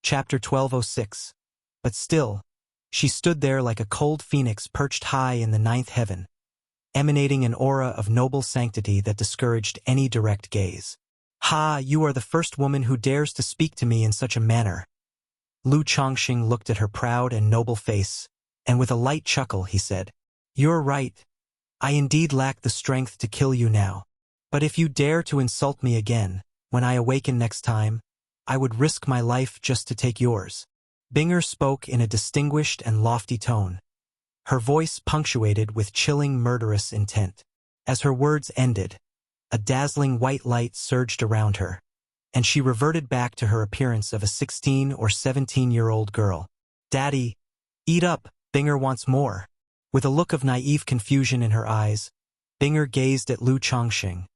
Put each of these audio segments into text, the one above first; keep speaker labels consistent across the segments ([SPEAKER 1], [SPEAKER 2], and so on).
[SPEAKER 1] Chapter 1206. But still, she stood there like a cold phoenix perched high in the ninth heaven, emanating an aura of noble sanctity that discouraged any direct gaze. "Ha, you are the first woman who dares to speak to me in such a manner." Lu Chongqing looked at her proud and noble face, and with a light chuckle he said, "You're right. I indeed lack the strength to kill you now. But if you dare to insult me again, when I awaken next time, I would risk my life just to take yours." Binger spoke in a distinguished and lofty tone, her voice punctuated with chilling murderous intent. As her words ended, a dazzling white light surged around her, and she reverted back to her appearance of a 16 or 17-year-old girl. "Daddy, eat up, Binger wants more." With a look of naive confusion in her eyes, Binger gazed at Lu Chongqing,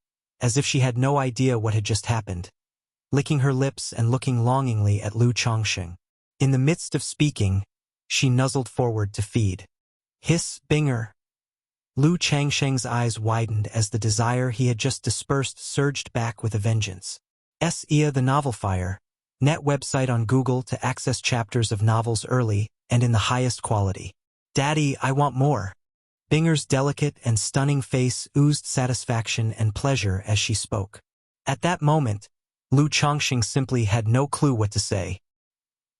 [SPEAKER 1] as if she had no idea what had just happened, licking her lips and looking longingly at Lu Chongqing. In the midst of speaking, she nuzzled forward to feed. "Hiss, Binger." Lu Changsheng's eyes widened as the desire he had just dispersed surged back with a vengeance. Ia the Novel Fire, net website on Google to access chapters of novels early and in the highest quality. "Daddy, I want more." Binger's delicate and stunning face oozed satisfaction and pleasure as she spoke. At that moment, Lu Chongqing simply had no clue what to say.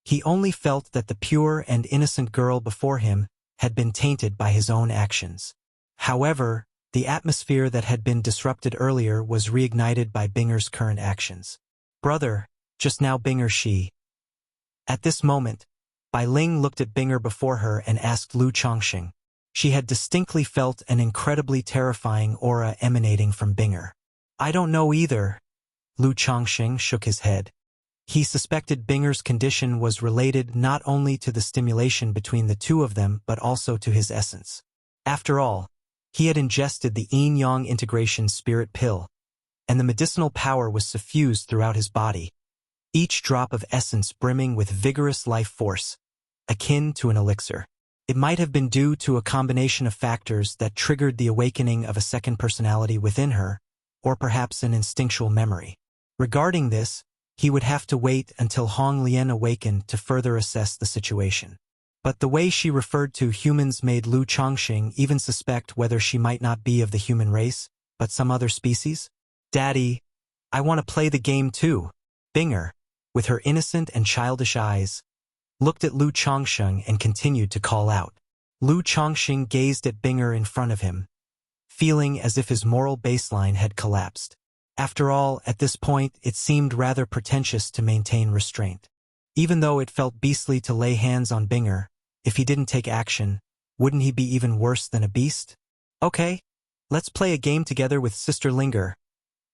[SPEAKER 1] He only felt that the pure and innocent girl before him had been tainted by his own actions. However, the atmosphere that had been disrupted earlier was reignited by Binger's current actions. "Brother, just now Binger she." At this moment, Bai Ling looked at Binger before her and asked Lu Chongqing. She had distinctly felt an incredibly terrifying aura emanating from Binger. "I don't know either." Lu Chongqing shook his head. He suspected Binger's condition was related not only to the stimulation between the two of them but also to his essence. After all, he had ingested the yin-yang integration spirit pill, and the medicinal power was suffused throughout his body, each drop of essence brimming with vigorous life force, akin to an elixir. It might have been due to a combination of factors that triggered the awakening of a second personality within her, or perhaps an instinctual memory. Regarding this, he would have to wait until Hong Lian awakened to further assess the situation. But the way she referred to humans made Lu Chongqing even suspect whether she might not be of the human race, but some other species. "Daddy, I want to play the game too." Binger, with her innocent and childish eyes, looked at Lu Chongqing and continued to call out. Lu Chongqing gazed at Binger in front of him, feeling as if his moral baseline had collapsed. After all, at this point, it seemed rather pretentious to maintain restraint. Even though it felt beastly to lay hands on Binger, if he didn't take action, wouldn't he be even worse than a beast? "Okay, let's play a game together with Sister Linger."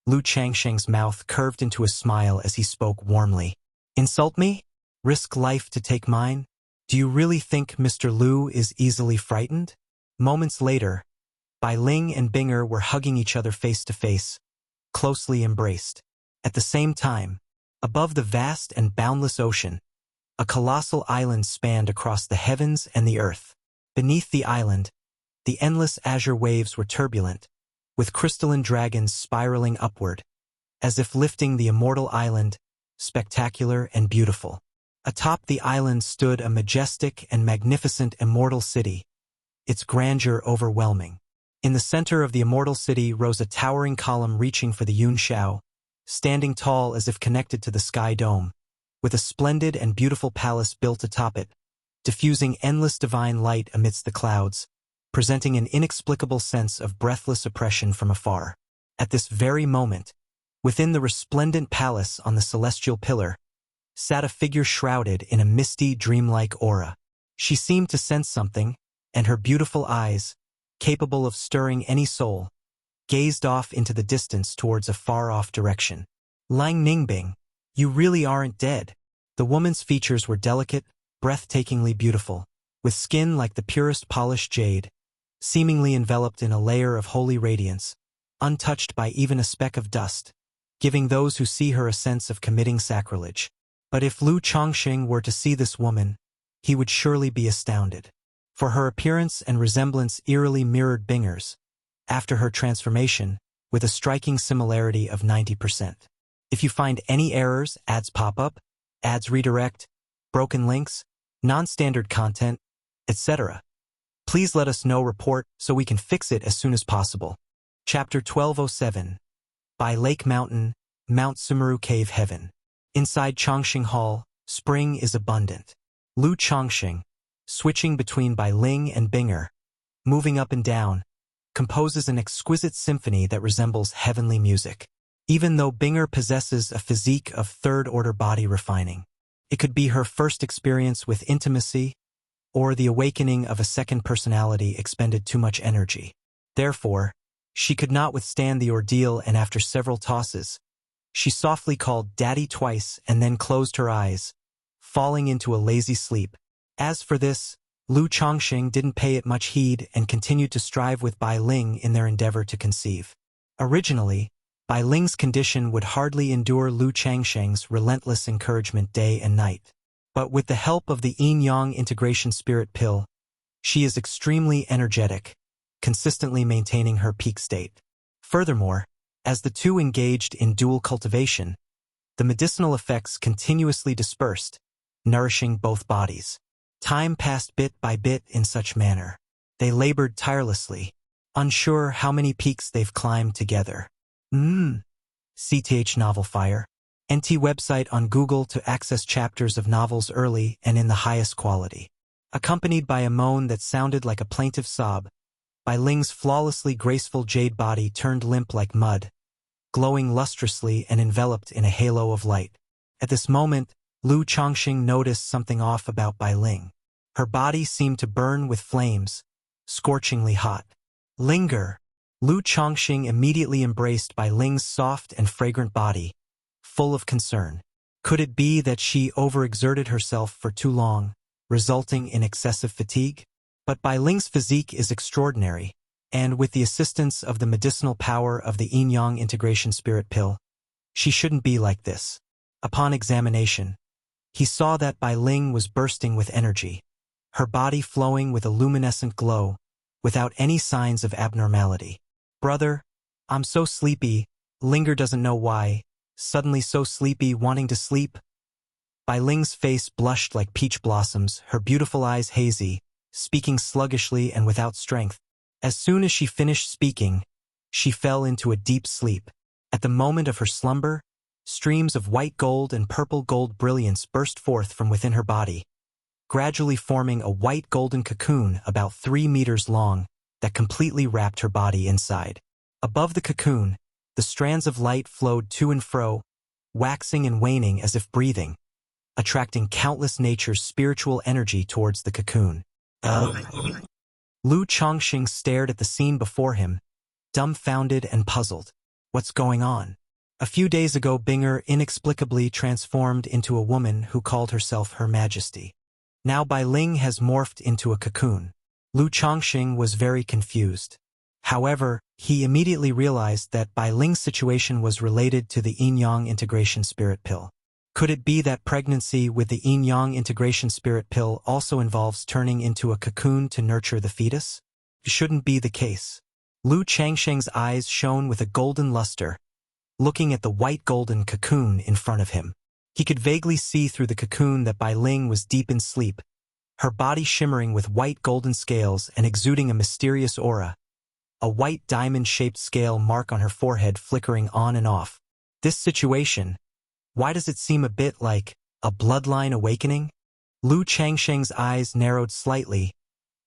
[SPEAKER 1] Lu Changsheng's mouth curved into a smile as he spoke warmly. "Insult me? Risk life to take mine? Do you really think Mr. Lu is easily frightened?" Moments later, Bai Ling and Binger were hugging each other face to face, closely embraced. At the same time, above the vast and boundless ocean, a colossal island spanned across the heavens and the earth. Beneath the island, the endless azure waves were turbulent, with crystalline dragons spiraling upward, as if lifting the immortal island, spectacular and beautiful. Atop the island stood a majestic and magnificent immortal city, its grandeur overwhelming. In the center of the immortal city rose a towering column reaching for the Yun Shao, standing tall as if connected to the sky dome, with a splendid and beautiful palace built atop it, diffusing endless divine light amidst the clouds, presenting an inexplicable sense of breathless oppression from afar. At this very moment, within the resplendent palace on the celestial pillar, sat a figure shrouded in a misty, dreamlike aura. She seemed to sense something, and her beautiful eyes, capable of stirring any soul, gazed off into the distance towards a far-off direction. "Lang Ningbing, you really aren't dead." The woman's features were delicate, breathtakingly beautiful, with skin like the purest polished jade, seemingly enveloped in a layer of holy radiance, untouched by even a speck of dust, giving those who see her a sense of committing sacrilege. But if Lu Chongqing were to see this woman, he would surely be astounded. For her appearance and resemblance eerily mirrored Binger's, after her transformation, with a striking similarity of 90%. If you find any errors, ads pop up, ads redirect, broken links, non-standard content, etc. Please let us know report so we can fix it as soon as possible. Chapter 1207. By Lake Mountain, Mount Sumeru Cave Heaven. Inside Chongqing Hall, spring is abundant. Lu Chongqing, switching between Bai Ling and Binger, moving up and down, composes an exquisite symphony that resembles heavenly music. Even though Binger possesses a physique of third-order body refining, it could be her first experience with intimacy or the awakening of a second personality expended too much energy. Therefore, she could not withstand the ordeal, and after several tosses, she softly called Daddy twice and then closed her eyes, falling into a lazy sleep. As for this, Lu Chongqing didn't pay it much heed and continued to strive with Bai Ling in their endeavor to conceive. Originally, Bai Ling's condition would hardly endure Lu Chongqing's relentless encouragement day and night. But with the help of the Yin-Yang integration spirit pill, she is extremely energetic, consistently maintaining her peak state. Furthermore, as the two engaged in dual cultivation, the medicinal effects continuously dispersed, nourishing both bodies. Time passed bit by bit in such manner. They labored tirelessly, unsure how many peaks they've climbed together. CTH Novel Fire. NT website on Google to access chapters of novels early and in the highest quality. Accompanied by a moan that sounded like a plaintive sob, Bai Ling's flawlessly graceful jade body turned limp like mud, glowing lustrously and enveloped in a halo of light. At this moment, Lu Chongqing noticed something off about Bai Ling. Her body seemed to burn with flames, scorchingly hot. Linger! Lu Chongqing immediately embraced Bai Ling's soft and fragrant body, full of concern. Could it be that she overexerted herself for too long, resulting in excessive fatigue? But Bai Ling's physique is extraordinary, and with the assistance of the medicinal power of the Yin-Yang integration spirit pill, she shouldn't be like this. Upon examination, he saw that Bai Ling was bursting with energy, her body flowing with a luminescent glow, without any signs of abnormality. Brother, I'm so sleepy. Linger doesn't know why. Suddenly so sleepy, wanting to sleep. Bai Ling's face blushed like peach blossoms, her beautiful eyes hazy, speaking sluggishly and without strength. As soon as she finished speaking, she fell into a deep sleep. At the moment of her slumber, streams of white gold and purple gold brilliance burst forth from within her body, gradually forming a white golden cocoon about 3 meters long that completely wrapped her body inside. Above the cocoon, the strands of light flowed to and fro, waxing and waning as if breathing, attracting countless nature's spiritual energy towards the cocoon. Lu Chongqing stared at the scene before him, dumbfounded and puzzled. What's going on? A few days ago, Binger inexplicably transformed into a woman who called herself Her Majesty. Now Bai Ling has morphed into a cocoon. Lu Chongqing was very confused. However, he immediately realized that Bai Ling's situation was related to the Yin-Yang integration spirit pill. Could it be that pregnancy with the Yin-Yang integration spirit pill also involves turning into a cocoon to nurture the fetus? It shouldn't be the case. Lu Chongqing's eyes shone with a golden luster, looking at the white golden cocoon in front of him. He could vaguely see through the cocoon that Bai Ling was deep in sleep, her body shimmering with white golden scales and exuding a mysterious aura, a white diamond-shaped scale mark on her forehead flickering on and off. This situation, why does it seem a bit like a bloodline awakening? Lu Chongqing's eyes narrowed slightly,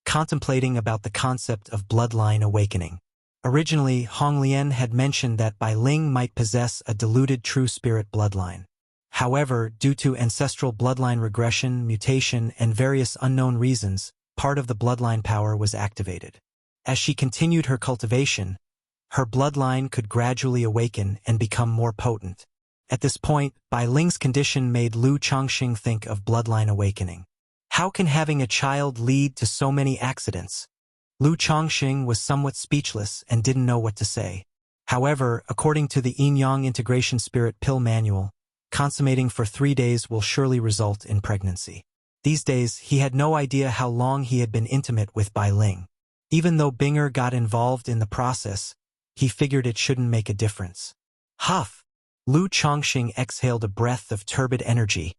[SPEAKER 1] contemplating about the concept of bloodline awakening. Originally, Hong Lian had mentioned that Bai Ling might possess a diluted true spirit bloodline. However, due to ancestral bloodline regression, mutation, and various unknown reasons, part of the bloodline power was activated. As she continued her cultivation, her bloodline could gradually awaken and become more potent. At this point, Bai Ling's condition made Lu Chongqing think of bloodline awakening. How can having a child lead to so many accidents? Lu Chongqing was somewhat speechless and didn't know what to say. However, according to the Yin-Yang integration spirit pill manual, consummating for 3 days will surely result in pregnancy. These days, he had no idea how long he had been intimate with Bai Ling. Even though Binger got involved in the process, he figured it shouldn't make a difference. Huff! Lu Chongqing exhaled a breath of turbid energy,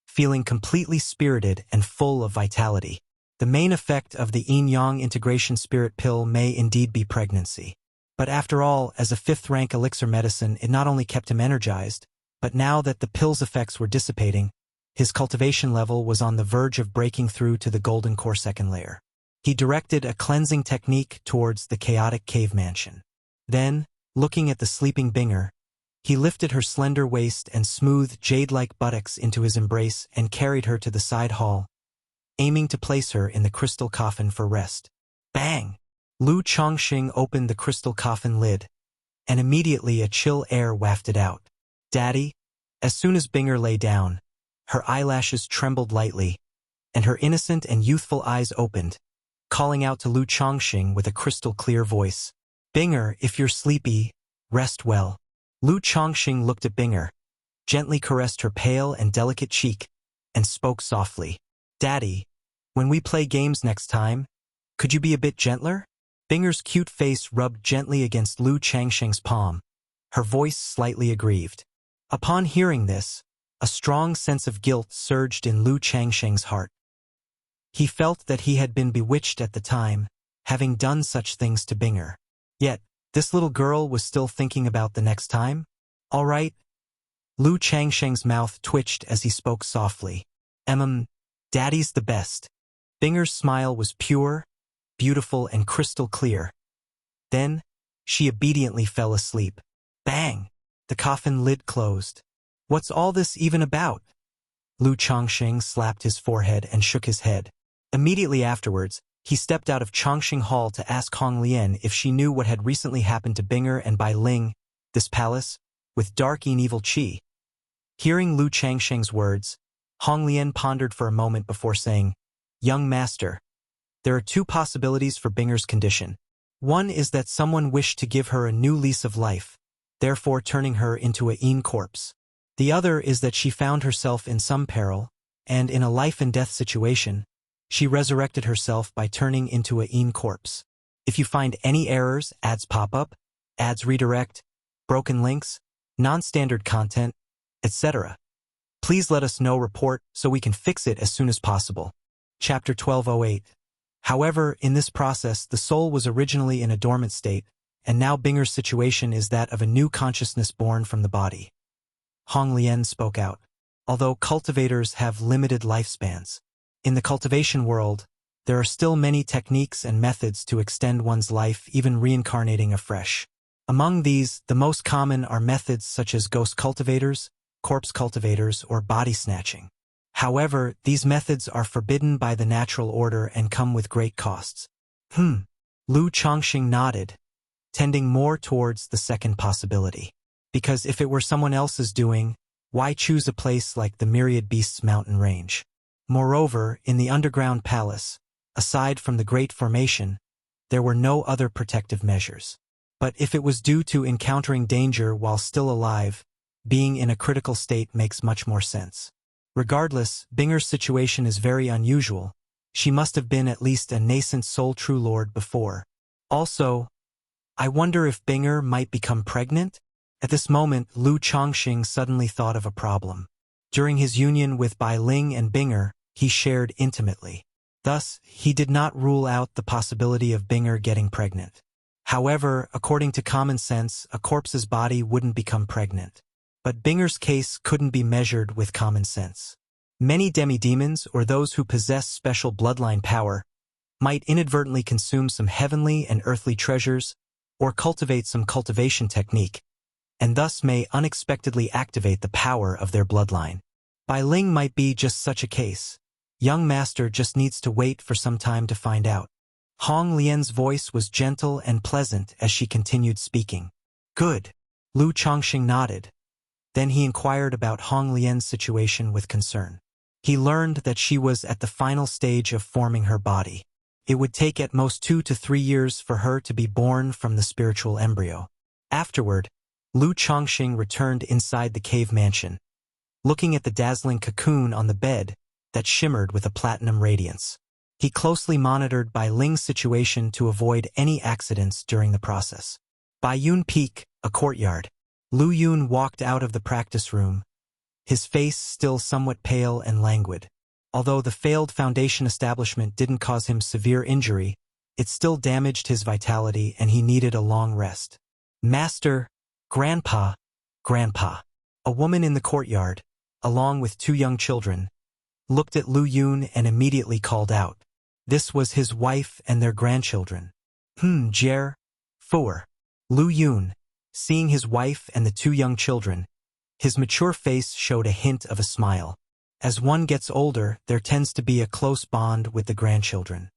[SPEAKER 1] feeling completely spirited and full of vitality. The main effect of the yin-yang integration spirit pill may indeed be pregnancy. But after all, as a 5th-rank elixir medicine, it not only kept him energized, but now that the pill's effects were dissipating, his cultivation level was on the verge of breaking through to the golden core 2nd layer. He directed a cleansing technique towards the chaotic cave mansion. Then, looking at the sleeping Binger, he lifted her slender waist and smooth, jade-like buttocks into his embrace and carried her to the side hall, aiming to place her in the crystal coffin for rest. Bang! Lu Chongqing opened the crystal coffin lid, and immediately a chill air wafted out. "Daddy?" As soon as Binger lay down, her eyelashes trembled lightly, and her innocent and youthful eyes opened, calling out to Lu Chongqing with a crystal-clear voice. "Binger, if you're sleepy, rest well." Lu Chongqing looked at Binger, gently caressed her pale and delicate cheek, and spoke softly. "Daddy, when we play games next time, could you be a bit gentler?" Binger's cute face rubbed gently against Lu Changsheng's palm, her voice slightly aggrieved. Upon hearing this, a strong sense of guilt surged in Lu Changsheng's heart. He felt that he had been bewitched at the time, having done such things to Binger. Yet, this little girl was still thinking about the next time? "All right." Lu Changsheng's mouth twitched as he spoke softly. Daddy's the best." Binger's smile was pure, beautiful, and crystal clear. Then, she obediently fell asleep. Bang! The coffin lid closed. "What's all this even about?" Lu Chongqing slapped his forehead and shook his head. Immediately afterwards, he stepped out of Chongqing Hall to ask Hong Lian if she knew what had recently happened to Binger and Bai Ling, this palace, with dark and evil qi. Hearing Lu Changsheng's words, Hong Lian pondered for a moment before saying, "Young master, there are 2 possibilities for Binger's condition. One is that someone wished to give her a new lease of life, therefore turning her into a yin corpse. The other is that she found herself in some peril, and in a life-and-death situation, she resurrected herself by turning into a yin corpse. If you find any errors, ads pop up, ads redirect, broken links, non-standard content, etc., please let us know report so we can fix it as soon as possible." Chapter 1208. However, in this process, the soul was originally in a dormant state, and now Binger's situation is that of a new consciousness born from the body. Hong Lian spoke out. Although cultivators have limited lifespans, in the cultivation world, there are still many techniques and methods to extend one's life, even reincarnating afresh. Among these, the most common are methods such as ghost cultivators, corpse cultivators, or body snatching. However, these methods are forbidden by the natural order and come with great costs. Lu Chongqing nodded, tending more towards the second possibility. Because if it were someone else's doing, why choose a place like the Myriad Beasts mountain range? Moreover, in the underground palace, aside from the Great Formation, there were no other protective measures. But if it was due to encountering danger while still alive, being in a critical state makes much more sense. Regardless, Binger's situation is very unusual. She must have been at least a nascent soul true lord before. Also, I wonder if Binger might become pregnant? At this moment, Lu Chongqing suddenly thought of a problem. During his union with Bai Ling and Binger, he shared intimately. Thus, he did not rule out the possibility of Binger getting pregnant. However, according to common sense, a corpse's body wouldn't become pregnant. But Binger's case couldn't be measured with common sense. Many demi-demons, or those who possess special bloodline power, might inadvertently consume some heavenly and earthly treasures, or cultivate some cultivation technique, and thus may unexpectedly activate the power of their bloodline. Bai Ling might be just such a case. Young master just needs to wait for some time to find out. Hong Lian's voice was gentle and pleasant as she continued speaking. Good. Lu Chongqing nodded. Then he inquired about Hong Lian's situation with concern. He learned that she was at the final stage of forming her body. It would take at most 2 to 3 years for her to be born from the spiritual embryo. Afterward, Lu Chongqing returned inside the cave mansion, looking at the dazzling cocoon on the bed that shimmered with a platinum radiance. He closely monitored Bai Ling's situation to avoid any accidents during the process. Bai Yun Peak, a courtyard. Lu Yun walked out of the practice room, his face still somewhat pale and languid. Although the failed foundation establishment didn't cause him severe injury, it still damaged his vitality and he needed a long rest. Master, Grandpa, Grandpa. A woman in the courtyard, along with 2 young children, looked at Lu Yun and immediately called out. This was his wife and their grandchildren. Jer, Fuer. Lu Yun, seeing his wife and the 2 young children, his mature face showed a hint of a smile. As one gets older, there tends to be a close bond with the grandchildren.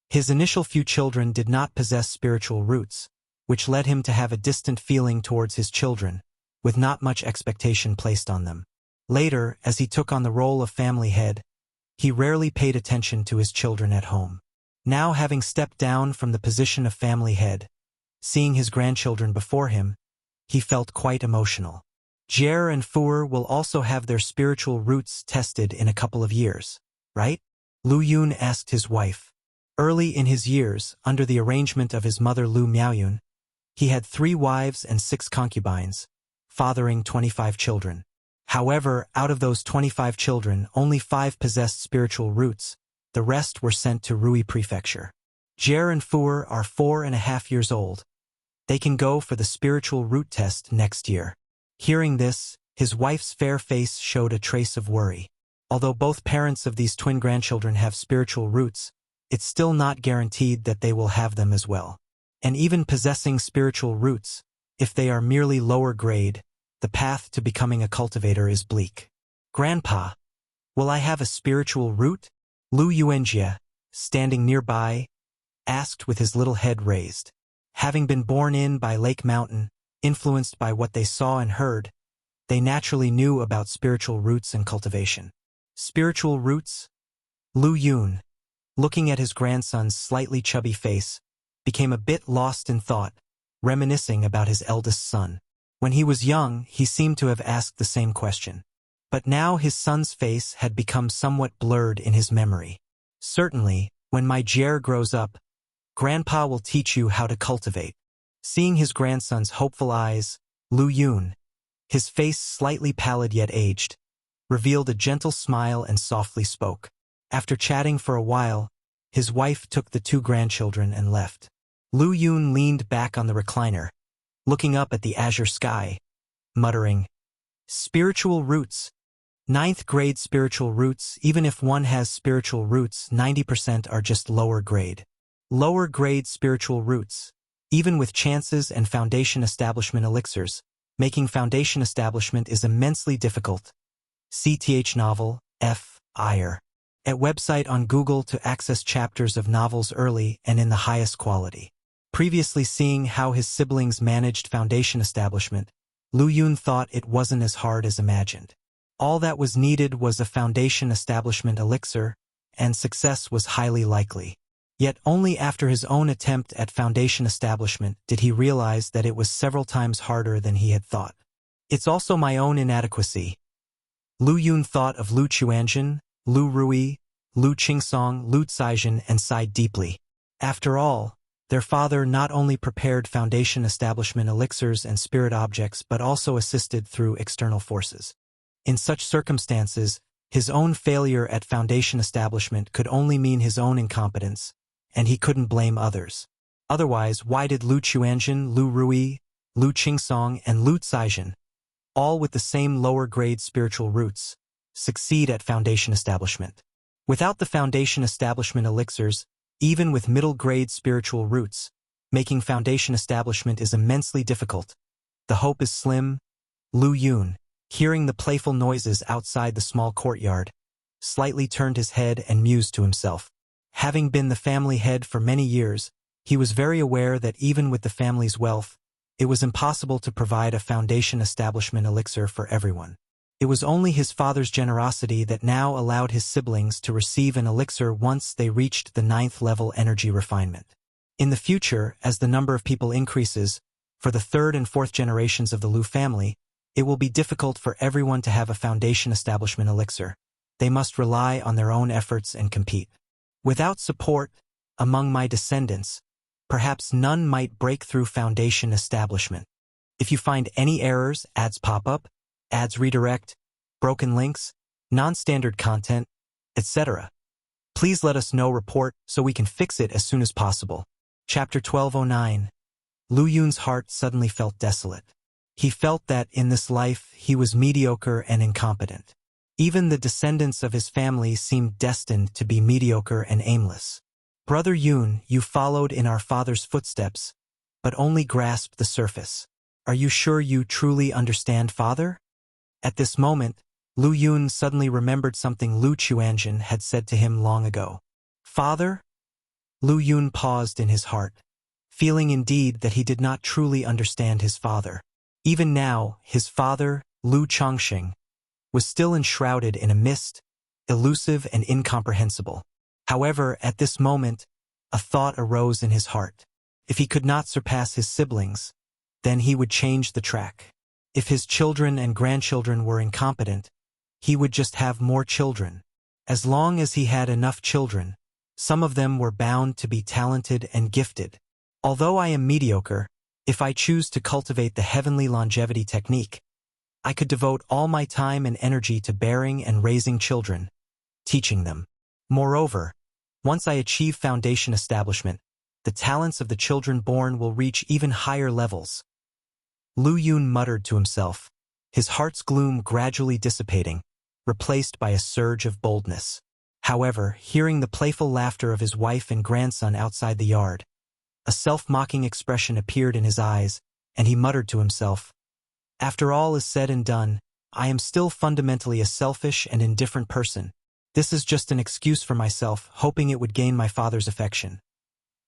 [SPEAKER 1] His initial few children did not possess spiritual roots, which led him to have a distant feeling towards his children, with not much expectation placed on them. Later, as he took on the role of family head, he rarely paid attention to his children at home. Now, having stepped down from the position of family head, seeing his grandchildren before him, he felt quite emotional. Jer and Fuer will also have their spiritual roots tested in a couple of years, right? Lu Yun asked his wife. Early in his years, under the arrangement of his mother Lu Miaoyun, he had 3 wives and 6 concubines, fathering 25 children. However, out of those 25 children, only 5 possessed spiritual roots. The rest were sent to Rui Prefecture. Jer and Fuer are 4.5 years old. They can go for the spiritual root test next year. Hearing this, his wife's fair face showed a trace of worry. Although both parents of these twin grandchildren have spiritual roots, it's still not guaranteed that they will have them as well. And even possessing spiritual roots, if they are merely lower grade, the path to becoming a cultivator is bleak. Grandpa, will I have a spiritual root? Lu Yuanjia, standing nearby, asked with his little head raised. Having been born in by Lake Mountain, influenced by what they saw and heard, they naturally knew about spiritual roots and cultivation. Spiritual roots? Lu Yun, looking at his grandson's slightly chubby face, became a bit lost in thought, reminiscing about his eldest son. When he was young, he seemed to have asked the same question. But now his son's face had become somewhat blurred in his memory. Certainly, when my Jer grows up, Grandpa will teach you how to cultivate. Seeing his grandson's hopeful eyes, Lu Yun, his face slightly pallid yet aged, revealed a gentle smile and softly spoke. After chatting for a while, his wife took the 2 grandchildren and left. Lu Yun leaned back on the recliner, looking up at the azure sky, muttering, Spiritual roots. 9th grade spiritual roots. Even if one has spiritual roots, 90% are just lower grade. Lower grade spiritual roots. Even with chances and foundation establishment elixirs, making foundation establishment is immensely difficult. CTH novel, F. Iyer. At website on Google to access chapters of novels early and in the highest quality. Previously seeing how his siblings managed foundation establishment, Lu Yun thought it wasn't as hard as imagined. All that was needed was a foundation establishment elixir, and success was highly likely. Yet only after his own attempt at foundation establishment did he realize that it was several times harder than he had thought. It's also my own inadequacy. Lu Yun thought of Lu Chuanjin, Lu Rui, Lu Qingsong, Lu Caizhen, and sighed deeply. After all, their father not only prepared foundation establishment elixirs and spirit objects but also assisted through external forces. In such circumstances, his own failure at foundation establishment could only mean his own incompetence, and he couldn't blame others. Otherwise, why did Lu Chuanjin, Lu Rui, Lu Qingsong, and Lu Caizhen, all with the same lower-grade spiritual roots, succeed at foundation establishment? Without the foundation establishment elixirs, even with middle-grade spiritual roots, making foundation establishment is immensely difficult. The hope is slim. Lu Yun, hearing the playful noises outside the small courtyard, slightly turned his head and mused to himself. Having been the family head for many years, he was very aware that even with the family's wealth, it was impossible to provide a foundation establishment elixir for everyone. It was only his father's generosity that now allowed his siblings to receive an elixir once they reached the 9th level energy refinement. In the future, as the number of people increases, for the 3rd and 4th generations of the Lu family, it will be difficult for everyone to have a foundation establishment elixir. They must rely on their own efforts and compete. Without support, among my descendants, perhaps none might break through foundation establishment. If you find any errors, ads pop up, ads redirect, broken links, non-standard content, etc. Please let us know report so we can fix it as soon as possible. Chapter 1209. Lu Yun's heart suddenly felt desolate. He felt that, in this life, he was mediocre and incompetent. Even the descendants of his family seemed destined to be mediocre and aimless. Brother Yun, you followed in our father's footsteps, but only grasped the surface. Are you sure you truly understand, father? At this moment, Lu Yun suddenly remembered something Lu Chuanjin had said to him long ago. Father? Lu Yun paused in his heart, feeling indeed that he did not truly understand his father. Even now, his father, Lu Chongqing, was still enshrouded in a mist, elusive and incomprehensible. However, at this moment, a thought arose in his heart. If he could not surpass his siblings, then he would change the track. If his children and grandchildren were incompetent, he would just have more children. As long as he had enough children, some of them were bound to be talented and gifted. Although I am mediocre, if I choose to cultivate the heavenly longevity technique, I could devote all my time and energy to bearing and raising children, teaching them. Moreover, once I achieve foundation establishment, the talents of the children born will reach even higher levels. Lu Yun muttered to himself, his heart's gloom gradually dissipating, replaced by a surge of boldness. However, hearing the playful laughter of his wife and grandson outside the yard, a self-mocking expression appeared in his eyes, and he muttered to himself, after all is said and done, I am still fundamentally a selfish and indifferent person. This is just an excuse for myself, hoping it would gain my father's affection.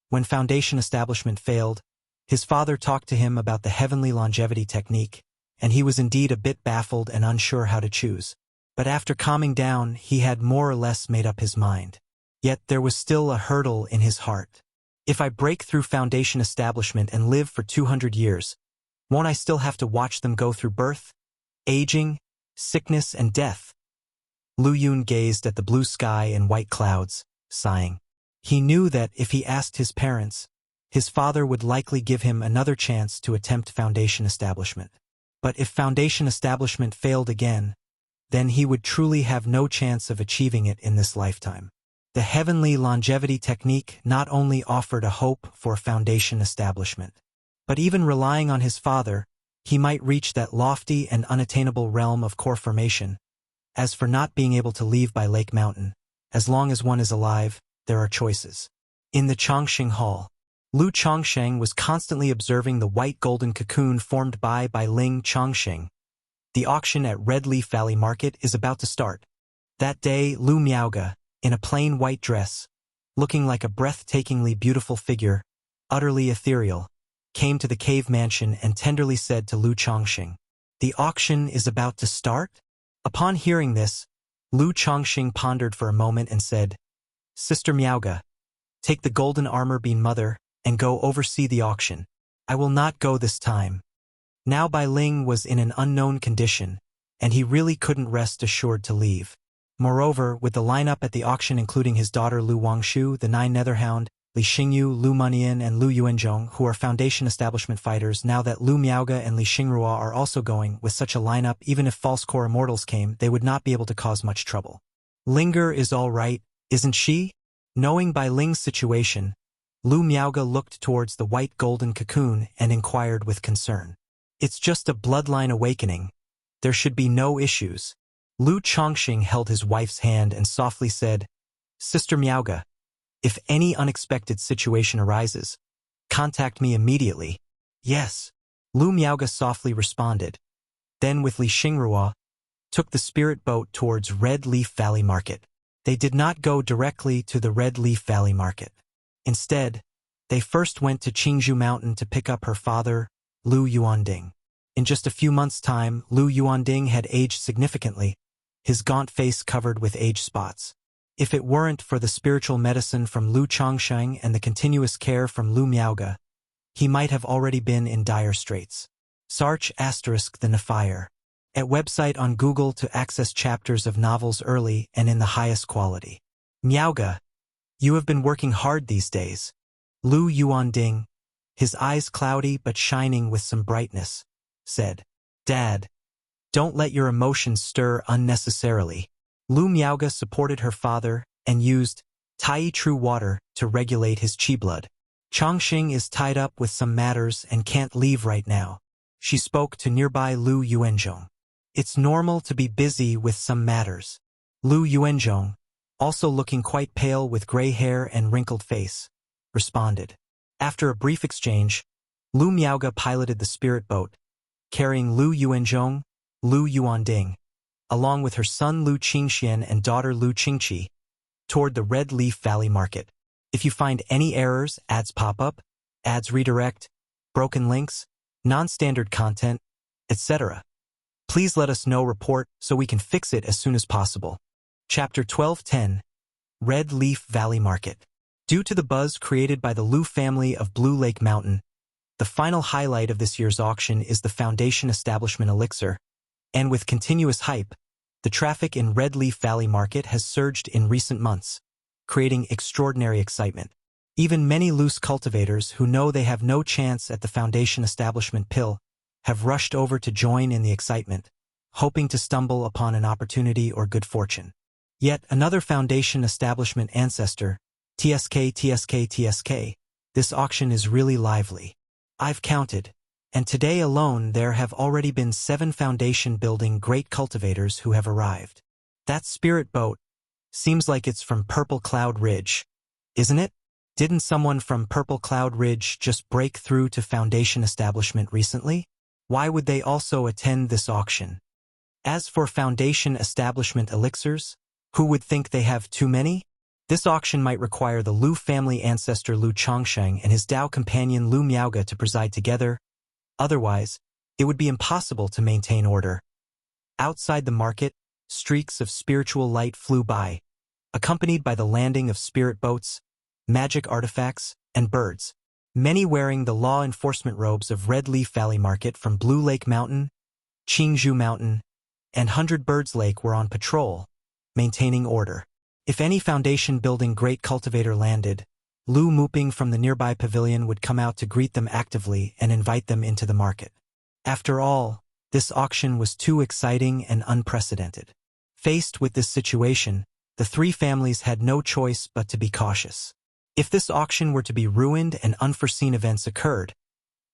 [SPEAKER 1] When foundation establishment failed, his father talked to him about the heavenly longevity technique, and he was indeed a bit baffled and unsure how to choose. But after calming down, he had more or less made up his mind. Yet there was still a hurdle in his heart. If I break through foundation establishment and live for 200 years, won't I still have to watch them go through birth, aging, sickness, and death? Lu Yun gazed at the blue sky and white clouds, sighing. He knew that if he asked his parents, his father would likely give him another chance to attempt foundation establishment. But if foundation establishment failed again, then he would truly have no chance of achieving it in this lifetime. The heavenly longevity technique not only offered a hope for foundation establishment, but even relying on his father, he might reach that lofty and unattainable realm of core formation. As for not being able to leave by Lake Mountain, as long as one is alive, there are choices. In the Chongqing Hall, Lu Chongsheng was constantly observing the white golden cocoon formed by Ling Chongqing. The auction at Red Leaf Valley Market is about to start. That day, Lu Miaoge, in a plain white dress, looking like a breathtakingly beautiful figure, utterly ethereal, came to the cave mansion and tenderly said to Lu Chongqing, "The auction is about to start?" Upon hearing this, Lu Chongqing pondered for a moment and said, "Sister Miaoge, take the golden armor bean mother and go oversee the auction. I will not go this time." Now Bai Ling was in an unknown condition, and he really couldn't rest assured to leave. Moreover, with the lineup at the auction including his daughter Lu Wangshu, the 9 Netherhound, Li Xingyu, Lu Munyan, and Lu Yuanzhong, who are foundation establishment fighters, now that Lu Miaoge and Li Xingrua are also going, with such a lineup, even if false core immortals came, they would not be able to cause much trouble. Linger is all right, isn't she? Knowing Bai Ling's situation, Lu Miaoge looked towards the white golden cocoon and inquired with concern. It's just a bloodline awakening. There should be no issues. Lu Chongqing held his wife's hand and softly said, "Sister Miaoge, if any unexpected situation arises, contact me immediately." "Yes," Lu Miaoge softly responded. Then with Li Xingrua, took the spirit boat towards Red Leaf Valley Market. They did not go directly to the Red Leaf Valley Market. Instead, they first went to Qingzhou Mountain to pick up her father, Lu Yuanding. In just a few months' time, Lu Yuanding had aged significantly, his gaunt face covered with age spots. If it weren't for the spiritual medicine from Lu Chongsheng and the continuous care from Lu Miaoge, he might have already been in dire straits. Sarch * the Nafire. At website on Google to access chapters of novels early and in the highest quality. Miaoge, you have been working hard these days. Lu Yuanding, his eyes cloudy but shining with some brightness, said, "Dad, Don't let your emotions stir unnecessarily. Lu Miaoga supported her father and used Tai True Water to regulate his qi blood. Chongqing is tied up with some matters and can't leave right now. She spoke to nearby Lu Yuanzhong. It's normal to be busy with some matters. Lu Yuanzhong, also looking quite pale with gray hair and wrinkled face, responded. After a brief exchange, Lu Miaoga piloted the spirit boat, carrying Lu Yuanzhong, Lu Yuanding, along with her son Lu Qingxian and daughter Lu Qingqi, toward the Red Leaf Valley Market. If you find any errors, ads pop up, ads redirect, broken links, non-standard content, etc., please let us know. Report so we can fix it as soon as possible. Chapter 12:10 Red Leaf Valley Market. Due to the buzz created by the Lu family of Blue Lake Mountain, the final highlight of this year's auction is the Foundation Establishment Elixir, and with continuous hype, the traffic in Red Leaf Valley Market has surged in recent months, creating extraordinary excitement. Even many loose cultivators who know they have no chance at the Foundation Establishment pill have rushed over to join in the excitement, hoping to stumble upon an opportunity or good fortune. Yet another Foundation Establishment ancestor, TSK. This auction is really lively. I've counted, and today alone there have already been 7 foundation building great cultivators who have arrived. That spirit boat seems like it's from Purple Cloud Ridge, isn't it? Didn't someone from Purple Cloud Ridge just break through to Foundation Establishment recently? Why would they also attend this auction? As for Foundation Establishment elixirs, who would think they have too many? This auction might require the Lu family ancestor Lu Chongsheng and his Dao companion Lu Miaoga to preside together. Otherwise, it would be impossible to maintain order. Outside the market, streaks of spiritual light flew by, accompanied by the landing of spirit boats, magic artifacts, and birds, many wearing the law enforcement robes of Red Leaf Valley Market from Blue Lake Mountain, Qingzhou Mountain, and 100 Birds Lake were on patrol, maintaining order. If any foundation building great cultivator landed, Lu Muping from the nearby pavilion would come out to greet them actively and invite them into the market. After all, this auction was too exciting and unprecedented. Faced with this situation, the 3 families had no choice but to be cautious. If this auction were to be ruined and unforeseen events occurred,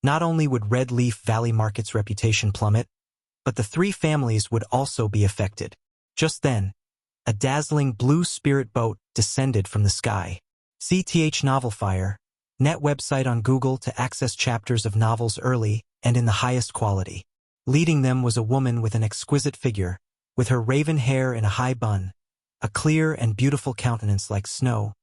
[SPEAKER 1] not only would Red Leaf Valley Market's reputation plummet, but the 3 families would also be affected. Just then, a dazzling blue spirit boat descended from the sky. CTH Novelfire, net website on Google to access chapters of novels early and in the highest quality. Leading them was a woman with an exquisite figure, with her raven hair in a high bun, a clear and beautiful countenance like snow,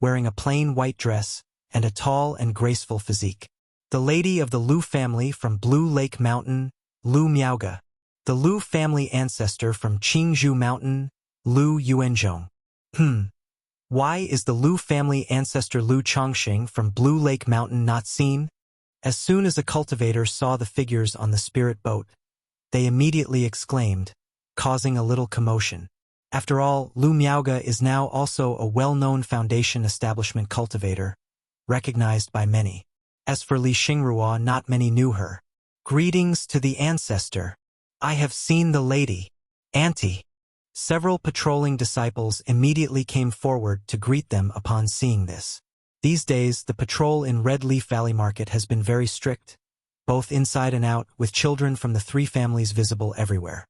[SPEAKER 1] wearing a plain white dress and a tall and graceful physique. The lady of the Lu family from Blue Lake Mountain, Lu Miaoga. The Lu family ancestor from Qingzhou Mountain, Lu Yuanzhong. Why is the Lu family ancestor Lu Chongqing from Blue Lake Mountain not seen? As soon as the cultivators saw the figures on the spirit boat, they immediately exclaimed, causing a little commotion. After all, Lu Miaoga is now also a well-known Foundation Establishment cultivator, recognized by many. As for Li Xingrua, not many knew her. Greetings to the ancestor. I have seen the lady. Auntie. Several patrolling disciples immediately came forward to greet them upon seeing this. These days, the patrol in Red Leaf Valley Market has been very strict, both inside and out, with children from the 3 families visible everywhere.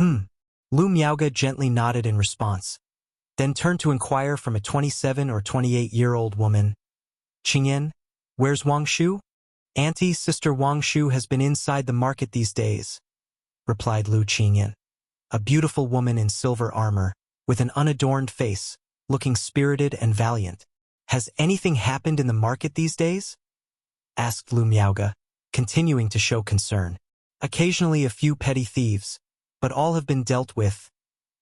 [SPEAKER 1] Lu Miaoga gently nodded in response, then turned to inquire from a 27 or 28-year-old woman, Qingyan, where's Wang Shu? Auntie, Sister Wang Shu has been inside the market these days, replied Lu Qingyan. A beautiful woman in silver armor, with an unadorned face, looking spirited and valiant. Has anything happened in the market these days? Asked Lu Miaoga, continuing to show concern. Occasionally a few petty thieves, but all have been dealt with.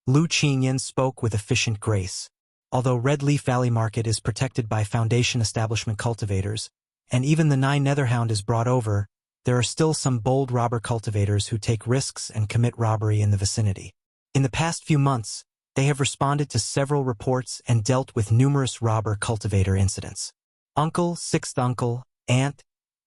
[SPEAKER 1] Lu Qingyan spoke with efficient grace. Although Red Leaf Valley Market is protected by Foundation Establishment cultivators, and even the 9 Netherhound is brought over, there are still some bold robber cultivators who take risks and commit robbery in the vicinity. In the past few months, they have responded to several reports and dealt with numerous robber cultivator incidents. Uncle, 6th uncle, aunt,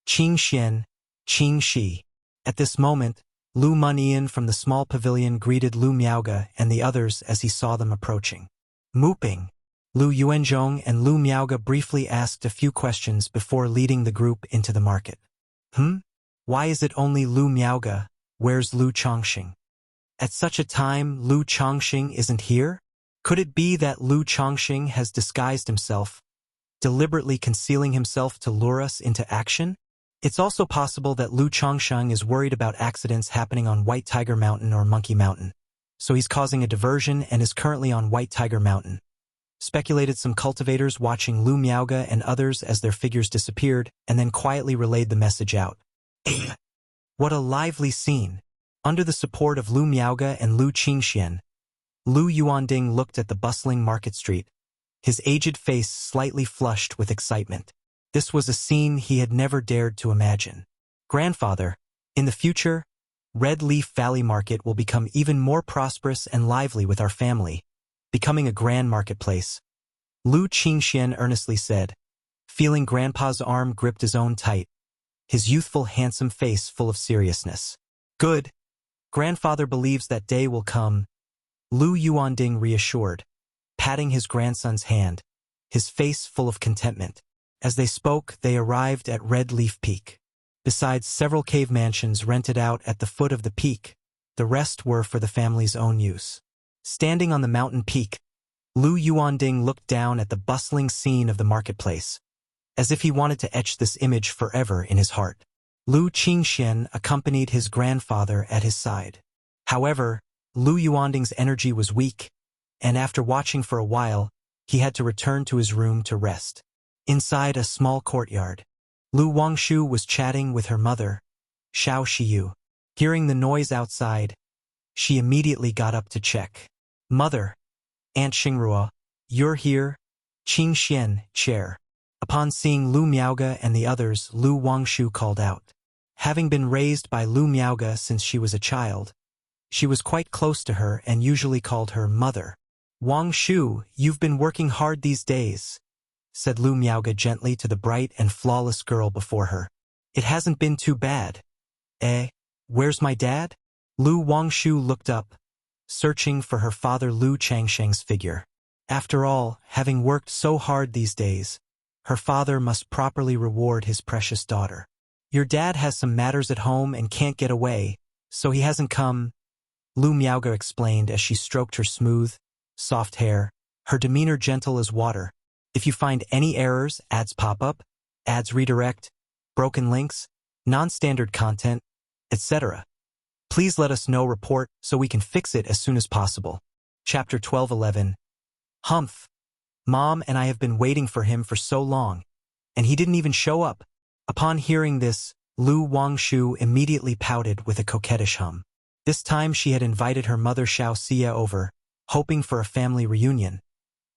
[SPEAKER 1] Qing Xian, Qing Shi. At this moment, Lu Munian from the small pavilion greeted Lu Miaoge and the others as he saw them approaching. Muping, Lu Yuanzhong and Lu Miaoge briefly asked a few questions before leading the group into the market. Why is it only Lu Miaoge? Where's Lu Chongqing? At such a time, Lu Chongqing isn't here? Could it be that Lu Chongqing has disguised himself, deliberately concealing himself to lure us into action? It's also possible that Lu Chongqing is worried about accidents happening on White Tiger Mountain or Monkey Mountain, so he's causing a diversion and is currently on White Tiger Mountain. Speculated some cultivators watching Lu Miaoge and others as their figures disappeared, and then quietly relayed the message out. What a lively scene! Under the support of Lu Miaoge and Lu Qingxian, Lu Yuanding looked at the bustling market street, his aged face slightly flushed with excitement. This was a scene he had never dared to imagine. Grandfather, in the future, Red Leaf Valley Market will become even more prosperous and lively with our family, becoming a grand marketplace. Lu Qingxian earnestly said, feeling Grandpa's arm gripped his own tight, his youthful handsome face full of seriousness. Good. Grandfather believes that day will come, Lu Yuanding reassured, patting his grandson's hand, his face full of contentment. As they spoke, they arrived at Red Leaf Peak. Besides several cave mansions rented out at the foot of the peak, the rest were for the family's own use. Standing on the mountain peak, Lu Yuanding looked down at the bustling scene of the marketplace, as if he wanted to etch this image forever in his heart. Lu Qingxian accompanied his grandfather at his side. However, Lu Yuanding's energy was weak, and after watching for a while, he had to return to his room to rest. Inside a small courtyard, Lu Wangshu was chatting with her mother, Xiao Shiyu. Hearing the noise outside, she immediately got up to check. Mother, Aunt Xingrua, you're here? Qingxian, chair. Upon seeing Lu Miaoge and the others, Lu Wangshu called out. Having been raised by Lu Miaoge since she was a child, she was quite close to her and usually called her mother. Wangshu, you've been working hard these days, said Lu Miaoge gently to the bright and flawless girl before her. It hasn't been too bad. Where's my dad? Lu Wangshu looked up, searching for her father Lu Changsheng's figure. After all, having worked so hard these days, her father must properly reward his precious daughter. Your dad has some matters at home and can't get away, so he hasn't come, Lu Miaoge explained as she stroked her smooth, soft hair, her demeanor gentle as water. If you find any errors, ads pop up, ads redirect, broken links, non-standard content, etc., please let us know. Report so we can fix it as soon as possible. Chapter 12:11. Humph. Mom and I have been waiting for him for so long, and he didn't even show up. Upon hearing this, Lu Wangshu immediately pouted with a coquettish hum. This time she had invited her mother Xiao Xia over, hoping for a family reunion,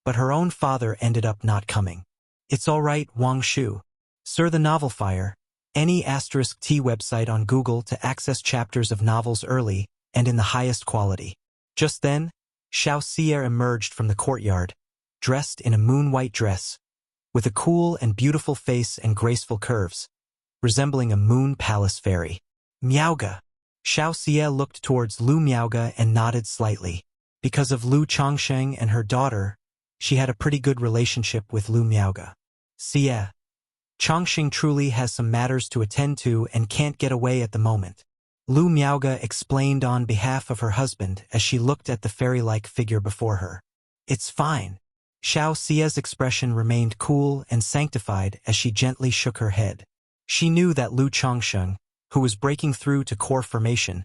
[SPEAKER 1] but her own father ended up not coming. It's all right, Wangshu. Sir the Novel Fire, any *T website on Google to access chapters of novels early and in the highest quality. Just then, Xiao Xia emerged from the courtyard, dressed in a moon-white dress, with a cool and beautiful face and graceful curves, resembling a moon palace fairy. Miaoge. Xiao Xia looked towards Lu Miaoge and nodded slightly. Because of Lu Chongqing and her daughter, she had a pretty good relationship with Lu Miaoge. Xia. Chongqing truly has some matters to attend to and can't get away at the moment, Lu Miaoge explained on behalf of her husband as she looked at the fairy-like figure before her. It's fine. Xiao Xia's expression remained cool and sanctified as she gently shook her head. She knew that Lu Chongqing, who was breaking through to core formation,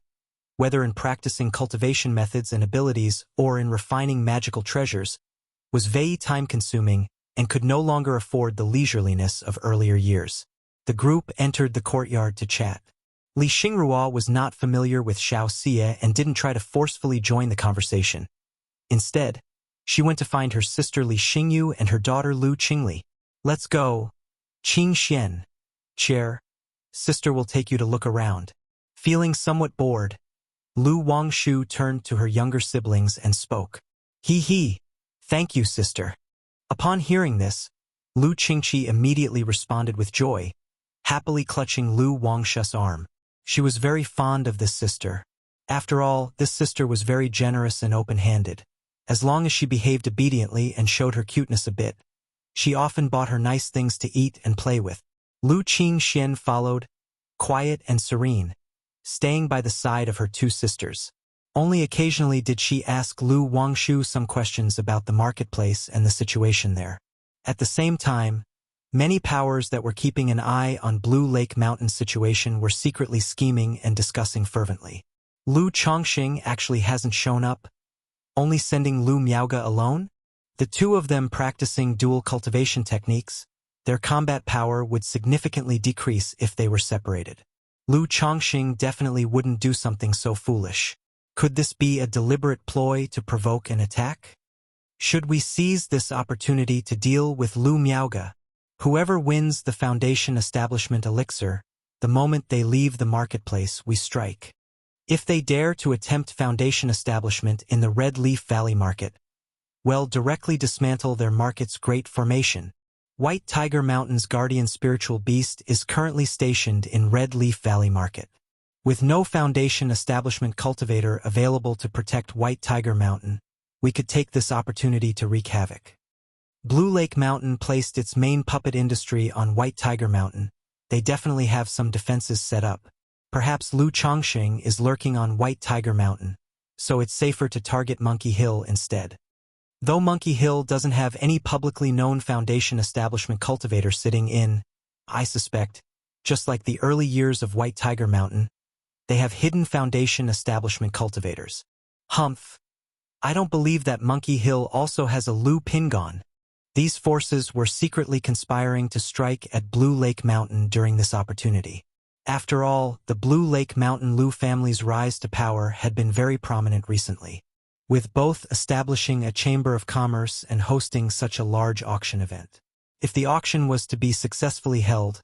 [SPEAKER 1] whether in practicing cultivation methods and abilities or in refining magical treasures, was very time-consuming and could no longer afford the leisureliness of earlier years. The group entered the courtyard to chat. Li Xingrua was not familiar with Xiao Xia and didn't try to forcefully join the conversation. Instead, she went to find her sister Li Xingyu and her daughter Lu Qingli. Let's go. Qingxian. Chair. Sister will take you to look around. Feeling somewhat bored, Lu Wangshu turned to her younger siblings and spoke. He. Thank you, sister. Upon hearing this, Lu Qingqi immediately responded with joy, happily clutching Lu Wangshu's arm. She was very fond of this sister, After all, this sister was very generous and open-handed. As long as she behaved obediently and showed her cuteness a bit, she often bought her nice things to eat and play with. Lu Qingxian followed, quiet and serene, staying by the side of her two sisters. Only occasionally did she ask Lu Wangshu some questions about the marketplace and the situation there. At the same time, many powers that were keeping an eye on Blue Lake Mountain's situation were secretly scheming and discussing fervently. Lu Chongqing actually hasn't shown up, only sending Lu Miaoge alone? The two of them practicing dual cultivation techniques, their combat power would significantly decrease if they were separated. Lu Chongqing definitely wouldn't do something so foolish. Could this be a deliberate ploy to provoke an attack? Should we seize this opportunity to deal with Lu Miaoge? Whoever wins the Foundation Establishment elixir, the moment they leave the marketplace, we strike. If they dare to attempt Foundation establishment in the Red Leaf Valley market, we'll directly dismantle their market's great formation. White Tiger Mountain's guardian spiritual beast is currently stationed in Red Leaf Valley market. With no Foundation establishment cultivator available to protect White Tiger Mountain, we could take this opportunity to wreak havoc. Blue Lake Mountain placed its main puppet industry on White Tiger Mountain. They definitely have some defenses set up. Perhaps Lu Chongqing is lurking on White Tiger Mountain, so it's safer to target Monkey Hill instead. Though Monkey Hill doesn't have any publicly known Foundation establishment cultivator sitting in, I suspect, just like the early years of White Tiger Mountain, they have hidden Foundation establishment cultivators. Humph. I don't believe that Monkey Hill also has a Lu Pingon. These forces were secretly conspiring to strike at Blue Lake Mountain during this opportunity. After all, the Blue Lake Mountain Lu family's rise to power had been very prominent recently, with both establishing a chamber of commerce and hosting such a large auction event. If the auction was to be successfully held,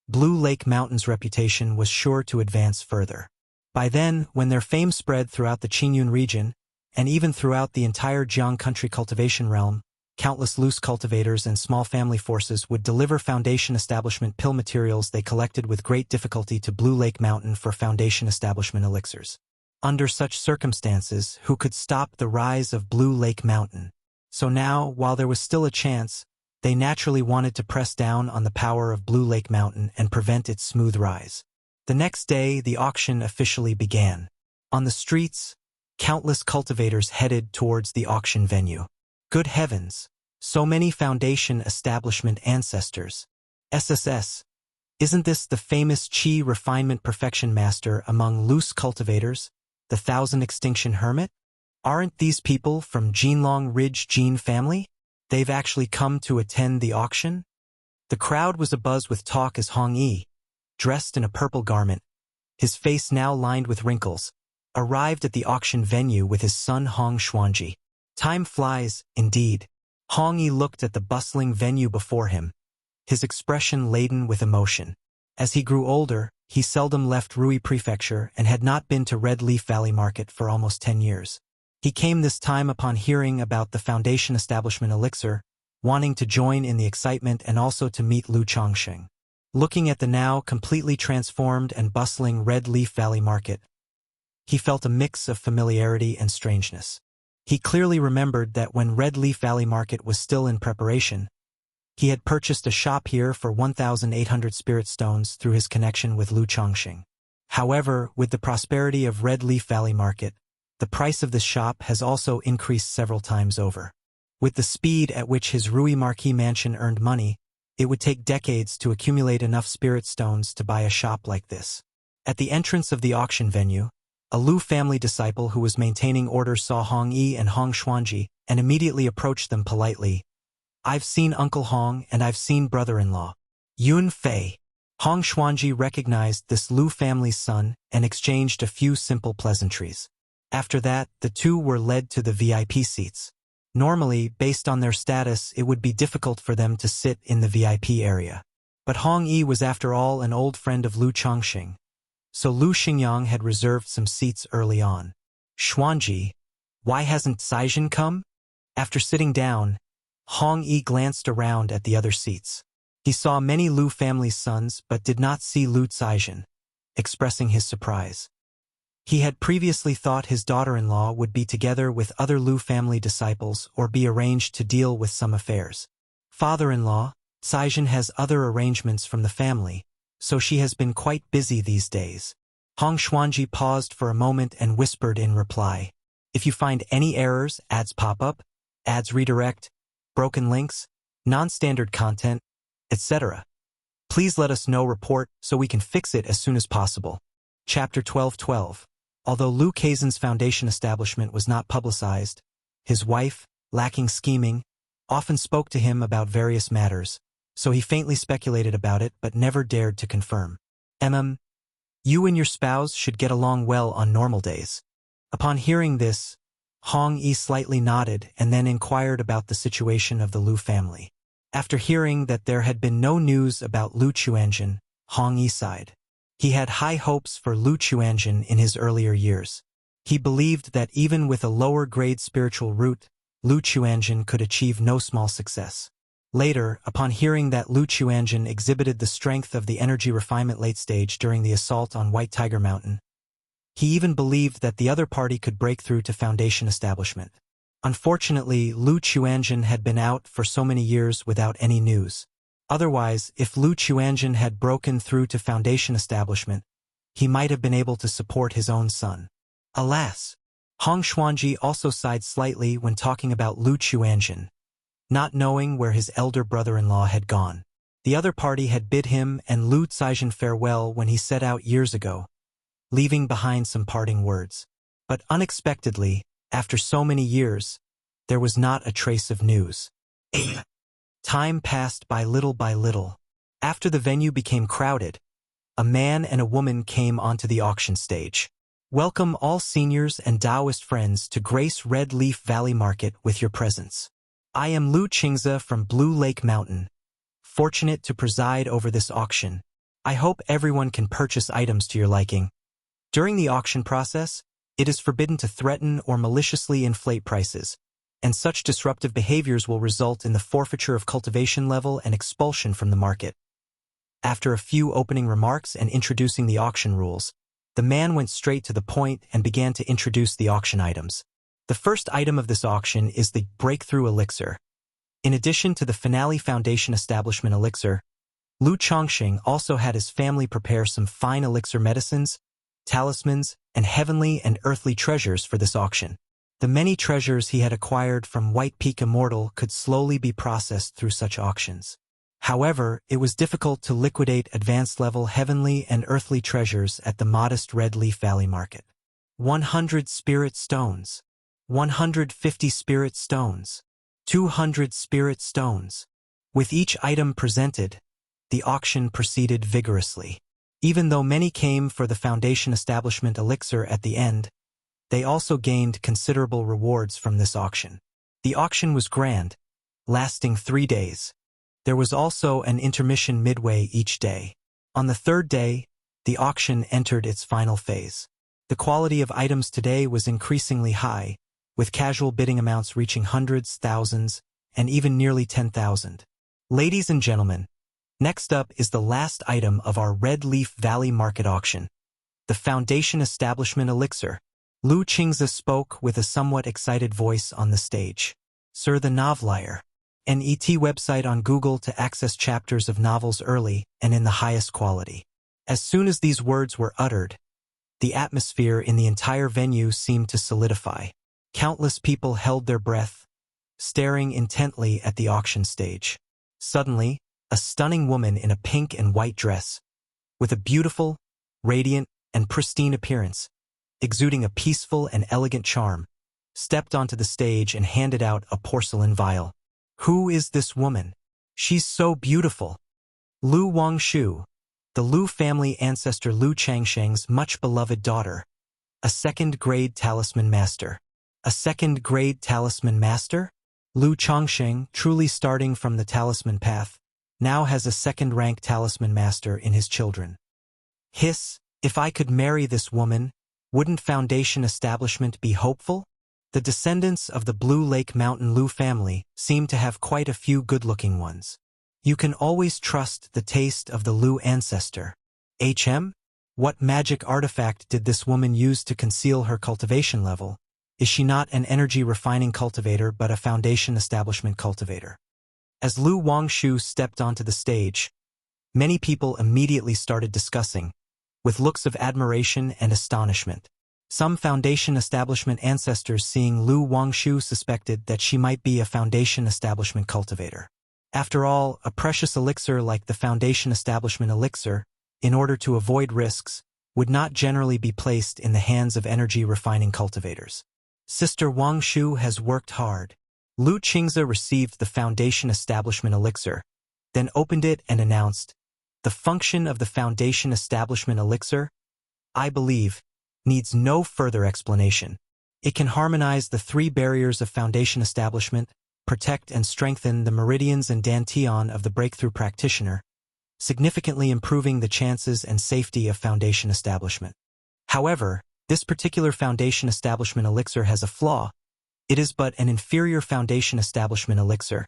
[SPEAKER 1] Blue Lake Mountain's reputation was sure to advance further. By then, when their fame spread throughout the Qingyun region, and even throughout the entire Jiang country cultivation realm, countless loose cultivators and small family forces would deliver Foundation establishment pill materials they collected with great difficulty to Blue Lake Mountain for Foundation establishment elixirs. Under such circumstances, who could stop the rise of Blue Lake Mountain? So now, while there was still a chance, they naturally wanted to press down on the power of Blue Lake Mountain and prevent its smooth rise. The next day, the auction officially began. On the streets, countless cultivators headed towards the auction venue. Good heavens, so many Foundation establishment ancestors. SSS. Isn't this the famous Qi refinement perfection master among loose cultivators, the Thousand Extinction Hermit? Aren't these people from Jinlong Ridge Jin family? They've actually come to attend the auction? The crowd was abuzz with talk as Hong Yi, dressed in a purple garment, his face now lined with wrinkles, arrived at the auction venue with his son Hong Xuanji. Time flies, indeed. Hong Yi looked at the bustling venue before him, his expression laden with emotion. As he grew older, he seldom left Rui Prefecture and had not been to Red Leaf Valley Market for almost 10 years. He came this time upon hearing about the Foundation establishment elixir, wanting to join in the excitement and also to meet Lu Chongqing. Looking at the now completely transformed and bustling Red Leaf Valley Market, he felt a mix of familiarity and strangeness. He clearly remembered that when Red Leaf Valley Market was still in preparation, he had purchased a shop here for 1,800 spirit stones through his connection with Lu Chongqing. However, with the prosperity of Red Leaf Valley Market, the price of this shop has also increased several times over. With the speed at which his Rui Marquis mansion earned money, it would take decades to accumulate enough spirit stones to buy a shop like this. At the entrance of the auction venue, a Lu family disciple who was maintaining order saw Hong Yi and Hong Xuanji and immediately approached them politely. "I've seen Uncle Hong and I've seen brother-in-law. Yun Fei." Hong Xuanji recognized this Lu family's son and exchanged a few simple pleasantries. After that, the two were led to the VIP seats. Normally, based on their status, it would be difficult for them to sit in the VIP area. But Hong Yi was after all an old friend of Lu Chongqing, so Lu Xingyang had reserved some seats early on. "Xuanji, why hasn't Saijin come?" After sitting down, Hong Yi glanced around at the other seats. He saw many Lu family's sons but did not see Lu Saijin, expressing his surprise. He had previously thought his daughter-in-law would be together with other Lu family disciples or be arranged to deal with some affairs. Father-in-law, Caijin has other arrangements from the family, so she has been quite busy these days. Hong Xuanji paused for a moment and whispered in reply, "If you find any errors, ads pop up, ads redirect, broken links, non-standard content, etc. Please let us know report so we can fix it as soon as possible." Chapter 12:12. Although Lu Kaizen's foundation establishment was not publicized, his wife, lacking scheming, often spoke to him about various matters, so he faintly speculated about it but never dared to confirm. You and your spouse should get along well on normal days." Upon hearing this, Hong Yi slightly nodded and then inquired about the situation of the Lu family. After hearing that there had been no news about Lu Chuanjin, Hong Yi sighed. He had high hopes for Lu Chuanjin in his earlier years. He believed that even with a lower-grade spiritual root, Lu Chuanjin could achieve no small success. Later, upon hearing that Lu Chuanjin exhibited the strength of the energy refinement late stage during the assault on White Tiger Mountain, he even believed that the other party could break through to foundation establishment. Unfortunately, Lu Chuanjin had been out for so many years without any news. Otherwise, if Lu Chuanjin had broken through to foundation establishment, he might have been able to support his own son. Alas! Hong Xuanji also sighed slightly when talking about Lu Chuanjin, not knowing where his elder brother-in-law had gone. The other party had bid him and Lu Caijin farewell when he set out years ago, leaving behind some parting words. But unexpectedly, after so many years, there was not a trace of news. Time passed by little by little. After the venue became crowded, a man and a woman came onto the auction stage. "Welcome all seniors and Taoist friends to grace Red Leaf Valley Market with your presence. I am Lu Qingze from Blue Lake Mountain, fortunate to preside over this auction. I hope everyone can purchase items to your liking. During the auction process, it is forbidden to threaten or maliciously inflate prices, and such disruptive behaviors will result in the forfeiture of cultivation level and expulsion from the market." After a few opening remarks and introducing the auction rules, the man went straight to the point and began to introduce the auction items. The first item of this auction is the Breakthrough Elixir. In addition to the Finale Foundation Establishment Elixir, Lu Chongqing also had his family prepare some fine elixir medicines, talismans, and heavenly and earthly treasures for this auction. The many treasures he had acquired from White Peak Immortal could slowly be processed through such auctions. However, it was difficult to liquidate advanced-level heavenly and earthly treasures at the modest Red Leaf Valley Market. 100 Spirit Stones, 150 Spirit Stones, 200 Spirit Stones. With each item presented, the auction proceeded vigorously. Even though many came for the Foundation Establishment Elixir at the end, they also gained considerable rewards from this auction. The auction was grand, lasting 3 days. There was also an intermission midway each day. On the third day, the auction entered its final phase. The quality of items today was increasingly high, with casual bidding amounts reaching hundreds, thousands, and even nearly 10,000. Ladies and gentlemen, next up is the last item of our Red Leaf Valley Market auction, the Foundation Establishment Elixir. Lu Qingze spoke with a somewhat excited voice on the stage. "Sir, the Novelier, an ET website on Google to access chapters of novels early and in the highest quality." As soon as these words were uttered, the atmosphere in the entire venue seemed to solidify. Countless people held their breath, staring intently at the auction stage. Suddenly, a stunning woman in a pink and white dress, with a beautiful, radiant, and pristine appearance, exuding a peaceful and elegant charm, stepped onto the stage and handed out a porcelain vial. "Who is this woman? She's so beautiful." Lu Wangshu, the Lu family ancestor Lu Changsheng's much-beloved daughter, a second-grade talisman master. A second-grade talisman master? Lu Chongqing, truly starting from the talisman path, now has a second-rank talisman master in his children. Hiss, if I could marry this woman, wouldn't Foundation Establishment be hopeful? The descendants of the Blue Lake Mountain Lu family seem to have quite a few good-looking ones. You can always trust the taste of the Lu ancestor. What magic artifact did this woman use to conceal her cultivation level? Is she not an energy refining cultivator but a foundation establishment cultivator? As Lu Wangshu stepped onto the stage, many people immediately started discussing, with looks of admiration and astonishment. Some foundation establishment ancestors seeing Lu Wangshu suspected that she might be a foundation establishment cultivator. After all, a precious elixir like the foundation establishment elixir, in order to avoid risks, would not generally be placed in the hands of energy refining cultivators. Sister Wangshu has worked hard. Lu Qingze received the foundation establishment elixir, then opened it and announced, "The function of the foundation establishment elixir, I believe, needs no further explanation. It can harmonize the three barriers of foundation establishment, protect and strengthen the meridians and dantian of the breakthrough practitioner, significantly improving the chances and safety of foundation establishment. However, this particular foundation establishment elixir has a flaw. It is but an inferior foundation establishment elixir,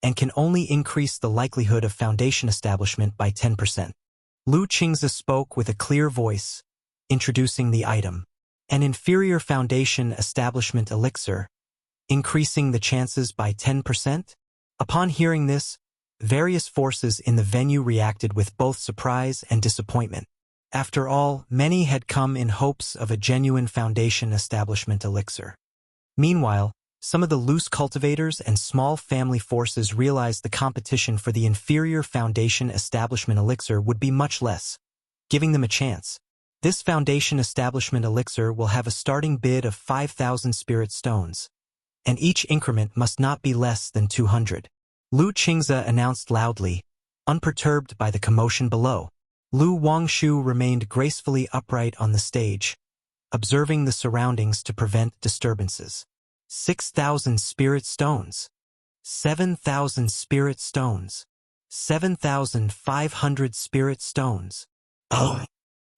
[SPEAKER 1] and can only increase the likelihood of foundation establishment by 10%. Lu Qingze spoke with a clear voice, introducing the item. An inferior foundation establishment elixir, increasing the chances by 10%? Upon hearing this, various forces in the venue reacted with both surprise and disappointment. After all, many had come in hopes of a genuine foundation establishment elixir. Meanwhile, some of the loose cultivators and small family forces realized the competition for the inferior foundation establishment elixir would be much less, giving them a chance. This foundation establishment elixir will have a starting bid of 5,000 spirit stones, and each increment must not be less than 200. Lu Qingze announced loudly, unperturbed by the commotion below. Lu Wangshu remained gracefully upright on the stage, observing the surroundings to prevent disturbances. 6,000 spirit stones. 7,000 spirit stones. 7,500 spirit stones. Oh!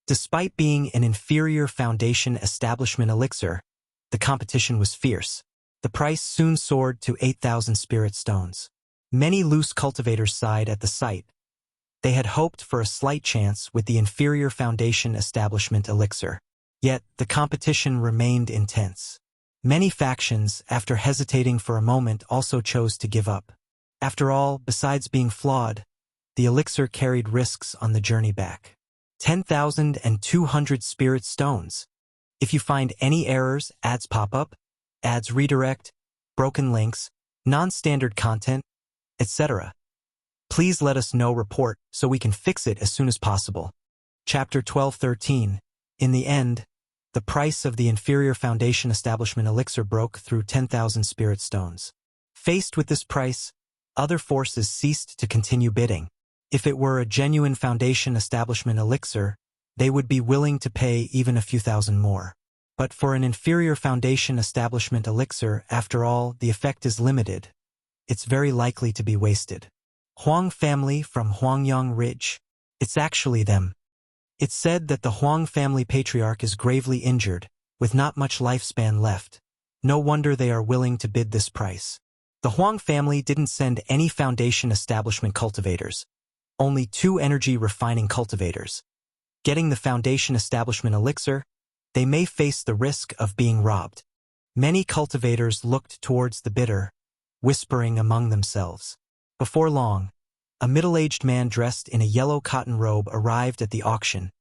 [SPEAKER 1] Despite being an inferior foundation establishment elixir, the competition was fierce. The price soon soared to 8,000 spirit stones. Many loose cultivators sighed at the sight. They had hoped for a slight chance with the inferior foundation establishment elixir. Yet, the competition remained intense. Many factions, after hesitating for a moment, also chose to give up. After all, besides being flawed, the elixir carried risks on the journey back. 10,200 spirit stones. If you find any errors, ads pop up, ads redirect, broken links, non-standard content, etc., please let us know. Report so we can fix it as soon as possible. Chapter 12:13. In the end, the price of the inferior foundation establishment elixir broke through 10,000 spirit stones. Faced with this price, other forces ceased to continue bidding. If it were a genuine foundation establishment elixir, they would be willing to pay even a few thousand more. But for an inferior foundation establishment elixir, after all, the effect is limited. It's very likely to be wasted. Huang family from Huangyang Ridge. It's actually them. It's said that the Huang family patriarch is gravely injured, with not much lifespan left. No wonder they are willing to bid this price. The Huang family didn't send any foundation establishment cultivators. Only 2 energy refining cultivators. Getting the foundation establishment elixir, they may face the risk of being robbed. Many cultivators looked towards the bidder, whispering among themselves. Before long, a middle-aged man dressed in a yellow cotton robe arrived at the auction,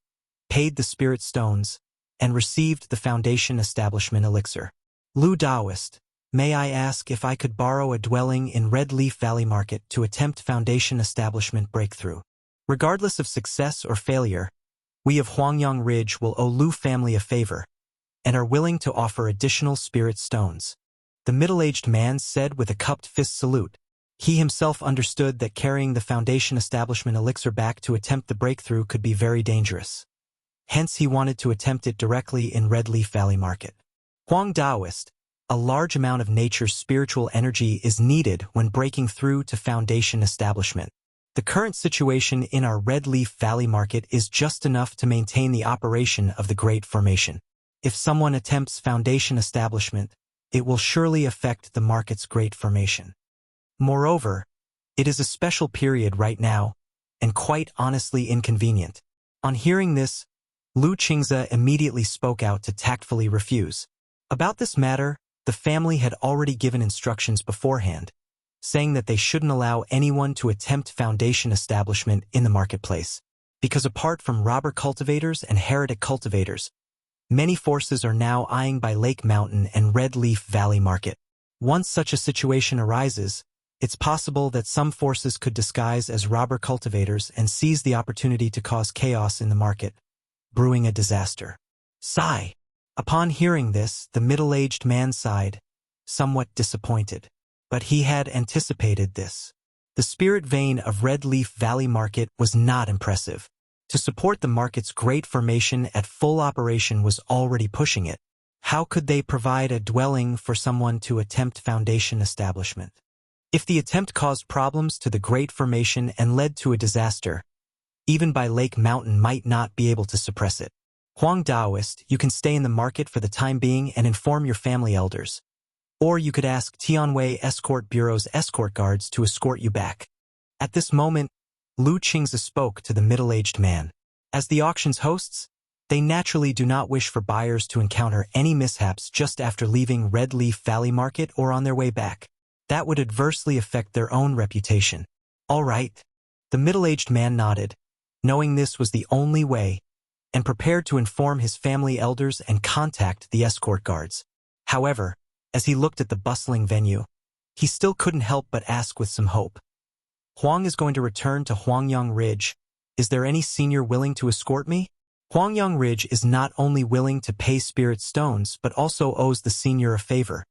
[SPEAKER 1] paid the spirit stones, and received the foundation establishment elixir. Lu Daoist, may I ask if I could borrow a dwelling in Red Leaf Valley Market to attempt foundation establishment breakthrough? Regardless of success or failure, we of Huangyang Ridge will owe Lu family a favor, and are willing to offer additional spirit stones. The middle-aged man said with a cupped fist salute. He himself understood that carrying the foundation establishment elixir back to attempt the breakthrough could be very dangerous. Hence he wanted to attempt it directly in Red Leaf Valley Market. Huang Daoist, a large amount of nature's spiritual energy is needed when breaking through to foundation establishment. The current situation in our Red Leaf Valley Market is just enough to maintain the operation of the Great Formation. If someone attempts foundation establishment, it will surely affect the market's Great Formation. Moreover, it is a special period right now, and quite honestly inconvenient. On hearing this, Lu Qingze immediately spoke out to tactfully refuse. About this matter, the family had already given instructions beforehand, saying that they shouldn't allow anyone to attempt foundation establishment in the marketplace, because apart from robber cultivators and heretic cultivators, many forces are now eyeing by Lake Mountain and Red Leaf Valley Market. Once such a situation arises, it's possible that some forces could disguise as robber cultivators and seize the opportunity to cause chaos in the market, brewing a disaster. Sigh. Upon hearing this, the middle-aged man sighed, somewhat disappointed. But he had anticipated this. The spirit vein of Red Leaf Valley Market was not impressive. To support the market's great formation at full operation was already pushing it. How could they provide a dwelling for someone to attempt foundation establishment? If the attempt caused problems to the great formation and led to a disaster, even by Lake Mountain might not be able to suppress it. Huang Daoist, you can stay in the market for the time being and inform your family elders. Or you could ask Tianwei Escort Bureau's escort guards to escort you back. At this moment, Lu Qingze spoke to the middle-aged man. As the auction's hosts, they naturally do not wish for buyers to encounter any mishaps just after leaving Red Leaf Valley Market or on their way back. That would adversely affect their own reputation. All right. The middle-aged man nodded, knowing this was the only way, and prepared to inform his family elders and contact the escort guards. However, as he looked at the bustling venue, he still couldn't help but ask with some hope. Huang is going to return to Huangyang Ridge. Is there any senior willing to escort me? Huangyang Ridge is not only willing to pay spirit stones but also owes the senior a favor.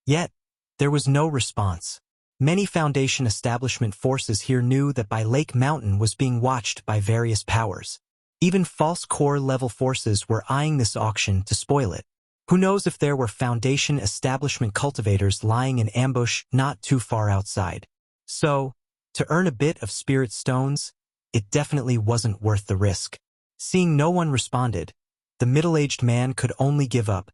[SPEAKER 1] Yet, there was no response. Many Foundation establishment forces here knew that by Lake Mountain was being watched by various powers. Even false core-level forces were eyeing this auction to spoil it. Who knows if there were Foundation establishment cultivators lying in ambush not too far outside. So, to earn a bit of spirit stones, it definitely wasn't worth the risk. Seeing no one responded, the middle-aged man could only give up,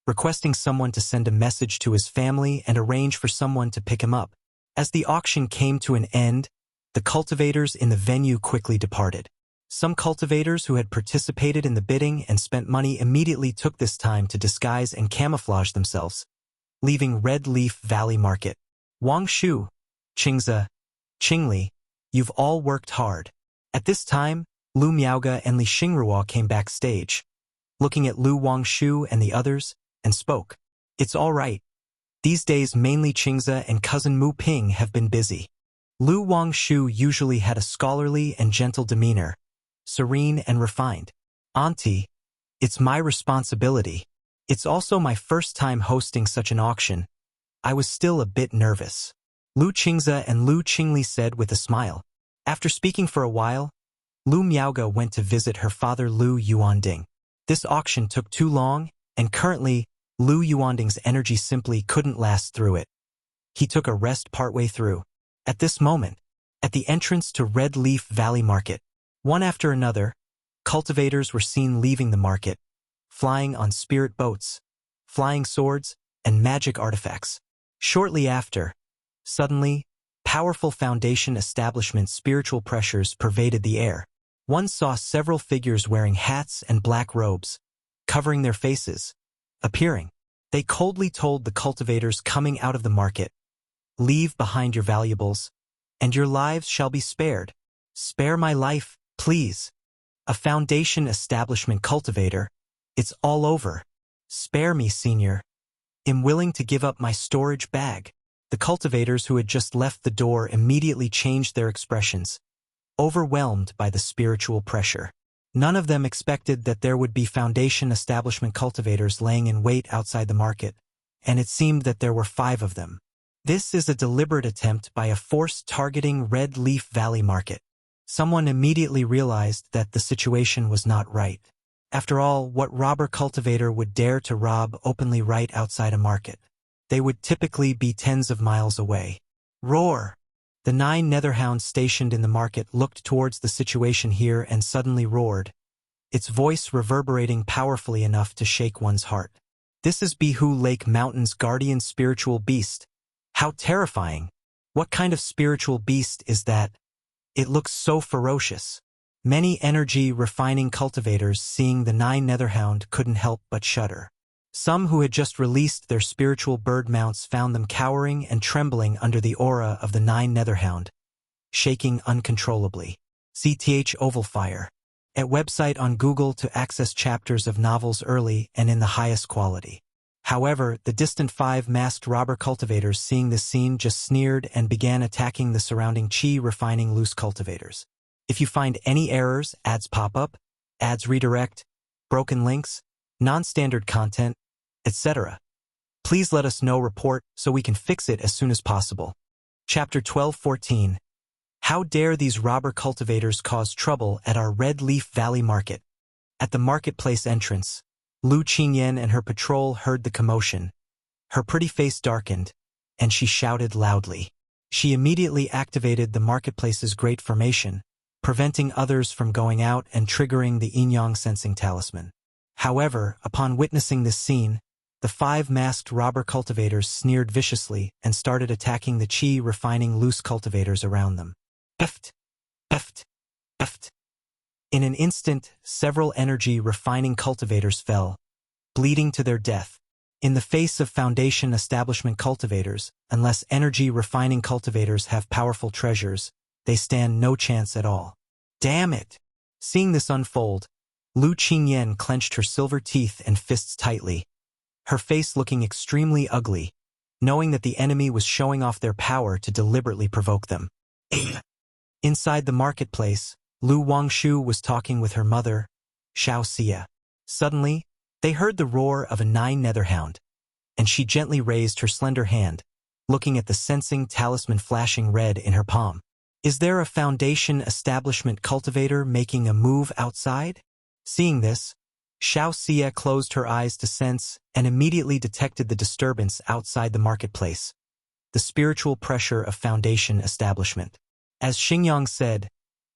[SPEAKER 1] requesting someone to send a message to his family and arrange for someone to pick him up. As the auction came to an end, the cultivators in the venue quickly departed. Some cultivators who had participated in the bidding and spent money immediately took this time to disguise and camouflage themselves, leaving Red Leaf Valley Market. Wang Shu, Qingze, Qingli, you've all worked hard. At this time, Lu Miaoge and Li Xingruo came backstage, looking at Lu Wangshu and the others, and spoke. It's all right. These days mainly Qingze and cousin Mu Ping have been busy. Lu Wangshu usually had a scholarly and gentle demeanor, serene and refined. Auntie, it's my responsibility. It's also my first time hosting such an auction. I was still a bit nervous. Lu Qingze and Lu Qingli said with a smile. After speaking for a while, Lu Miaoge went to visit her father Lu Yuanding. This auction took too long, and currently, Lu Yuanding's energy simply couldn't last through it. He took a rest partway through. At this moment, at the entrance to Red Leaf Valley Market, one after another, cultivators were seen leaving the market, flying on spirit boats, flying swords, and magic artifacts. Shortly after, suddenly, powerful Foundation establishment spiritual pressures pervaded the air. One saw several figures wearing hats and black robes, covering their faces, appearing. They coldly told the cultivators coming out of the market, "Leave behind your valuables, and your lives shall be spared. Spare my life, please. A Foundation establishment cultivator. It's all over. Spare me, senior. I'm willing to give up my storage bag." The cultivators who had just left the door immediately changed their expressions, overwhelmed by the spiritual pressure. None of them expected that there would be Foundation establishment cultivators laying in wait outside the market, and it seemed that there were 5 of them. This is a deliberate attempt by a force targeting Red Leaf Valley Market. Someone immediately realized that the situation was not right. After all, what robber cultivator would dare to rob openly right outside a market? They would typically be tens of miles away. Roar! The 9 netherhounds stationed in the market looked towards the situation here and suddenly roared, its voice reverberating powerfully enough to shake one's heart. This is Bihu Lake Mountain's guardian spiritual beast. How terrifying! What kind of spiritual beast is that? It looks so ferocious. Many energy refining cultivators seeing the 9 Netherhound couldn't help but shudder. Some who had just released their spiritual bird mounts found them cowering and trembling under the aura of the 9 Netherhound, shaking uncontrollably. CTH Oval Fire. At website on Google to access chapters of novels early and in the highest quality. However, the distant 5 masked robber cultivators seeing this scene just sneered and began attacking the surrounding chi refining loose cultivators. If you find any errors, ads pop up, ads redirect, broken links, non-standard content, etc., please let us know report so we can fix it as soon as possible. Chapter 12:14. How dare these robber cultivators cause trouble at our Red Leaf Valley Market? At the marketplace entrance, Lu Qingyan and her patrol heard the commotion. Her pretty face darkened, and she shouted loudly. She immediately activated the marketplace's great formation, preventing others from going out and triggering the yin-yang sensing talisman. However, upon witnessing this scene, the 5 masked robber cultivators sneered viciously and started attacking the chi refining loose cultivators around them. Eft, eft, eft. In an instant, several energy refining cultivators fell, bleeding to their death. In the face of Foundation establishment cultivators, unless energy refining cultivators have powerful treasures, they stand no chance at all. Damn it! Seeing this unfold, Lu Qingyan clenched her silver teeth and fists tightly, her face looking extremely ugly, knowing that the enemy was showing off their power to deliberately provoke them. Inside the marketplace, Lu Wangshu was talking with her mother, Xiao Xia. Suddenly, they heard the roar of a 9 Netherhound, and she gently raised her slender hand, looking at the sensing talisman flashing red in her palm. Is there a Foundation establishment cultivator making a move outside? Seeing this, Xiao Xia closed her eyes to sense and immediately detected the disturbance outside the marketplace, the spiritual pressure of Foundation establishment. As Xingyang said,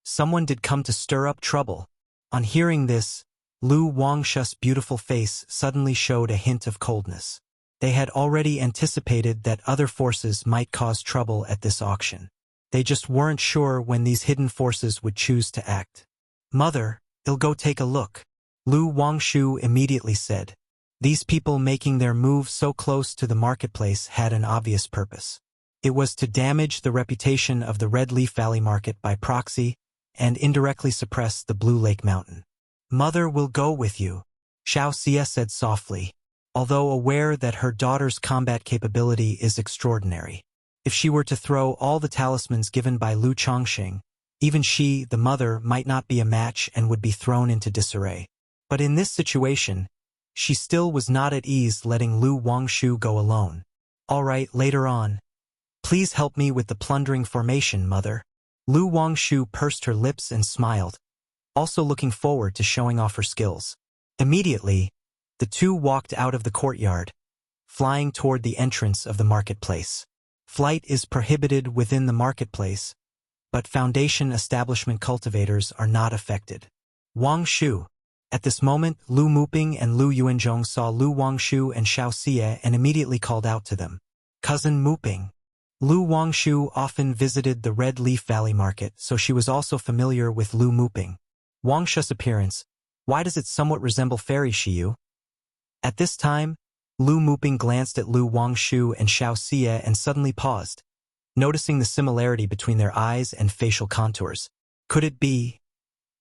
[SPEAKER 1] someone did come to stir up trouble. On hearing this, Lu Wangshu's beautiful face suddenly showed a hint of coldness. They had already anticipated that other forces might cause trouble at this auction. They just weren't sure when these hidden forces would choose to act. Mother, I'll go take a look, Lu Wangshu immediately said. These people making their move so close to the marketplace had an obvious purpose. It was to damage the reputation of the Red Leaf Valley Market by proxy and indirectly suppress the Blue Lake Mountain. Mother will go with you, Xiao Xia said softly, although aware that her daughter's combat capability is extraordinary. If she were to throw all the talismans given by Lu Chongqing, even she, the mother, might not be a match and would be thrown into disarray. But in this situation, she still was not at ease letting Lu Wangshu go alone. All right, later on. Please help me with the plundering formation, mother. Lu Wangshu pursed her lips and smiled, also looking forward to showing off her skills. Immediately, the two walked out of the courtyard, flying toward the entrance of the marketplace. Flight is prohibited within the marketplace, but Foundation establishment cultivators are not affected. Wangshu. At this moment, Lu Muping and Lu Yuanzhong saw Lu Wangshu and Xiao Xie and immediately called out to them. Cousin Muping. Lu Wangshu often visited the Red Leaf Valley Market, so she was also familiar with Lu Muping. Wangshu's appearance, why does it somewhat resemble Fairy Shiyu? At this time, Lu Muping glanced at Lu Wangshu and Xiao Xie and suddenly paused, noticing the similarity between their eyes and facial contours. Could it be?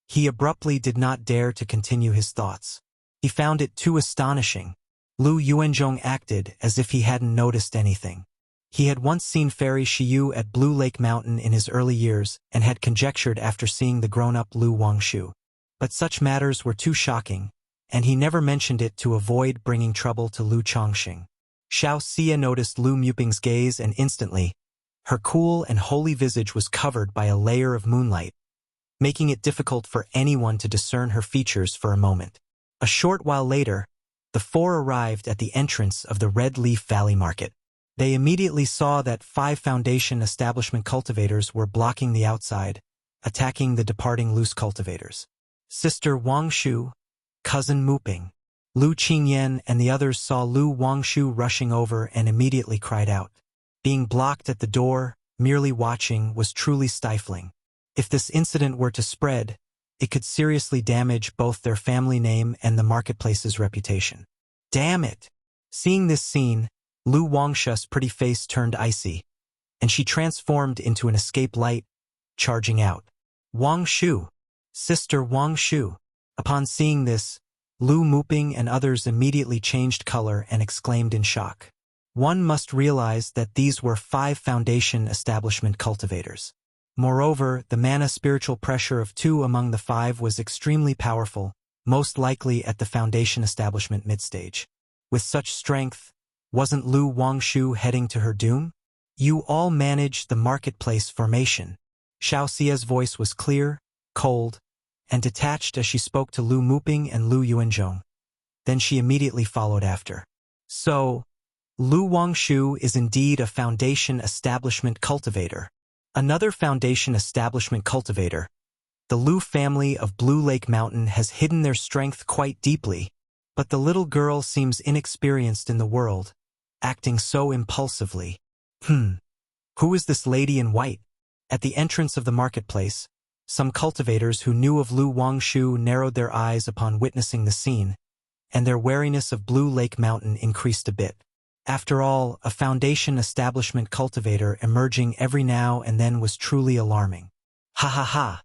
[SPEAKER 1] He abruptly did not dare to continue his thoughts. He found it too astonishing. Lu Yuanzhong acted as if he hadn't noticed anything. He had once seen Fairy Shiyu at Blue Lake Mountain in his early years and had conjectured after seeing the grown-up Lu Wangshu. But such matters were too shocking, and he never mentioned it to avoid bringing trouble to Lu Chongqing. Xiao Xia noticed Lu Muping's gaze and instantly, her cool and holy visage was covered by a layer of moonlight, making it difficult for anyone to discern her features for a moment. A short while later, the four arrived at the entrance of the Red Leaf Valley Market. They immediately saw that 5 Foundation establishment cultivators were blocking the outside, attacking the departing loose cultivators. Sister Wangshu, Cousin Muping, Lu Qingyan and the others saw Lu Wangshu rushing over and immediately cried out. Being blocked at the door, merely watching, was truly stifling. If this incident were to spread, It could seriously damage both their family name and the marketplace's reputation. Damn it! Seeing this scene, Lu Wangshu's pretty face turned icy, and she transformed into an escape light, charging out. Wang Shu! Sister Wang Shu! Upon seeing this, Lu Muping and others immediately changed color and exclaimed in shock. One must realize that these were 5 foundation establishment cultivators. Moreover, the mana spiritual pressure of 2 among the 5 was extremely powerful, most likely at the foundation establishment midstage. With such strength, wasn't Lu Wangshu heading to her doom? You all manage the marketplace formation. Xiao Xia's voice was clear, cold, and detached as she spoke to Lu Muping and Lu Yuanzhong. Then she immediately followed after. So, Lu Wangshu is indeed a foundation establishment cultivator. Another foundation establishment cultivator. The Lu family of Blue Lake Mountain has hidden their strength quite deeply, but the little girl seems inexperienced in the world, acting so impulsively. Who is this lady in white? At the entrance of the marketplace, some cultivators who knew of Lu Wangshu narrowed their eyes upon witnessing the scene, and their wariness of Blue Lake Mountain increased a bit. After all, a foundation establishment cultivator emerging every now and then was truly alarming. Ha ha ha!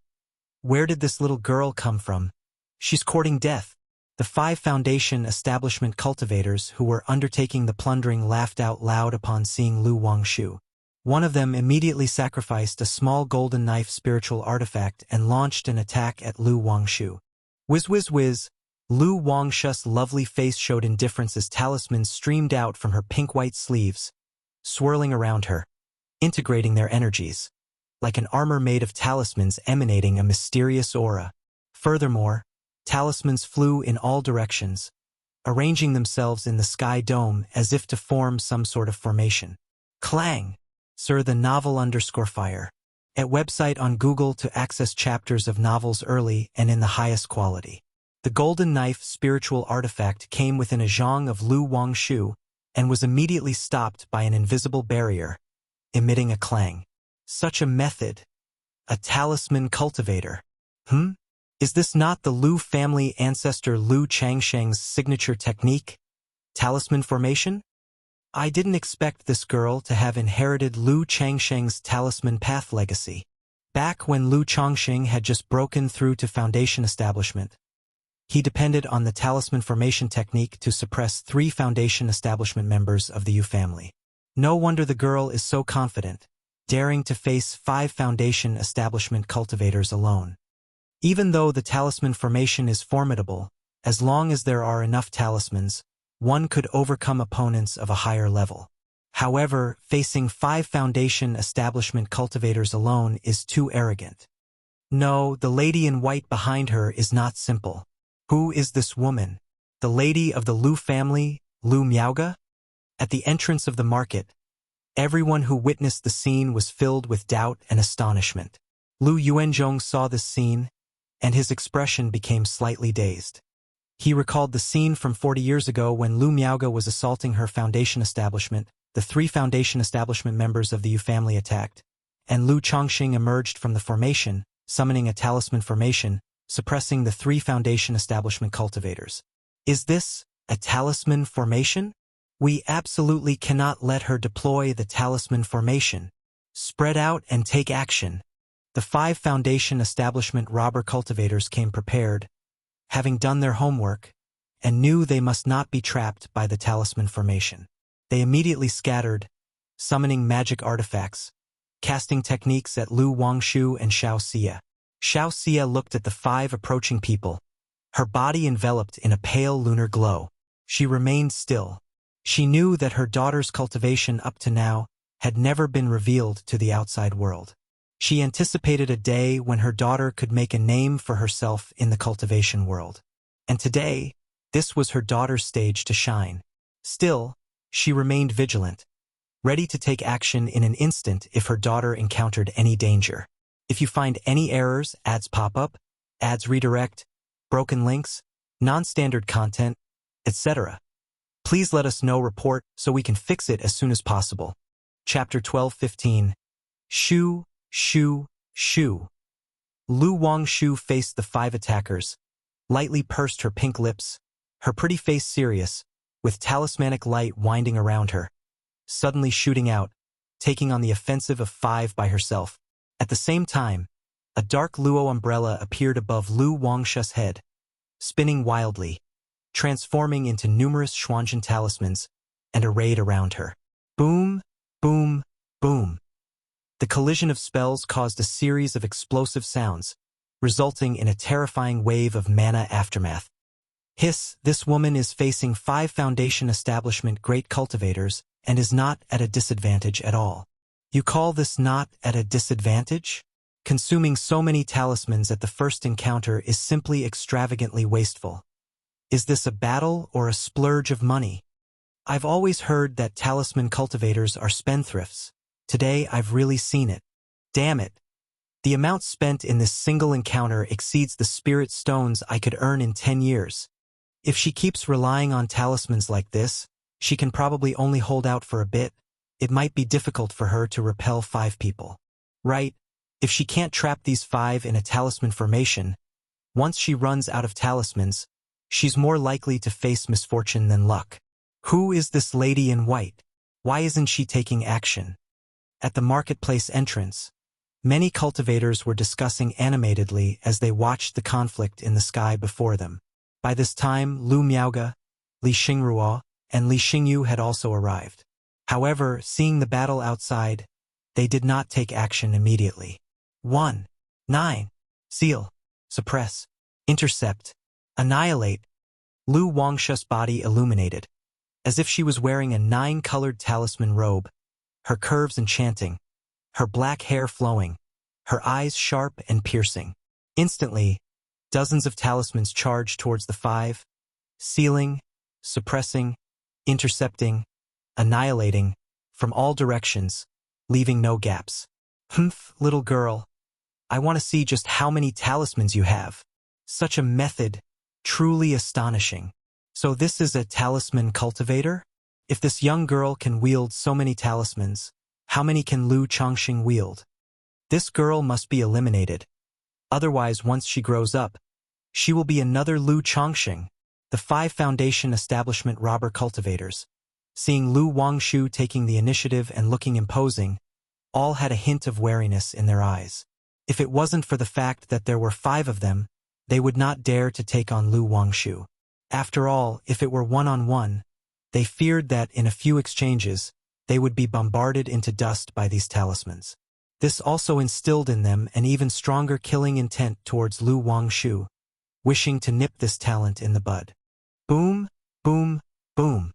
[SPEAKER 1] Where did this little girl come from? She's courting death. The 5 foundation establishment cultivators who were undertaking the plundering laughed out loud upon seeing Lu Wangshu. One of them immediately sacrificed a small golden knife spiritual artifact and launched an attack at Lu Wangshu. Whiz whiz whiz! Lu Wangshu's lovely face showed indifference as talismans streamed out from her pink-white sleeves, swirling around her, integrating their energies, like an armor made of talismans emanating a mysterious aura. Furthermore, talismans flew in all directions, arranging themselves in the sky dome as if to form some sort of formation. Clang! Sir the novel_fire. At website on Google to access chapters of novels early and in the highest quality. The golden knife spiritual artifact came within a zhang of Lu Wangshu and was immediately stopped by an invisible barrier, emitting a clang. Such a method. A talisman cultivator. Is this not the Lu family ancestor Lu Changsheng's signature technique? Talisman formation? I didn't expect this girl to have inherited Lu Changsheng's talisman path legacy. Back when Lu Changsheng had just broken through to foundation establishment, he depended on the talisman formation technique to suppress 3 foundation establishment members of the Yu family. No wonder the girl is so confident, daring to face 5 foundation establishment cultivators alone. Even though the talisman formation is formidable, as long as there are enough talismans, one could overcome opponents of a higher level. However, facing 5 foundation establishment cultivators alone is too arrogant. No, the lady in white behind her is not simple. Who is this woman? The lady of the Lu family, Lu Miaoga? At the entrance of the market, everyone who witnessed the scene was filled with doubt and astonishment. Lu Yuanzhong saw this scene, and his expression became slightly dazed. He recalled the scene from 40 years ago when Lu Miaoga was assaulting her foundation establishment. The 3 foundation establishment members of the Yu family attacked, and Lu Changxing emerged from the formation, summoning a talisman formation, suppressing the 3 foundation establishment cultivators. Is this a talisman formation? We absolutely cannot let her deploy the talisman formation. Spread out and take action. The 5 foundation establishment robber cultivators came prepared, having done their homework, and knew they must not be trapped by the talisman formation. They immediately scattered, summoning magic artifacts, casting techniques at Lu Wangshu and Xiao Xia. Xiao Xia looked at the 5 approaching people, her body enveloped in a pale lunar glow. She remained still. She knew that her daughter's cultivation up to now had never been revealed to the outside world. She anticipated a day when her daughter could make a name for herself in the cultivation world. And today, this was her daughter's stage to shine. Still, she remained vigilant, ready to take action in an instant if her daughter encountered any danger. If you find any errors, ads pop up, ads redirect, broken links, non-standard content, etc., please let us know. Report so we can fix it as soon as possible. Chapter 12:15. Shoo, shoo, shoo. Lu Wangshu faced the 5 attackers, lightly pursed her pink lips, her pretty face serious, with talismanic light winding around her, suddenly shooting out, taking on the offensive of 5 by herself. At the same time, a dark Luo umbrella appeared above Lu Wangshu's head, spinning wildly, transforming into numerous Xuanzhen talismans and arrayed around her. Boom, boom, boom. The collision of spells caused a series of explosive sounds, resulting in a terrifying wave of mana aftermath. Hiss, this woman is facing 5 Foundation Establishment great cultivators and is not at a disadvantage at all. You call this not at a disadvantage? Consuming so many talismans at the first encounter is simply extravagantly wasteful. Is this a battle or a splurge of money? I've always heard that talisman cultivators are spendthrifts. Today I've really seen it. Damn it. The amount spent in this single encounter exceeds the spirit stones I could earn in 10 years. If she keeps relying on talismans like this, she can probably only hold out for a bit. It might be difficult for her to repel 5 people. Right? If she can't trap these 5 in a talisman formation, once she runs out of talismans, she's more likely to face misfortune than luck. Who is this lady in white? Why isn't she taking action? At the marketplace entrance, many cultivators were discussing animatedly as they watched the conflict in the sky before them. By this time, Lu Miaoge, Li Xingruo, and Li Xingyu had also arrived. However, seeing the battle outside, they did not take action immediately. 1. 9. Seal. Suppress. Intercept. Annihilate. Lu Wangshu's body illuminated, as if she was wearing a 9-colored talisman robe, her curves enchanting, her black hair flowing, her eyes sharp and piercing. Instantly, dozens of talismans charged towards the 5, sealing, suppressing, intercepting, annihilating, from all directions, leaving no gaps. Humph, little girl. I want to see just how many talismans you have. Such a method, truly astonishing. So this is a talisman cultivator? If this young girl can wield so many talismans, how many can Lu Chongqing wield? This girl must be eliminated. Otherwise, once she grows up, she will be another Lu Chongqing. The 5 Foundation Establishment robber cultivators, seeing Lu Wangshu taking the initiative and looking imposing, all had a hint of wariness in their eyes. If it wasn't for the fact that there were 5 of them, they would not dare to take on Lu Wangshu. After all, if it were one-on-one, they feared that in a few exchanges, they would be bombarded into dust by these talismans. This also instilled in them an even stronger killing intent towards Lu Wangshu, wishing to nip this talent in the bud. Boom, boom, boom.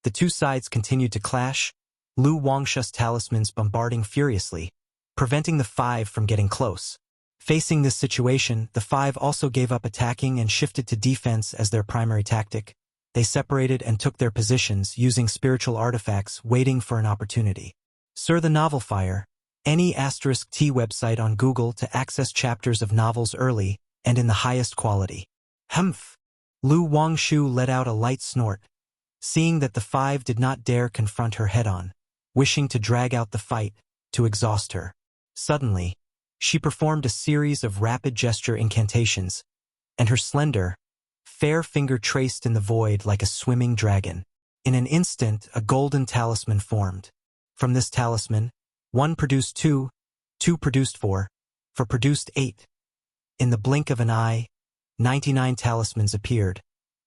[SPEAKER 1] The 2 sides continued to clash, Lu Wangshu's talismans bombarding furiously, preventing the 5 from getting close. Facing this situation, the 5 also gave up attacking and shifted to defense as their primary tactic. They separated and took their positions using spiritual artifacts, waiting for an opportunity. Sir the Novel Fire, any *T website on Google to access chapters of novels early and in the highest quality. Humph! Lu Wangshu let out a light snort, seeing that the 5 did not dare confront her head-on, wishing to drag out the fight, to exhaust her. Suddenly, she performed a series of rapid gesture incantations, and her slender, fair finger traced in the void like a swimming dragon. In an instant, a golden talisman formed. From this talisman, 1 produced 2, 2 produced 4 produced 8. In the blink of an eye, 99 talismans appeared,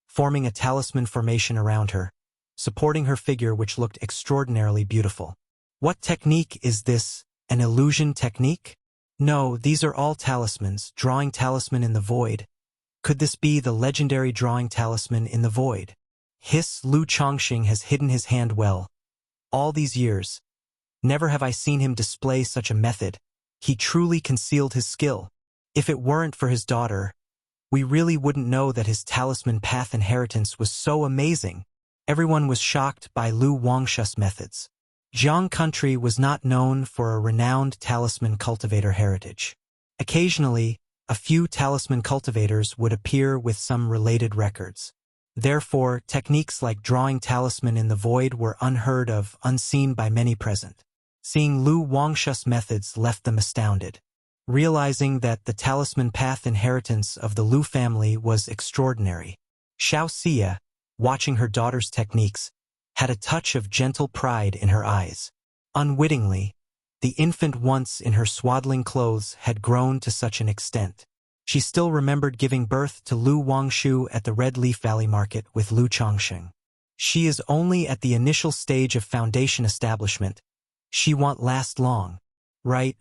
[SPEAKER 1] forming a talisman formation around her, supporting her figure which looked extraordinarily beautiful. What technique is this? An illusion technique? No, these are all talismans, drawing talisman in the void. Could this be the legendary drawing talisman in the void? Hiss, Lu Chongqing has hidden his hand well. All these years, never have I seen him display such a method. He truly concealed his skill. If it weren't for his daughter, we really wouldn't know that his talisman path inheritance was so amazing. Everyone was shocked by Lu Wangshu's methods. Jiang country was not known for a renowned talisman cultivator heritage. Occasionally, a few talisman cultivators would appear with some related records. Therefore, techniques like drawing talisman in the void were unheard of, unseen by many present. Seeing Lu Wangshu's methods left them astounded. realizing that the talisman path inheritance of the Lu family was extraordinary. Wuxia, watching her daughter's techniques, had a touch of gentle pride in her eyes. Unwittingly, the infant once in her swaddling clothes had grown to such an extent. She still remembered giving birth to Lu Wangshu at the Red Leaf Valley Market with Lu Chongsheng. She is only at the initial stage of foundation establishment. She won't last long, right?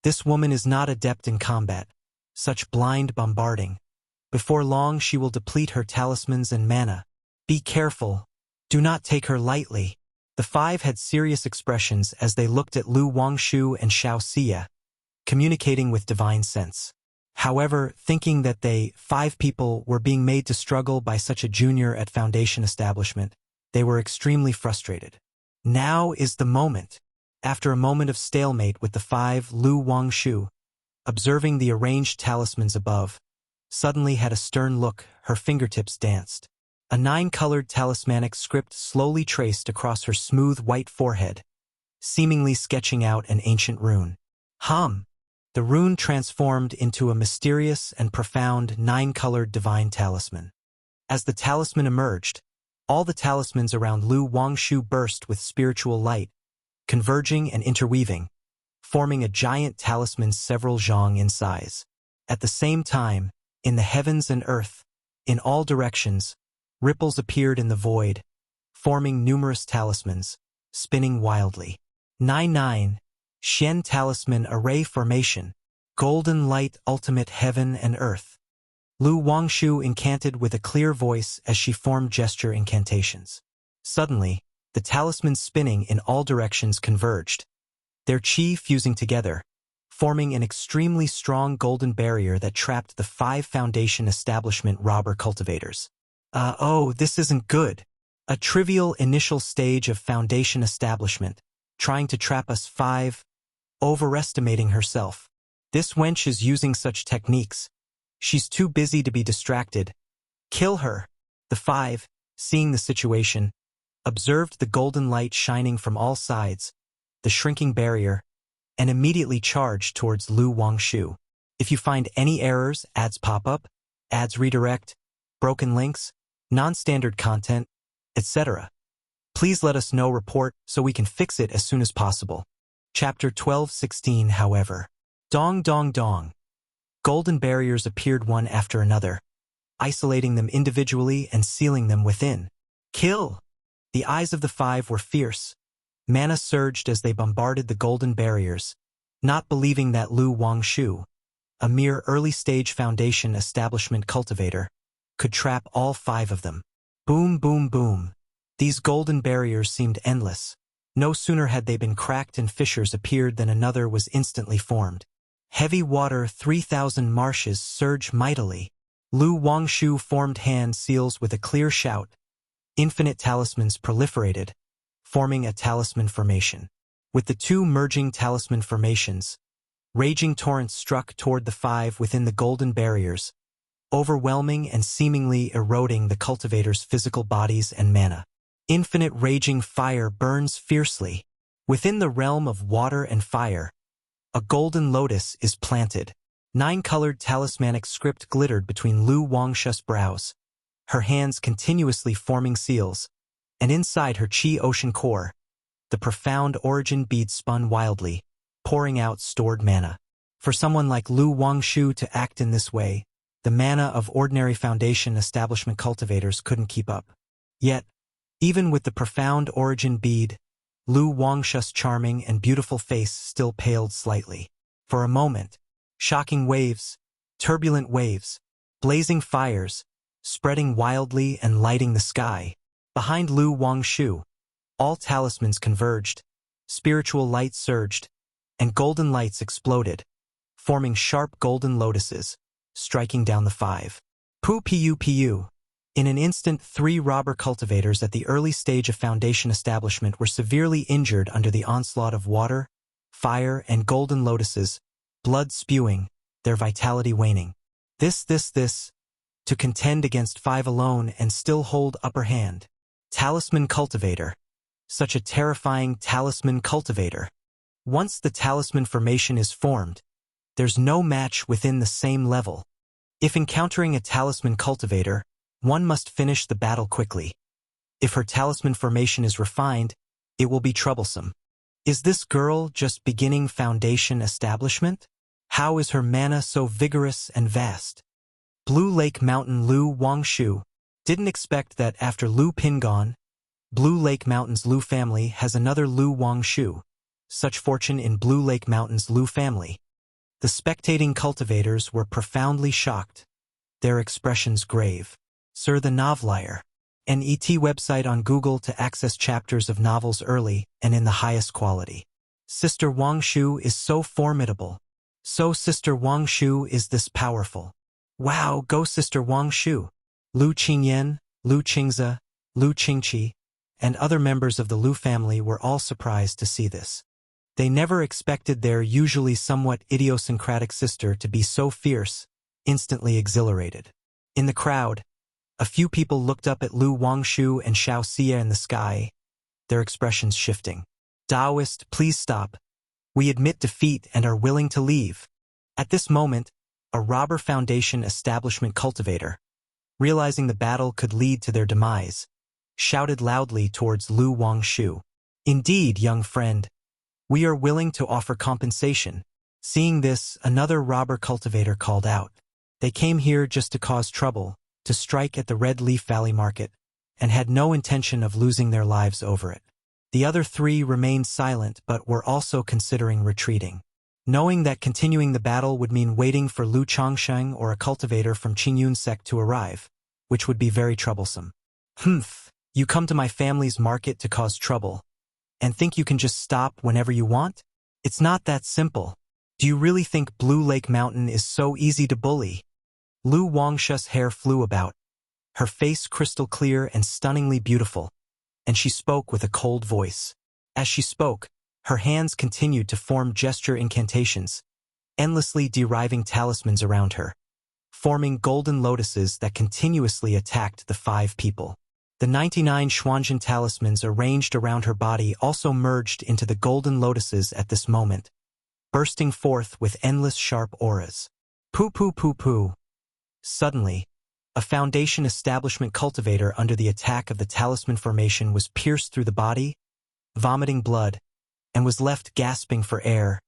[SPEAKER 1] This woman is not adept in combat. Such blind bombarding. Before long she will deplete her talismans and mana. Be careful. Do not take her lightly. The five had serious expressions as they looked at Lu Wangshu and Wuxia, communicating with divine sense. However, thinking that they, 5 people, were being made to struggle by such a junior at foundation establishment, they were extremely frustrated. Now is the moment. After a moment of stalemate with the 5, Lu Wangshu, observing the arranged talismans above, suddenly had a stern look, her fingertips danced. A 9-colored talismanic script slowly traced across her smooth white forehead, seemingly sketching out an ancient rune. The rune transformed into a mysterious and profound 9-colored divine talisman. As the talisman emerged, all the talismans around Lu Wangshu burst with spiritual light, converging and interweaving, forming a giant talisman several zhang in size. At the same time, in the heavens and earth, in all directions, ripples appeared in the void, forming numerous talismans, spinning wildly. 9-9. Xian Talisman Array Formation, Golden Light Ultimate Heaven and Earth. Lu Wangshu incanted with a clear voice as she formed gesture incantations. Suddenly, the talismans spinning in all directions converged, their chi fusing together, forming an extremely strong golden barrier that trapped the 5 foundation establishment robber cultivators. Oh, this isn't good. A trivial initial stage of foundation establishment, trying to trap us 5, overestimating herself. This wench is using such techniques. She's too busy to be distracted. Kill her. The 5, seeing the situation, observed the golden light shining from all sides, the shrinking barrier, and immediately charged towards Lu Wangshu. If you find any errors, ads pop up, ads redirect, broken links, non-standard content, etc., please let us know, report, so we can fix it as soon as possible. Chapter 12:16. However, dong dong dong. Golden barriers appeared one after another, isolating them individually and sealing them within. Kill! The eyes of the 5 were fierce. Mana surged as they bombarded the golden barriers, not believing that Lu Wangshu, a mere early-stage foundation establishment cultivator, could trap all 5 of them. Boom, boom, boom. These golden barriers seemed endless. No sooner had they been cracked and fissures appeared than another was instantly formed. Heavy water 3,000 marshes surged mightily. Lu Wangshu formed hand seals with a clear shout. Infinite talismans proliferated, forming a talisman formation. With the 2 merging talisman formations, raging torrents struck toward the 5 within the golden barriers, overwhelming and seemingly eroding the cultivators' physical bodies and mana. Infinite raging fire burns fiercely. Within the realm of water and fire, a golden lotus is planted. 9-colored talismanic script glittered between Lu Wangshu's brows, her hands continuously forming seals, and inside her chi ocean core, the profound origin bead spun wildly, pouring out stored mana. For someone like Lu Wangshu to act in this way, the mana of ordinary foundation establishment cultivators couldn't keep up. Yet, even with the profound origin bead, Lu Wangshu's charming and beautiful face still paled slightly. For a moment, shocking waves, turbulent waves, blazing fires, spreading wildly and lighting the sky. Behind Lu Wangshu, all talismans converged, spiritual light surged, and golden lights exploded, forming sharp golden lotuses, striking down the 5. Pu. In an instant, 3 robber cultivators at the early stage of foundation establishment were severely injured under the onslaught of water, fire, and golden lotuses, blood spewing, their vitality waning. This, to contend against 5 alone and still hold upper hand. Talisman cultivator. Such a terrifying talisman cultivator. Once the talisman formation is formed, There's no match within the same level. If encountering a talisman cultivator, one must finish the battle quickly. If her talisman formation is refined, it will be troublesome. Is this girl just beginning foundation establishment? How is her mana so vigorous and vast? Blue Lake Mountain Lu Wangshu didn't expect that after Lu Pingon, Blue Lake Mountain's Lu family has another Lu Wangshu. Such fortune in Blue Lake Mountain's Lu family. The spectating cultivators were profoundly shocked, their expressions grave. Sir the Novelier, an ET website on Google to access chapters of novels early and in the highest quality. Sister Wangshu is so formidable. So Sister Wangshu is this powerful. Wow, go Sister Wangshu. Lu Qingyan, Lu Qingze, Lu Qingqi, and other members of the Lu family were all surprised to see this. They never expected their usually somewhat idiosyncratic sister to be so fierce, instantly exhilarated. In the crowd, a few people looked up at Lu Wangshu and Xiao Xia in the sky, their expressions shifting. Taoist, please stop. We admit defeat and are willing to leave. At this moment, a robber foundation establishment cultivator, realizing the battle could lead to their demise, shouted loudly towards Lu Wangshu. Indeed, young friend, we are willing to offer compensation. Seeing this, another robber cultivator called out. They came here just to cause trouble, to strike at the Red Leaf Valley Market, and had no intention of losing their lives over it. The other three remained silent but were also considering retreating. Knowing that continuing the battle would mean waiting for Lu Chongsheng or a cultivator from Qingyun sect to arrive, which would be very troublesome. Humph, you come to my family's market to cause trouble, and think you can just stop whenever you want? It's not that simple. Do you really think Blue Lake Mountain is so easy to bully? Lu Wangshu's hair flew about, her face crystal clear and stunningly beautiful, and she spoke with a cold voice. As she spoke, her hands continued to form gesture incantations, endlessly deriving talismans around her, forming golden lotuses that continuously attacked the 5 people. The 99 Xuanzhen talismans arranged around her body also merged into the golden lotuses at this moment, bursting forth with endless sharp auras. Poo poo poo poo. Suddenly, a foundation establishment cultivator under the attack of the talisman formation was pierced through the body, vomiting blood, and was left gasping for air,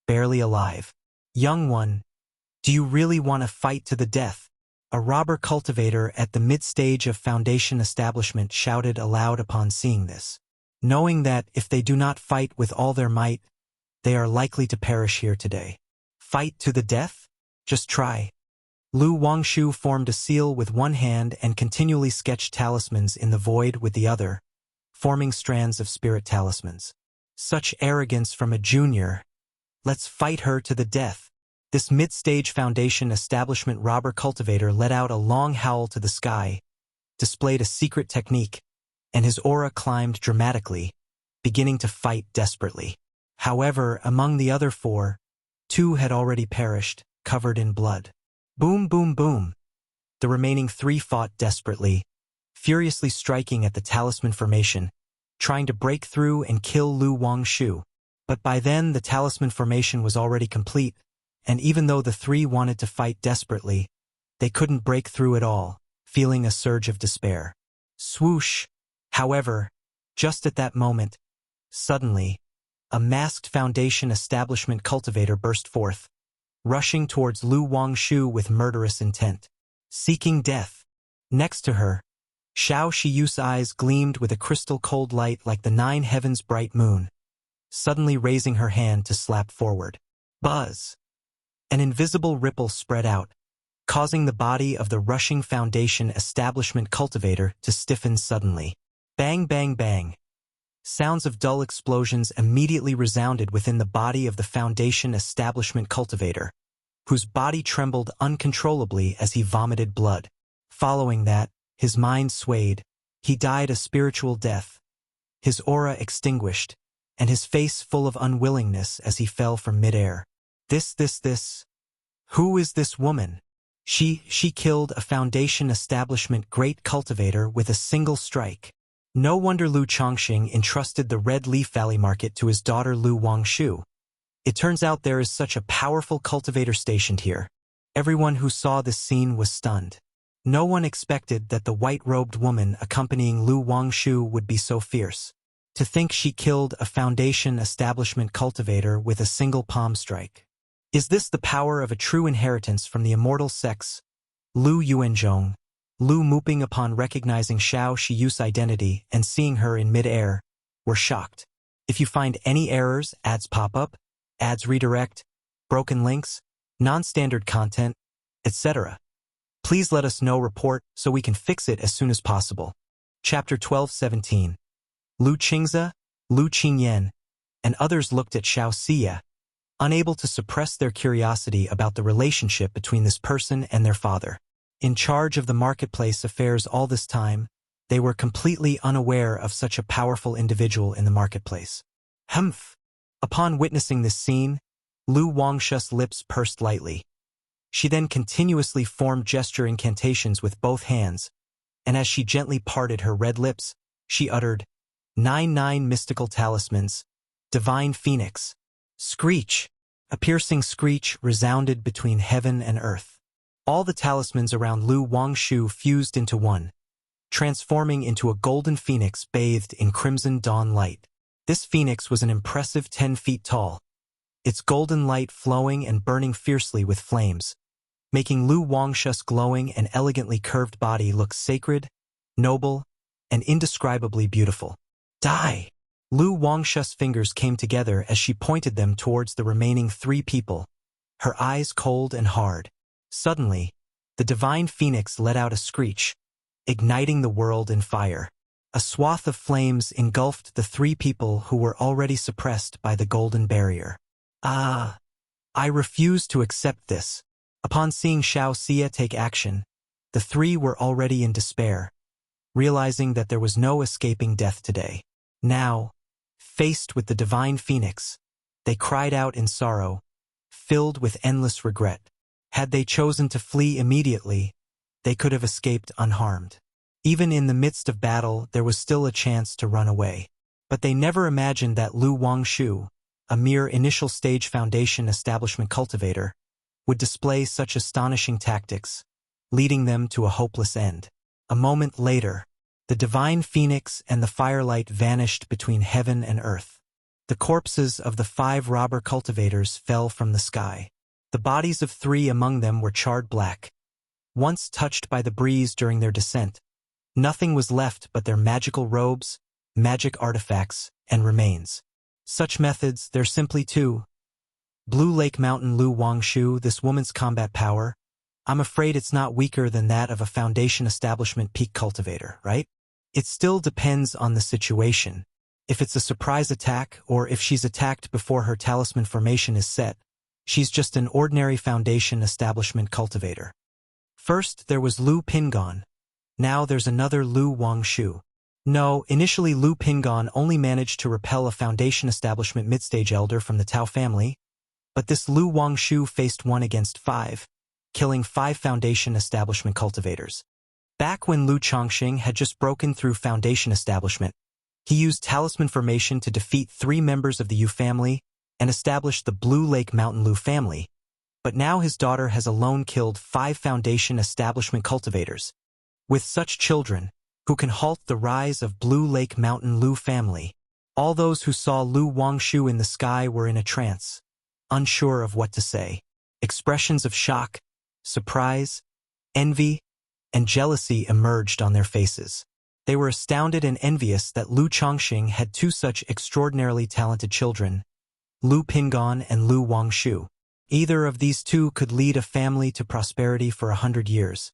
[SPEAKER 1] barely alive. Young one, do you really want to fight to the death? A robber cultivator at the mid-stage of foundation establishment shouted aloud upon seeing this, knowing that if they do not fight with all their might, they are likely to perish here today. Fight to the death? Just try. Lu Wangshu formed a seal with one hand and continually sketched talismans in the void with the other, forming strands of spirit talismans. Such arrogance from a junior. Let's fight her to the death. This mid-stage foundation establishment robber cultivator let out a long howl to the sky, displayed a secret technique, and his aura climbed dramatically, beginning to fight desperately. However, among the other 4, 2 had already perished, covered in blood. Boom, boom, boom. The remaining 3 fought desperately, furiously striking at the talisman formation, trying to break through and kill Lu Wangshu. But by then the talisman formation was already complete, and even though the 3 wanted to fight desperately, they couldn't break through at all, feeling a surge of despair. Swoosh! However, just at that moment, suddenly, a masked foundation establishment cultivator burst forth, rushing towards Lu Wangshu with murderous intent, seeking death. Next to her, Xiao Shiyu's eyes gleamed with a crystal-cold light like the 9 heavens' bright moon, suddenly raising her hand to slap forward. Buzz! An invisible ripple spread out, causing the body of the rushing foundation establishment cultivator to stiffen suddenly. Bang, bang, bang. Sounds of dull explosions immediately resounded within the body of the foundation establishment cultivator, whose body trembled uncontrollably as he vomited blood. Following that, his mind swayed. He died a spiritual death, his aura extinguished, and his face full of unwillingness as he fell from midair. This. Who is this woman? She killed a foundation establishment great cultivator with a single strike. No wonder Lu Chongqing entrusted the Red Leaf Valley Market to his daughter Lu Wangshu. It turns out there is such a powerful cultivator stationed here. Everyone who saw this scene was stunned. No one expected that the white-robed woman accompanying Lu Wangshu would be so fierce. To think she killed a Foundation establishment cultivator with a single palm strike. Is this the power of a true inheritance from the immortal sex? Lu Yuanzhong, Lu Muping, upon recognizing Xiao Shiyu's identity and seeing her in mid-air, were shocked. If you find any errors, ads pop up, ads redirect, broken links, non-standard content, etc., please let us know. Report so we can fix it as soon as possible. Chapter 12:17. Lu Qingze, Lu Qingyan, and others looked at Xiao Xia, unable to suppress their curiosity about the relationship between this person and their father. In charge of the marketplace affairs all this time, they were completely unaware of such a powerful individual in the marketplace. Humph! Upon witnessing this scene, Lu Wangshu's lips pursed lightly. She then continuously formed gesture incantations with both hands, and as she gently parted her red lips, she uttered, 99 mystical talismans, divine phoenix. Screech! A piercing screech resounded between heaven and earth. All the talismans around Lu Wangshu fused into one, transforming into a golden phoenix bathed in crimson dawn light. This phoenix was an impressive 10 feet tall, its golden light flowing and burning fiercely with flames, making Lu Wangshu's glowing and elegantly curved body look sacred, noble, and indescribably beautiful. Die! Lu Wangshu's fingers came together as she pointed them towards the remaining 3 people, her eyes cold and hard. Suddenly, the divine phoenix let out a screech, igniting the world in fire. A swath of flames engulfed the 3 people who were already suppressed by the golden barrier. I refuse to accept this. Upon seeing Xiao Xia take action, the 3 were already in despair, realizing that there was no escaping death today. Now, faced with the divine phoenix, they cried out in sorrow, filled with endless regret. Had they chosen to flee immediately, they could have escaped unharmed. Even in the midst of battle, there was still a chance to run away. But they never imagined that Lu Wangshu, a mere initial stage Foundation establishment cultivator, would display such astonishing tactics, leading them to a hopeless end. A moment later, the divine phoenix and the firelight vanished between heaven and earth. The corpses of the 5 robber cultivators fell from the sky. The bodies of 3 among them were charred black. Once touched by the breeze during their descent, nothing was left but their magical robes, magic artifacts, and remains. Such methods, they're simply too. Blue Lake Mountain Lu Wangshu, this woman's combat power, I'm afraid it's not weaker than that of a Foundation establishment peak cultivator, right? It still depends on the situation. If it's a surprise attack, or if she's attacked before her talisman formation is set, she's just an ordinary Foundation establishment cultivator. First, there was Lu Pingon. Now there's another Lu Wangshu. No, initially Lu Pingon only managed to repel a Foundation establishment mid-stage elder from the Tao family, but this Lu Wangshu faced 1 against 5, killing 5 Foundation establishment cultivators. Back when Lu Chongqing had just broken through Foundation establishment, he used talisman formation to defeat 3 members of the Yu family and established the Blue Lake Mountain Lu family, but now his daughter has alone killed 5 Foundation establishment cultivators. With such children, who can halt the rise of Blue Lake Mountain Lu family, all those who saw Lu Wangshu in the sky were in a trance, unsure of what to say. Expressions of shock, surprise, envy, and jealousy emerged on their faces. They were astounded and envious that Lu Chongqing had 2 such extraordinarily talented children, Lu Pingon and Lu Wangshu. Either of these 2 could lead a family to prosperity for 100 years,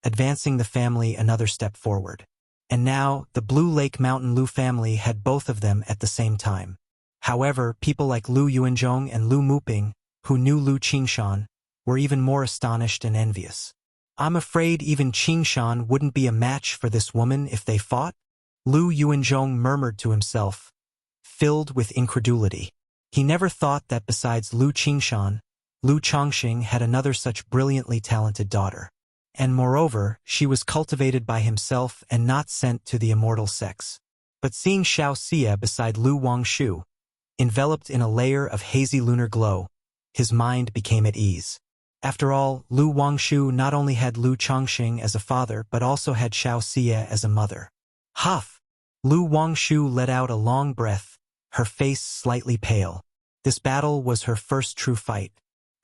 [SPEAKER 1] advancing the family another step forward. And now, the Blue Lake Mountain Lu family had both of them at the same time. However, people like Lu Yuanzhong and Lu Muping, who knew Lu Qingshan, were even more astonished and envious. I'm afraid even Qingshan wouldn't be a match for this woman if they fought, Lu Yuanzhong murmured to himself, filled with incredulity. He never thought that besides Lu Qingshan, Lu Chongqing had another such brilliantly talented daughter. And moreover, she was cultivated by himself and not sent to the immortal sex. But seeing Xiao Xia beside Lu Wangshu, Enveloped in a layer of hazy lunar glow, his mind became at ease. After all, Lu Wangshu not only had Lu Chongqing as a father but also had Xiao Xie as a mother. Huff! Lu Wangshu let out a long breath, her face slightly pale. This battle was her first true fight.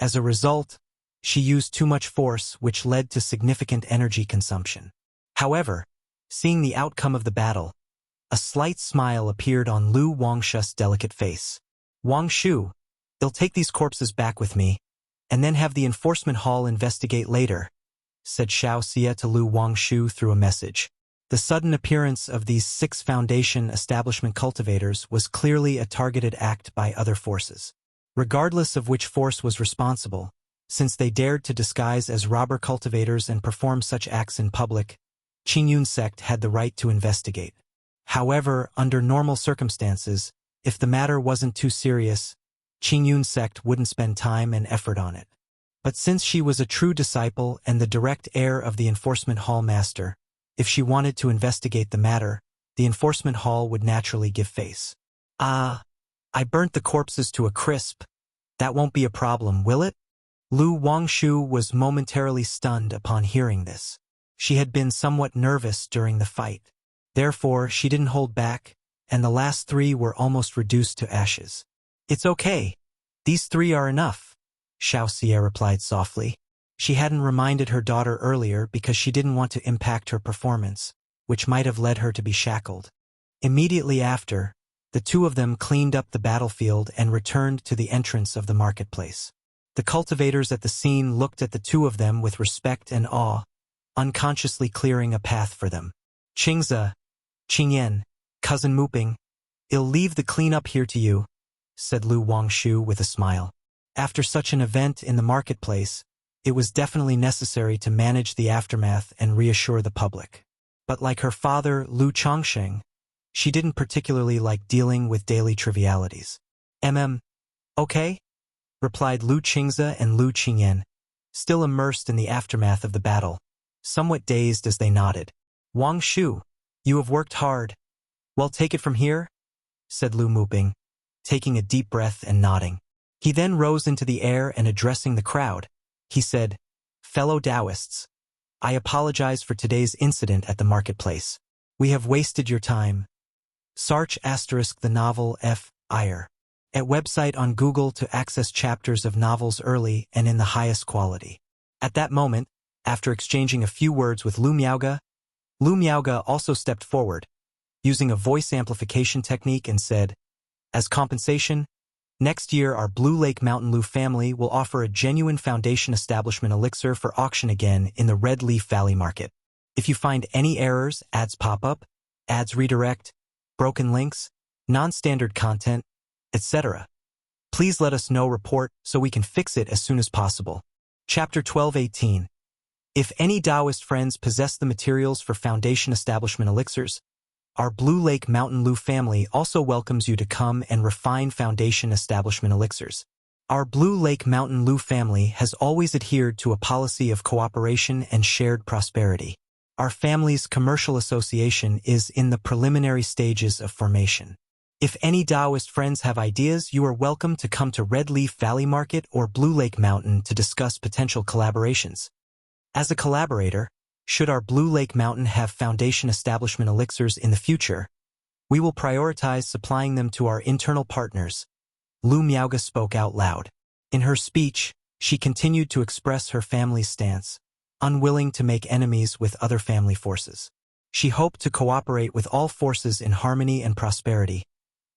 [SPEAKER 1] As a result, she used too much force, which led to significant energy consumption. However, seeing the outcome of the battle, a slight smile appeared on Lu Wangshu's delicate face. Wangshu, I'll take these corpses back with me, and then have the enforcement hall investigate later, said Xiao Xie to Lu Wangshu through a message. The sudden appearance of these 6 Foundation establishment cultivators was clearly a targeted act by other forces. Regardless of which force was responsible, since they dared to disguise as robber cultivators and perform such acts in public, Qingyun sect had the right to investigate. However, under normal circumstances, if the matter wasn't too serious, Qingyun sect wouldn't spend time and effort on it. But since she was a true disciple and the direct heir of the enforcement hall master, if she wanted to investigate the matter, the enforcement hall would naturally give face. I burnt the corpses to a crisp. That won't be a problem, will it? Lu Wangshu was momentarily stunned upon hearing this. She had been somewhat nervous during the fight. Therefore, she didn't hold back, and the last 3 were almost reduced to ashes. It's okay. These 3 are enough, Xiao Xie replied softly. She hadn't reminded her daughter earlier because she didn't want to impact her performance, which might have led her to be shackled. Immediately after, the 2 of them cleaned up the battlefield and returned to the entrance of the marketplace. The cultivators at the scene looked at the 2 of them with respect and awe, unconsciously clearing a path for them. Qingze, Qingyan, cousin Muping, I'll leave the cleanup here to you, said Lu Wangshu with a smile. After such an event in the marketplace, it was definitely necessary to manage the aftermath and reassure the public. But like her father, Lu Chongqing, she didn't particularly like dealing with daily trivialities. Okay? Replied Lu Qingze and Lu Qingyan, still immersed in the aftermath of the battle, somewhat dazed as they nodded. Wangshu, you have worked hard. Well, take it from here, said Lu Muping, taking a deep breath and nodding. He then rose into the air and addressing the crowd, he said, Fellow Taoists, I apologize for today's incident at the marketplace. We have wasted your time. Search * the novel F. Ire. At website on Google to access chapters of novels early and in the highest quality. At that moment, after exchanging a few words with Lu Miaoge also stepped forward, using a voice amplification technique and said, as compensation, next year our Blue Lake Mountain Lu family will offer a genuine Foundation establishment elixir for auction again in the Red Leaf Valley market. If you find any errors, ads pop up, ads redirect, broken links, non-standard content, etc., please let us know report so we can fix it as soon as possible. Chapter 12:18. If any Taoist friends possess the materials for Foundation establishment elixirs, our Blue Lake Mountain Lu family also welcomes you to come and refine Foundation establishment elixirs. Our Blue Lake Mountain Lu family has always adhered to a policy of cooperation and shared prosperity. Our family's commercial association is in the preliminary stages of formation. If any Taoist friends have ideas, you are welcome to come to Red Leaf Valley Market or Blue Lake Mountain to discuss potential collaborations. As a collaborator, should our Blue Lake Mountain have Foundation establishment elixirs in the future, we will prioritize supplying them to our internal partners. Lu Miaoge spoke out loud. In her speech, she continued to express her family's stance, unwilling to make enemies with other family forces. She hoped to cooperate with all forces in harmony and prosperity,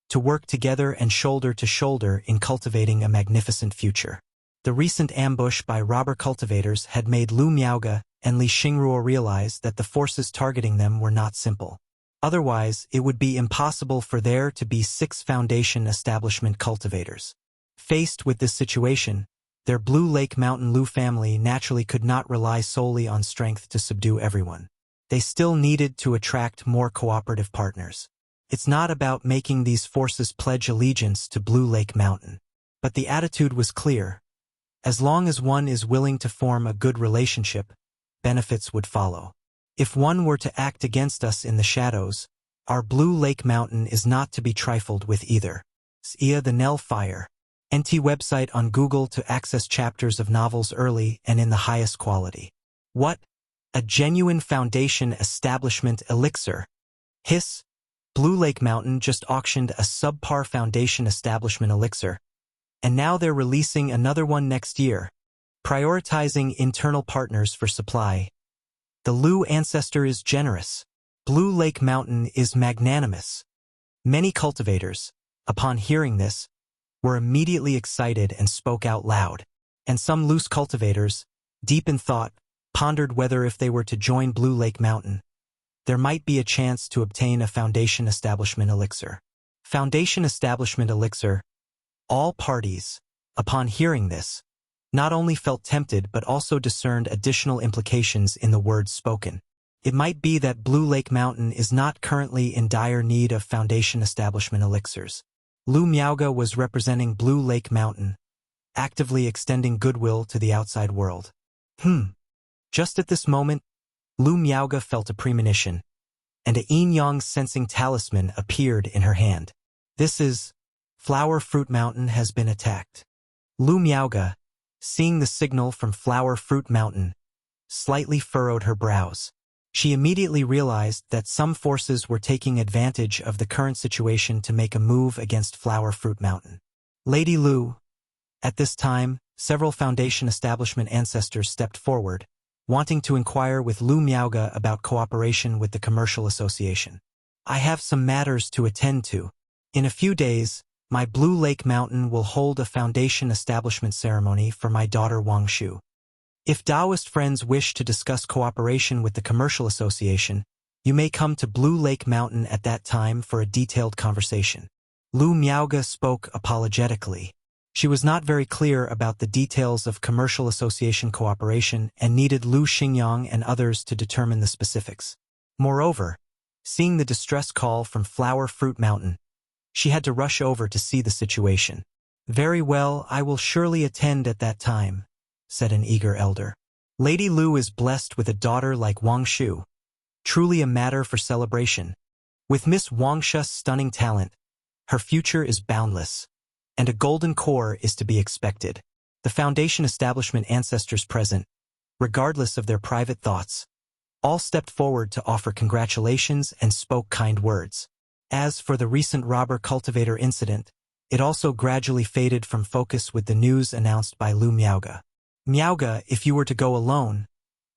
[SPEAKER 1] to work together and shoulder to shoulder in cultivating a magnificent future. The recent ambush by robber cultivators had made Lu Miaoge and Li Xingruo realize that the forces targeting them were not simple. Otherwise, it would be impossible for there to be 6 Foundation establishment cultivators. Faced with this situation, their Blue Lake Mountain Lu family naturally could not rely solely on strength to subdue everyone. They still needed to attract more cooperative partners. It's not about making these forces pledge allegiance to Blue Lake Mountain. But the attitude was clear. As long as one is willing to form a good relationship, benefits would follow. If one were to act against us in the shadows, our Blue Lake Mountain is not to be trifled with either. Wuxia the Nell Fire. NT website on Google to access chapters of novels early and in the highest quality. What? A genuine foundation establishment elixir. Hiss. Blue Lake Mountain just auctioned a subpar foundation establishment elixir. And now they're releasing another one next year. Prioritizing internal partners for supply. The Lu ancestor is generous. Blue Lake Mountain is magnanimous. Many cultivators, upon hearing this, were immediately excited and spoke out loud. And some loose cultivators, deep in thought, pondered whether if they were to join Blue Lake Mountain, there might be a chance to obtain a foundation establishment elixir. Foundation establishment elixir. All parties, upon hearing this, not only felt tempted but also discerned additional implications in the words spoken. It might be that Blue Lake Mountain is not currently in dire need of foundation establishment elixirs. Lu Miaoga was representing Blue Lake Mountain, actively extending goodwill to the outside world. Just at this moment, Lu Miaoga felt a premonition, and a yin-yang sensing talisman appeared in her hand. This is, Flower Fruit Mountain has been attacked. Lu Miaoga, seeing the signal from Flower Fruit Mountain, slightly furrowed her brows. She immediately realized that some forces were taking advantage of the current situation to make a move against Flower Fruit Mountain. Lady Lu. At this time, several foundation establishment ancestors stepped forward, wanting to inquire with Lu Miaoga about cooperation with the Commercial Association. I have some matters to attend to. In a few days, my Blue Lake Mountain will hold a foundation establishment ceremony for my daughter Wang Shu. If Taoist friends wish to discuss cooperation with the Commercial Association, you may come to Blue Lake Mountain at that time for a detailed conversation. Lu Miaoga spoke apologetically. She was not very clear about the details of Commercial Association cooperation and needed Lu Xingyang and others to determine the specifics. Moreover, seeing the distress call from Flower Fruit Mountain, she had to rush over to see the situation. Very well, I will surely attend at that time, said an eager elder. Lady Lu is blessed with a daughter like Wang Shu. Truly a matter for celebration. With Miss Wang Shu's stunning talent, her future is boundless, and a golden core is to be expected. The foundation establishment ancestors present, regardless of their private thoughts, all stepped forward to offer congratulations and spoke kind words. As for the recent robber cultivator incident, it also gradually faded from focus with the news announced by Lu Miaoga. Miaoga, if you were to go alone,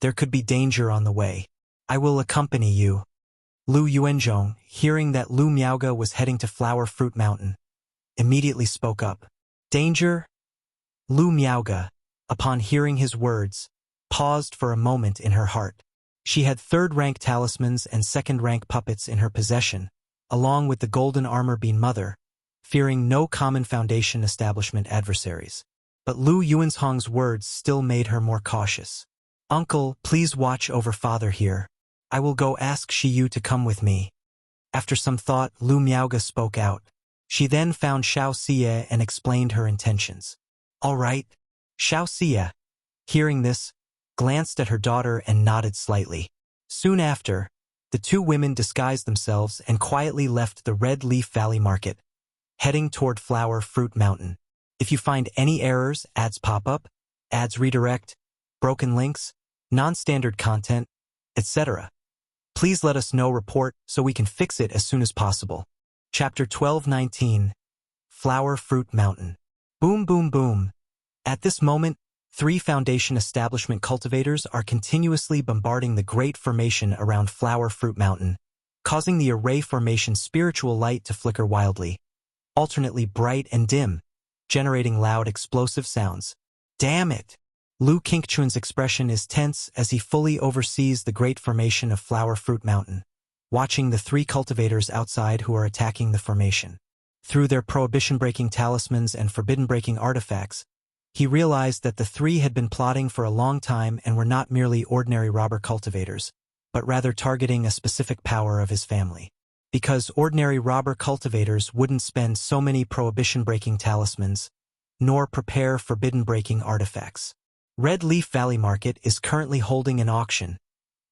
[SPEAKER 1] there could be danger on the way. I will accompany you. Lu Yuanzhong, hearing that Lu Miaoga was heading to Flower Fruit Mountain, immediately spoke up. Danger? Lu Miaoga, upon hearing his words, paused for a moment in her heart. She had third-rank talismans and second-rank puppets in her possession, along with the golden armor bean mother, fearing no common foundation establishment adversaries. But Lu Yuanzhong's words still made her more cautious. Uncle, please watch over father here. I will go ask Shiyu to come with me. After some thought, Lu Miaoga spoke out. She then found Xiao Xie and explained her intentions. All right. Xiao Xie, hearing this, glanced at her daughter and nodded slightly. Soon after, the two women disguised themselves and quietly left the Red Leaf Valley Market, heading toward Flower Fruit Mountain. If you find any errors, ads pop up, ads redirect, broken links, non-standard content, etc., please let us know. Report so we can fix it as soon as possible. Chapter 12:19. Flower Fruit Mountain. Boom, boom, boom. At this moment, 3 foundation establishment cultivators are continuously bombarding the great formation around Flower Fruit Mountain, causing the array formation spiritual light to flicker wildly, alternately bright and dim, generating loud explosive sounds. Damn it! Lu Qingquan's expression is tense as he fully oversees the great formation of Flower Fruit Mountain, watching the 3 cultivators outside who are attacking the formation. Through their prohibition-breaking talismans and forbidden-breaking artifacts, he realized that the 3 had been plotting for a long time and were not merely ordinary robber cultivators, but rather targeting a specific power of his family. Because ordinary robber cultivators wouldn't spend so many prohibition-breaking talismans, nor prepare forbidden-breaking artifacts. Red Leaf Valley Market is currently holding an auction,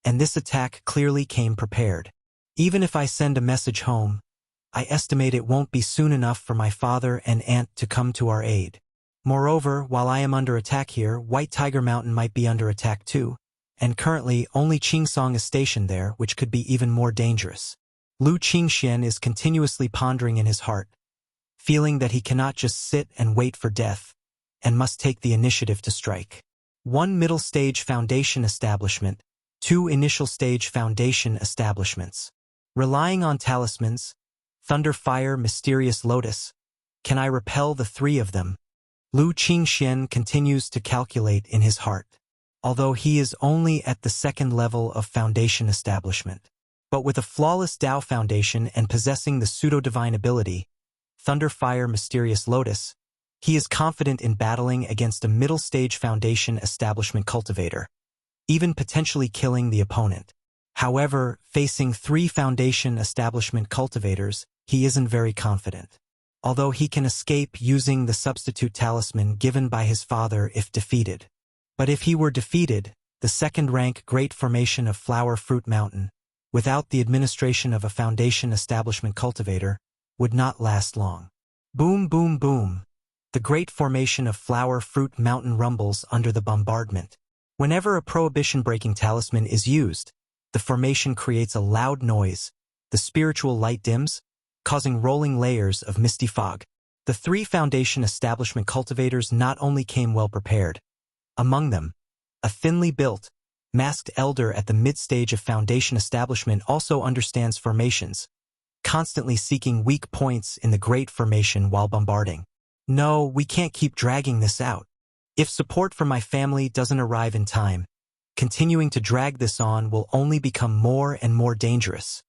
[SPEAKER 1] and this attack clearly came prepared. Even if I send a message home, I estimate it won't be soon enough for my father and aunt to come to our aid. Moreover, while I am under attack here, White Tiger Mountain might be under attack too, and currently only Qingsong is stationed there, which could be even more dangerous. Lu Qingxian is continuously pondering in his heart, feeling that he cannot just sit and wait for death, and must take the initiative to strike. 1 middle stage foundation establishment, 2 initial stage foundation establishments. Relying on talismans, Thunder Fire, Mysterious Lotus, can I repel the 3 of them? Lu Qingxian continues to calculate in his heart, although he is only at the 2nd level of foundation establishment. But with a flawless Dao foundation and possessing the pseudo-divine ability, Thunder Fire, Mysterious Lotus, he is confident in battling against a middle-stage foundation establishment cultivator, even potentially killing the opponent. However, facing 3 foundation establishment cultivators, he isn't very confident. Although he can escape using the substitute talisman given by his father if defeated. But if he were defeated, the 2nd-rank Great Formation of Flower Fruit Mountain, without the administration of a foundation establishment cultivator, would not last long. Boom, boom, boom. The Great Formation of Flower Fruit Mountain rumbles under the bombardment. Whenever a prohibition-breaking talisman is used, the formation creates a loud noise. The spiritual light dims, causing rolling layers of misty fog. The 3 foundation establishment cultivators not only came well prepared. Among them, a thinly built, masked elder at the mid-stage of foundation establishment also understands formations, constantly seeking weak points in the Great Formation while bombarding. No, we can't keep dragging this out. If support from my family doesn't arrive in time, continuing to drag this on will only become more and more dangerous.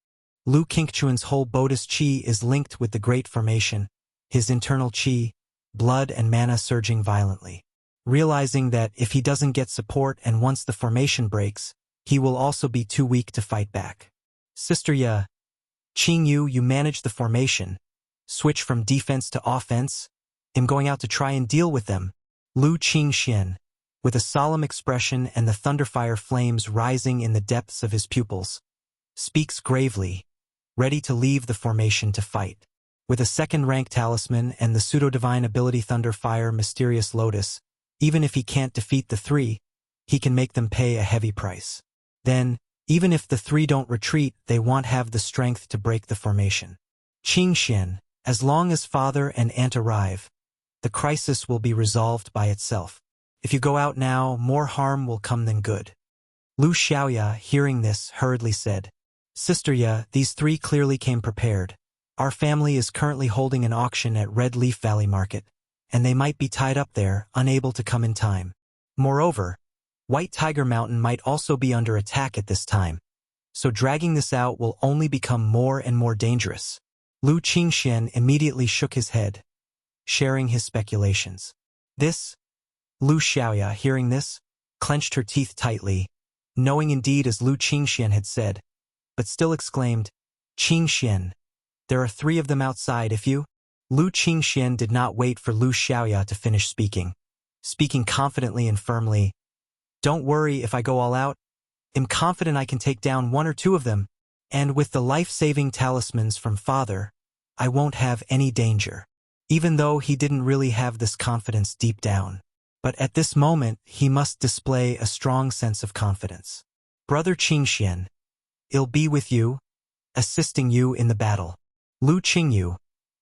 [SPEAKER 1] Lu Qingchuan's whole Buddhist qi is linked with the Great Formation, his internal qi, blood and mana surging violently. Realizing that if he doesn't get support and once the formation breaks, he will also be too weak to fight back. Sister Ya, Qingyu, you manage the formation. Switch from defense to offense. I'm going out to try and deal with them. Lu Qingxian, with a solemn expression and the thunderfire flames rising in the depths of his pupils, speaks gravely, ready to leave the formation to fight. With a 2nd-rank talisman and the pseudo-divine ability Thunderfire, Mysterious Lotus, even if he can't defeat the 3, he can make them pay a heavy price. Then, even if the 3 don't retreat, they won't have the strength to break the formation. Qingxian, as long as father and aunt arrive, the crisis will be resolved by itself. If you go out now, more harm will come than good. Lu Xiaoya, hearing this, hurriedly said, Sister Ya, these 3 clearly came prepared. Our family is currently holding an auction at Red Leaf Valley Market, and they might be tied up there, unable to come in time. Moreover, White Tiger Mountain might also be under attack at this time, so dragging this out will only become more and more dangerous. Lu Qingxian immediately shook his head, sharing his speculations. Lu Xiaoya, hearing this, clenched her teeth tightly, knowing indeed as Lu Qingxian had said, but still exclaimed, Qingxian, there are 3 of them outside if you... Lu Qingxian did not wait for Lu Xiaoya to finish speaking confidently and firmly. Don't worry if I go all out. I'm confident I can take down 1 or 2 of them, and with the life-saving talismans from father, I won't have any danger. Even though he didn't really have this confidence deep down. But at this moment, he must display a strong sense of confidence. Brother Qingxian, I'll be with you, assisting you in the battle. Lu Qingyu,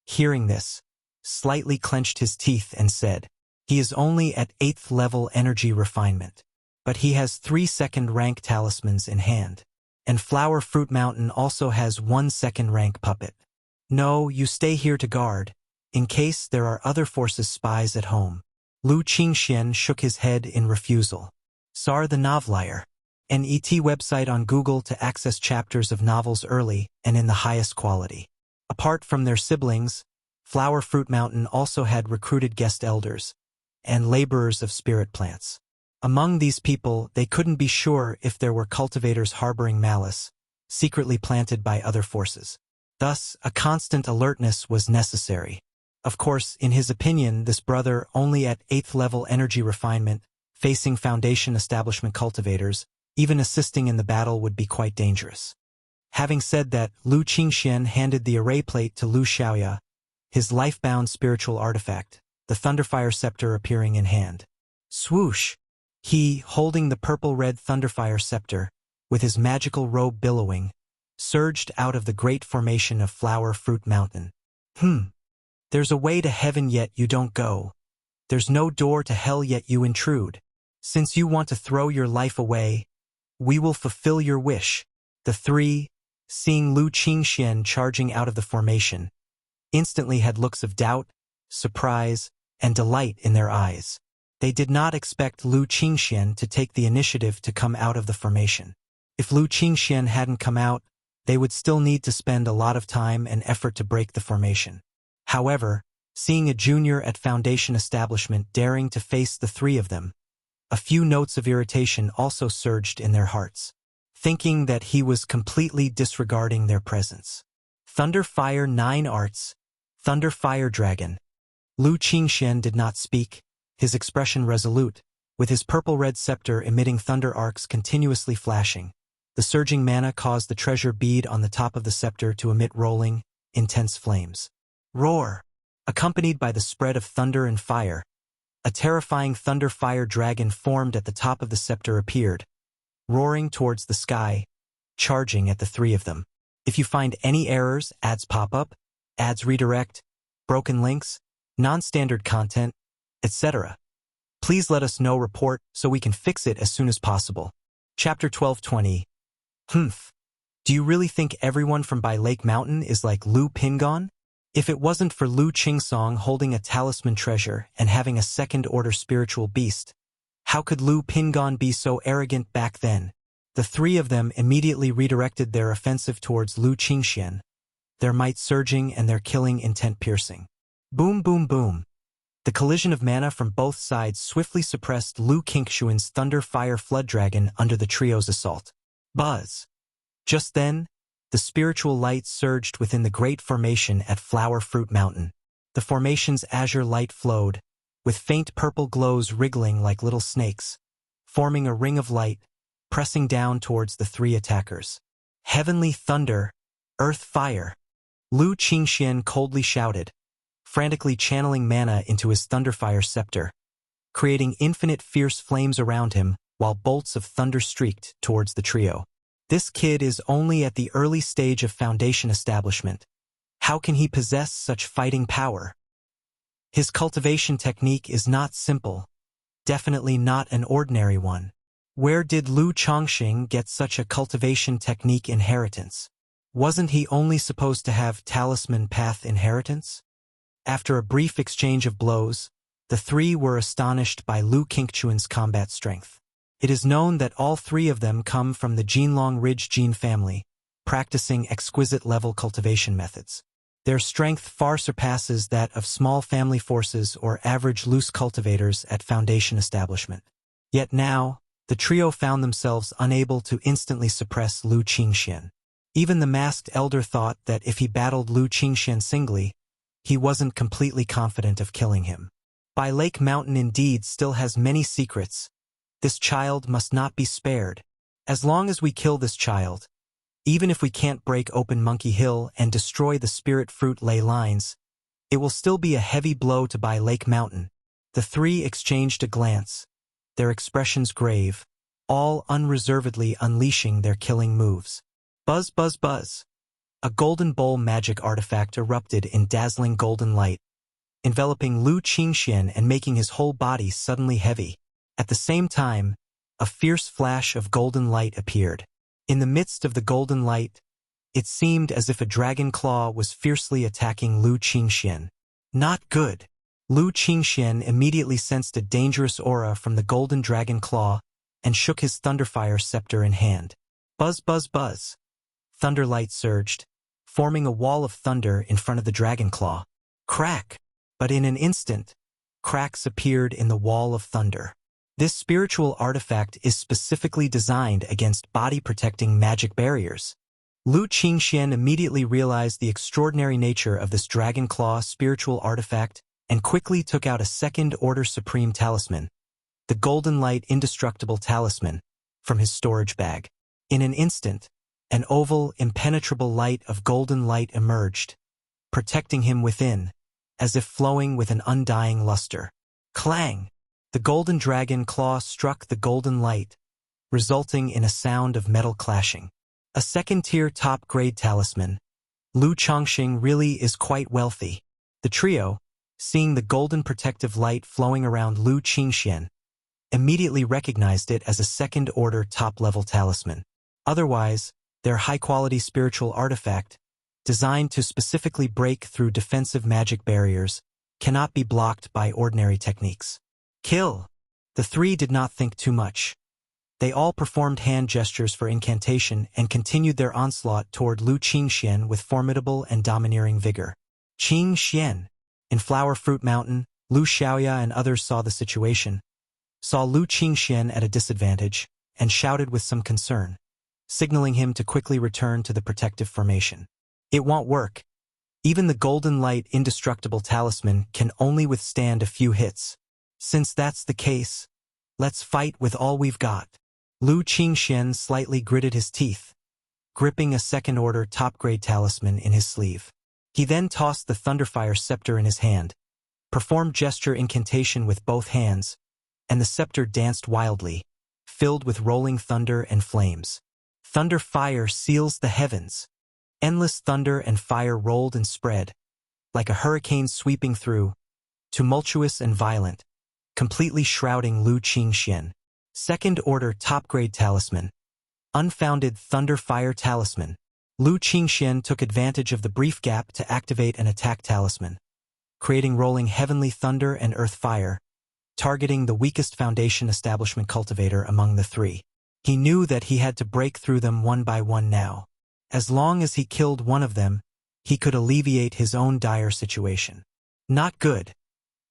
[SPEAKER 1] hearing this, slightly clenched his teeth and said, he is only at 8th level energy refinement, but he has 3 2nd-rank talismans in hand. And Flower Fruit Mountain also has 1 2nd-rank puppet. No, you stay here to guard, in case there are other forces spies at home. Lu Qingxian shook his head in refusal. Sar the Novelier, an ET website on Google to access chapters of novels early and in the highest quality. Apart from their siblings, Flower Fruit Mountain also had recruited guest elders and laborers of spirit plants. Among these people, they couldn't be sure if there were cultivators harboring malice, secretly planted by other forces. Thus, a constant alertness was necessary. Of course, in his opinion, this brother, only at 8th level energy refinement, facing foundation establishment cultivators, even assisting in the battle would be quite dangerous. Having said that, Lu Qingxian handed the array plate to Lu Xiaoya, his life-bound spiritual artifact, the Thunderfire Scepter appearing in hand. Swoosh! He, holding the purple-red Thunderfire Scepter, with his magical robe billowing, surged out of the great formation of Flower Fruit Mountain. There's a way to heaven yet you don't go. There's no door to hell yet you intrude. Since you want to throw your life away, we will fulfill your wish. The three, seeing Lu Qingxian charging out of the formation, instantly had looks of doubt, surprise, and delight in their eyes. They did not expect Lu Qingxian to take the initiative to come out of the formation. If Lu Qingxian hadn't come out, they would still need to spend a lot of time and effort to break the formation. However, seeing a junior at Foundation establishment daring to face the three of them, a few notes of irritation also surged in their hearts, thinking that he was completely disregarding their presence. Thunder Fire 9 Arts, Thunder Fire Dragon. Lu Qingxian did not speak, his expression resolute, with his purple-red scepter emitting thunder arcs continuously flashing. The surging mana caused the treasure bead on the top of the scepter to emit rolling, intense flames. Roar! Accompanied by the spread of thunder and fire, a terrifying Thunder Fire Dragon formed at the top of the scepter appeared, roaring towards the sky, charging at the three of them. If you find any errors, ads pop up, ads redirect, broken links, non-standard content, etc., please let us know. Report so we can fix it as soon as possible. Chapter 1220. Do you really think everyone from By Lake Mountain is like Lu Pingon? If it wasn't for Lu Qingsong holding a talisman treasure and having a second-order spiritual beast, how could Lu Pingon be so arrogant back then? The three of them immediately redirected their offensive towards Lu Qingxian, their might surging and their killing intent piercing. Boom, boom, boom. The collision of mana from both sides swiftly suppressed Lu Qingxian's Thunder Fire Flood Dragon under the trio's assault. Buzz. Just then, the spiritual light surged within the great formation at Flower Fruit Mountain. The formation's azure light flowed, with faint purple glows wriggling like little snakes, forming a ring of light, pressing down towards the three attackers. Heavenly thunder, earth fire. Lu Qingxian coldly shouted, frantically channeling mana into his Thunderfire Scepter, creating infinite fierce flames around him while bolts of thunder streaked towards the trio. This kid is only at the early stage of Foundation establishment. How can he possess such fighting power? His cultivation technique is not simple, definitely not an ordinary one. Where did Lu Chongqing get such a cultivation technique inheritance? Wasn't he only supposed to have talisman path inheritance? After a brief exchange of blows, the three were astonished by Lu Qingchuan's combat strength. It is known that all three of them come from the Jinlong Ridge gene family, practicing exquisite-level cultivation methods. Their strength far surpasses that of small family forces or average loose cultivators at Foundation establishment. Yet now, the trio found themselves unable to instantly suppress Lu Qingxian. Even the masked elder thought that if he battled Lu Qingxian singly, he wasn't completely confident of killing him. By Lake Mountain indeed still has many secrets. This child must not be spared. As long as we kill this child, even if we can't break open Monkey Hill and destroy the spirit fruit ley lines, it will still be a heavy blow to By Lake Mountain. The three exchanged a glance, their expressions grave, all unreservedly unleashing their killing moves. Buzz, buzz, buzz. A golden bowl magic artifact erupted in dazzling golden light, enveloping Lu Qingxian and making his whole body suddenly heavy. At the same time, a fierce flash of golden light appeared. In the midst of the golden light, it seemed as if a dragon claw was fiercely attacking Lu Qingxian. Not good. Lu Qingxian immediately sensed a dangerous aura from the golden dragon claw and shook his Thunderfire Scepter in hand. Buzz, buzz, buzz. Thunderlight surged, forming a wall of thunder in front of the dragon claw. Crack! But in an instant, cracks appeared in the wall of thunder. This spiritual artifact is specifically designed against body-protecting magic barriers. Lu Qingxian immediately realized the extraordinary nature of this Dragon Claw spiritual artifact and quickly took out a second-order supreme talisman, the Golden Light Indestructible Talisman, from his storage bag. In an instant, An oval, impenetrable light of golden light emerged, protecting him within, as if flowing with an undying luster. Clang! The golden dragon claw struck the golden light, resulting in a sound of metal clashing. A second-tier top-grade talisman. Lu Chongqing really is quite wealthy. The trio, seeing the golden protective light flowing around Lu Qingxian, immediately recognized it as a second-order top-level talisman. Otherwise, their high-quality spiritual artifact, designed to specifically break through defensive magic barriers, cannot be blocked by ordinary techniques. Kill! The three did not think too much. They all performed hand gestures for incantation and continued their onslaught toward Lu Qingxian with formidable and domineering vigor. Qingxian! In Flower Fruit Mountain, Lu Xiaoya and others saw the situation, saw Lu Qingxian at a disadvantage, and shouted with some concern, signaling him to quickly return to the protective formation. It won't work. Even the golden light indestructible talisman can only withstand a few hits. Since that's the case, let's fight with all we've got. Lu Qingxian slightly gritted his teeth, gripping a second-order top-grade talisman in his sleeve. He then tossed the Thunderfire scepter in his hand, performed gesture incantation with both hands, and the scepter danced wildly, filled with rolling thunder and flames. Thunder fire seals the heavens. Endless thunder and fire rolled and spread, like a hurricane sweeping through, tumultuous and violent, completely shrouding Lu Qingxian. Second-order top-grade talisman. Unfounded Thunder Fire Talisman. Lu Qingxian took advantage of the brief gap to activate an attack talisman, creating rolling heavenly thunder and earth fire, targeting the weakest foundation establishment cultivator among the three. He knew that he had to break through them one by one now. As long as he killed one of them, he could alleviate his own dire situation. Not good.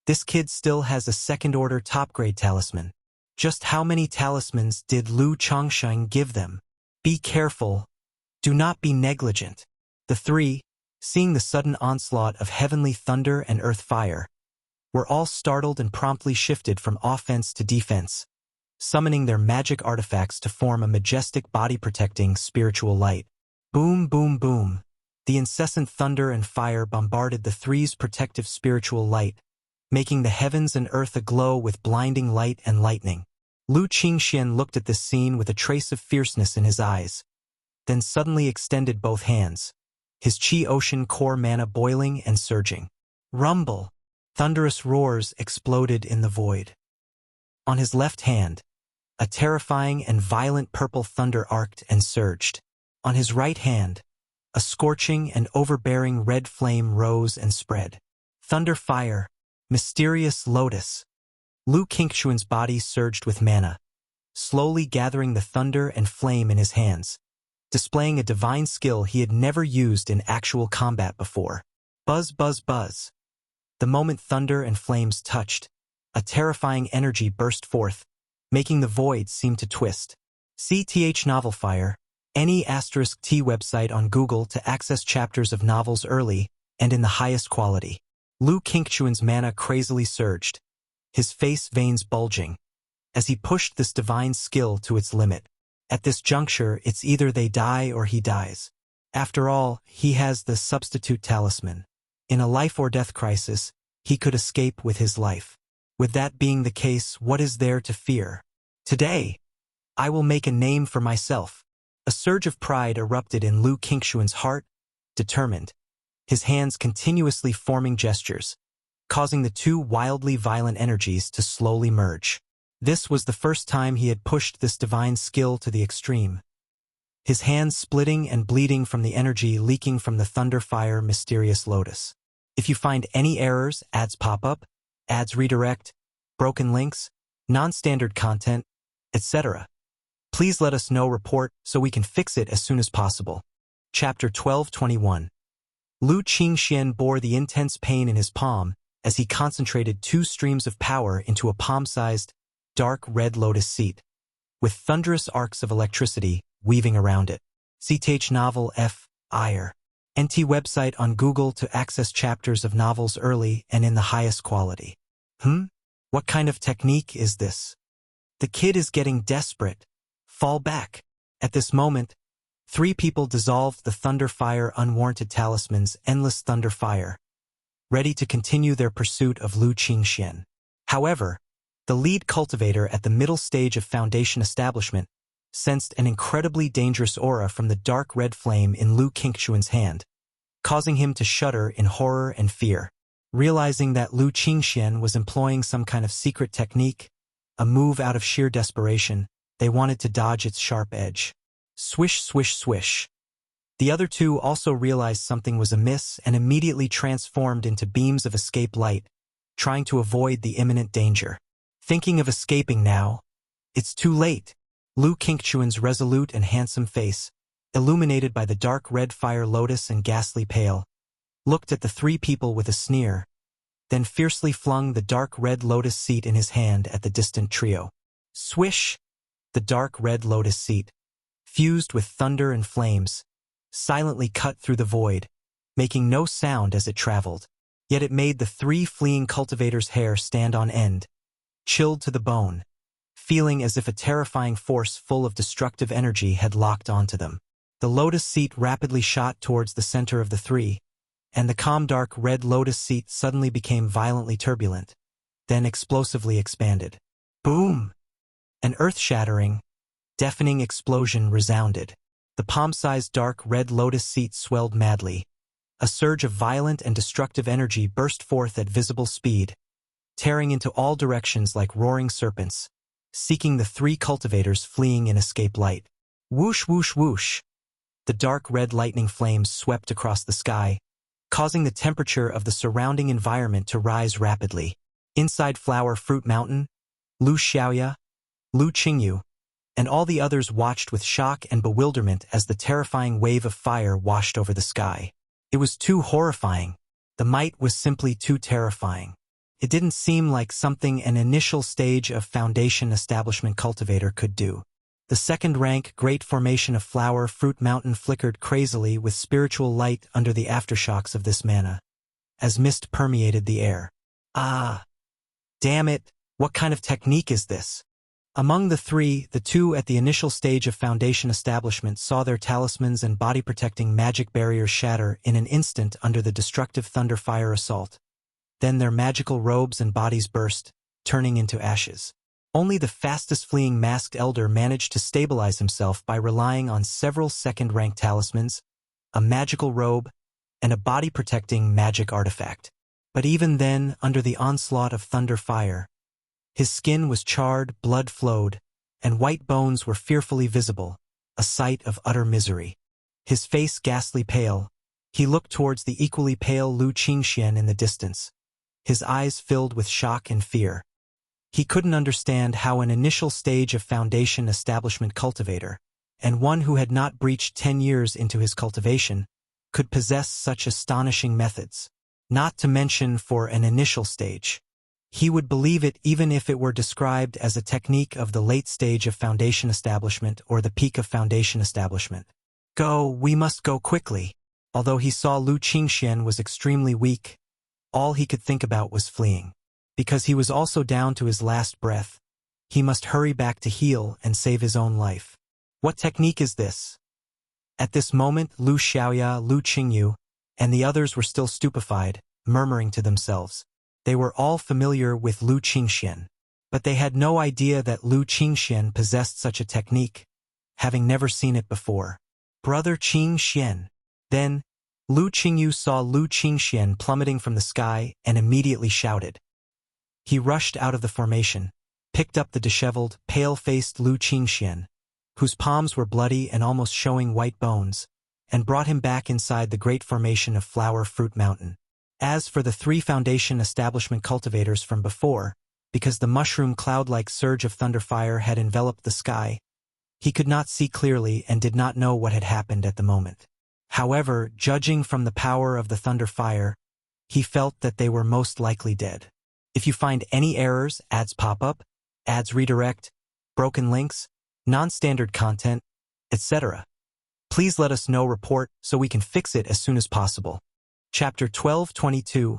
[SPEAKER 1] This kid still has a second-order top-grade talisman. Just how many talismans did Lu Chongqing give them? Be careful. Do not be negligent. The three, seeing the sudden onslaught of heavenly thunder and earth fire, were all startled and promptly shifted from offense to defense, summoning their magic artifacts to form a majestic body-protecting spiritual light. Boom, boom, boom. The incessant thunder and fire bombarded the three's protective spiritual light, making the heavens and earth aglow with blinding light and lightning. Lu Qingxian looked at this scene with a trace of fierceness in his eyes, then suddenly extended both hands, his Qi Ocean core mana boiling and surging. Rumble! Thunderous roars exploded in the void. On his left hand, a terrifying and violent purple thunder arced and surged. On his right hand, a scorching and overbearing red flame rose and spread. Thunder fire, mysterious lotus. Lu Qingxian's body surged with mana, slowly gathering the thunder and flame in his hands, displaying a divine skill he had never used in actual combat before. Buzz, buzz, buzz. The moment thunder and flames touched, a terrifying energy burst forth, making the void seem to twist. CTH Novelfire, T website on Google to access chapters of novels early and in the highest quality. Lu Qingxian's mana crazily surged, his face veins bulging, as he pushed this divine skill to its limit. At this juncture, it's either they die or he dies. After all, he has the substitute talisman. In a life-or-death crisis, he could escape with his life. With that being the case, what is there to fear? Today, I will make a name for myself. A surge of pride erupted in Lu Qingxian's heart, determined, his hands continuously forming gestures, causing the two wildly violent energies to slowly merge. This was the first time he had pushed this divine skill to the extreme, his hands splitting and bleeding from the energy leaking from the Thunderfire mysterious lotus. If you find any errors, ads pop up, ads redirect, broken links, non-standard content, etc., please let us know, report, so we can fix it as soon as possible. Chapter 12:21. Lu Qingxian bore the intense pain in his palm as he concentrated two streams of power into a palm-sized, dark red lotus seat, with thunderous arcs of electricity weaving around it. CTH Novel F. Ire. NT website on Google to access chapters of novels early and in the highest quality. What kind of technique is this? The kid is getting desperate. Fall back. At this moment, Three people dissolved the thunder fire unwarranted talisman's endless thunder fire, ready to continue their pursuit of Lu Qingxian. However, the lead cultivator at the middle stage of Foundation establishment sensed an incredibly dangerous aura from the dark red flame in Lu Qingxian's hand, causing him to shudder in horror and fear. Realizing that Lu Qingxian was employing some kind of secret technique, a move out of sheer desperation, they wanted to dodge its sharp edge. Swish, swish, swish. The other two also realized something was amiss and immediately transformed into beams of escape light, trying to avoid the imminent danger. Thinking of escaping now, it's too late. Lu Qingxian's resolute and handsome face, illuminated by the dark red fire lotus and ghastly pale, looked at the three people with a sneer, then fiercely flung the dark red lotus seat in his hand at the distant trio. Swish! The dark red lotus seat, fused with thunder and flames, silently cut through the void, making no sound as it traveled. Yet it made the three fleeing cultivators' hair stand on end, chilled to the bone, feeling as if a terrifying force full of destructive energy had locked onto them. The lotus seat rapidly shot towards the center of the three, and the calm dark red lotus seat suddenly became violently turbulent, then explosively expanded. Boom! An earth-shattering, deafening explosion resounded. The palm-sized dark red lotus seat swelled madly. A surge of violent and destructive energy burst forth at visible speed, tearing into all directions like roaring serpents, seeking the three cultivators fleeing in escape light. Whoosh, whoosh, whoosh! The dark red lightning flames swept across the sky, causing the temperature of the surrounding environment to rise rapidly. Inside Flower Fruit Mountain, Lu Xiaoya, Lu Qingyu, and all the others watched with shock and bewilderment as the terrifying wave of fire washed over the sky. It was too horrifying. The might was simply too terrifying. It didn't seem like something an initial stage of Foundation establishment cultivator could do. The second-rank Great Formation of Flower Fruit Mountain flickered crazily with spiritual light under the aftershocks of this mana, as mist permeated the air. Ah! Damn it! What kind of technique is this? Among the three, the two at the initial stage of Foundation establishment saw their talismans and body-protecting magic barriers shatter in an instant under the destructive thunder fire assault. Then their magical robes and bodies burst, turning into ashes. Only the fastest-fleeing masked elder managed to stabilize himself by relying on several second-rank talismans, a magical robe, and a body-protecting magic artifact. But even then, under the onslaught of thunder fire, his skin was charred, blood flowed, and white bones were fearfully visible, a sight of utter misery. His face ghastly pale, he looked towards the equally pale Lu Qingxian in the distance, his eyes filled with shock and fear. He couldn't understand how an initial stage of Foundation establishment cultivator, and one who had not breached 10 years into his cultivation, could possess such astonishing methods, not to mention for an initial stage. He would believe it even if it were described as a technique of the late stage of Foundation establishment or the peak of Foundation establishment. Go, we must go quickly. Although he saw Lu Qingxian was extremely weak, all he could think about was fleeing. Because he was also down to his last breath, he must hurry back to heal and save his own life. What technique is this? At this moment, Lu Xiaoya, Lu Qingyu, and the others were still stupefied, murmuring to themselves. They were all familiar with Lu Qingxian, but they had no idea that Lu Qingxian possessed such a technique, having never seen it before. Brother Qingxian. Then, Lu Qingyu saw Lu Qingxian plummeting from the sky and immediately shouted. He rushed out of the formation, picked up the disheveled, pale-faced Lu Qingxian, whose palms were bloody and almost showing white bones, and brought him back inside the great formation of Flower Fruit Mountain. As for the three Foundation establishment cultivators from before, because the mushroom cloud-like surge of thunderfire had enveloped the sky, he could not see clearly and did not know what had happened at the moment. However, judging from the power of the thunderfire, he felt that they were most likely dead. If you find any errors, ads pop up, ads redirect, broken links, non-standard content, etc., please let us know report so we can fix it as soon as possible. Chapter 1222,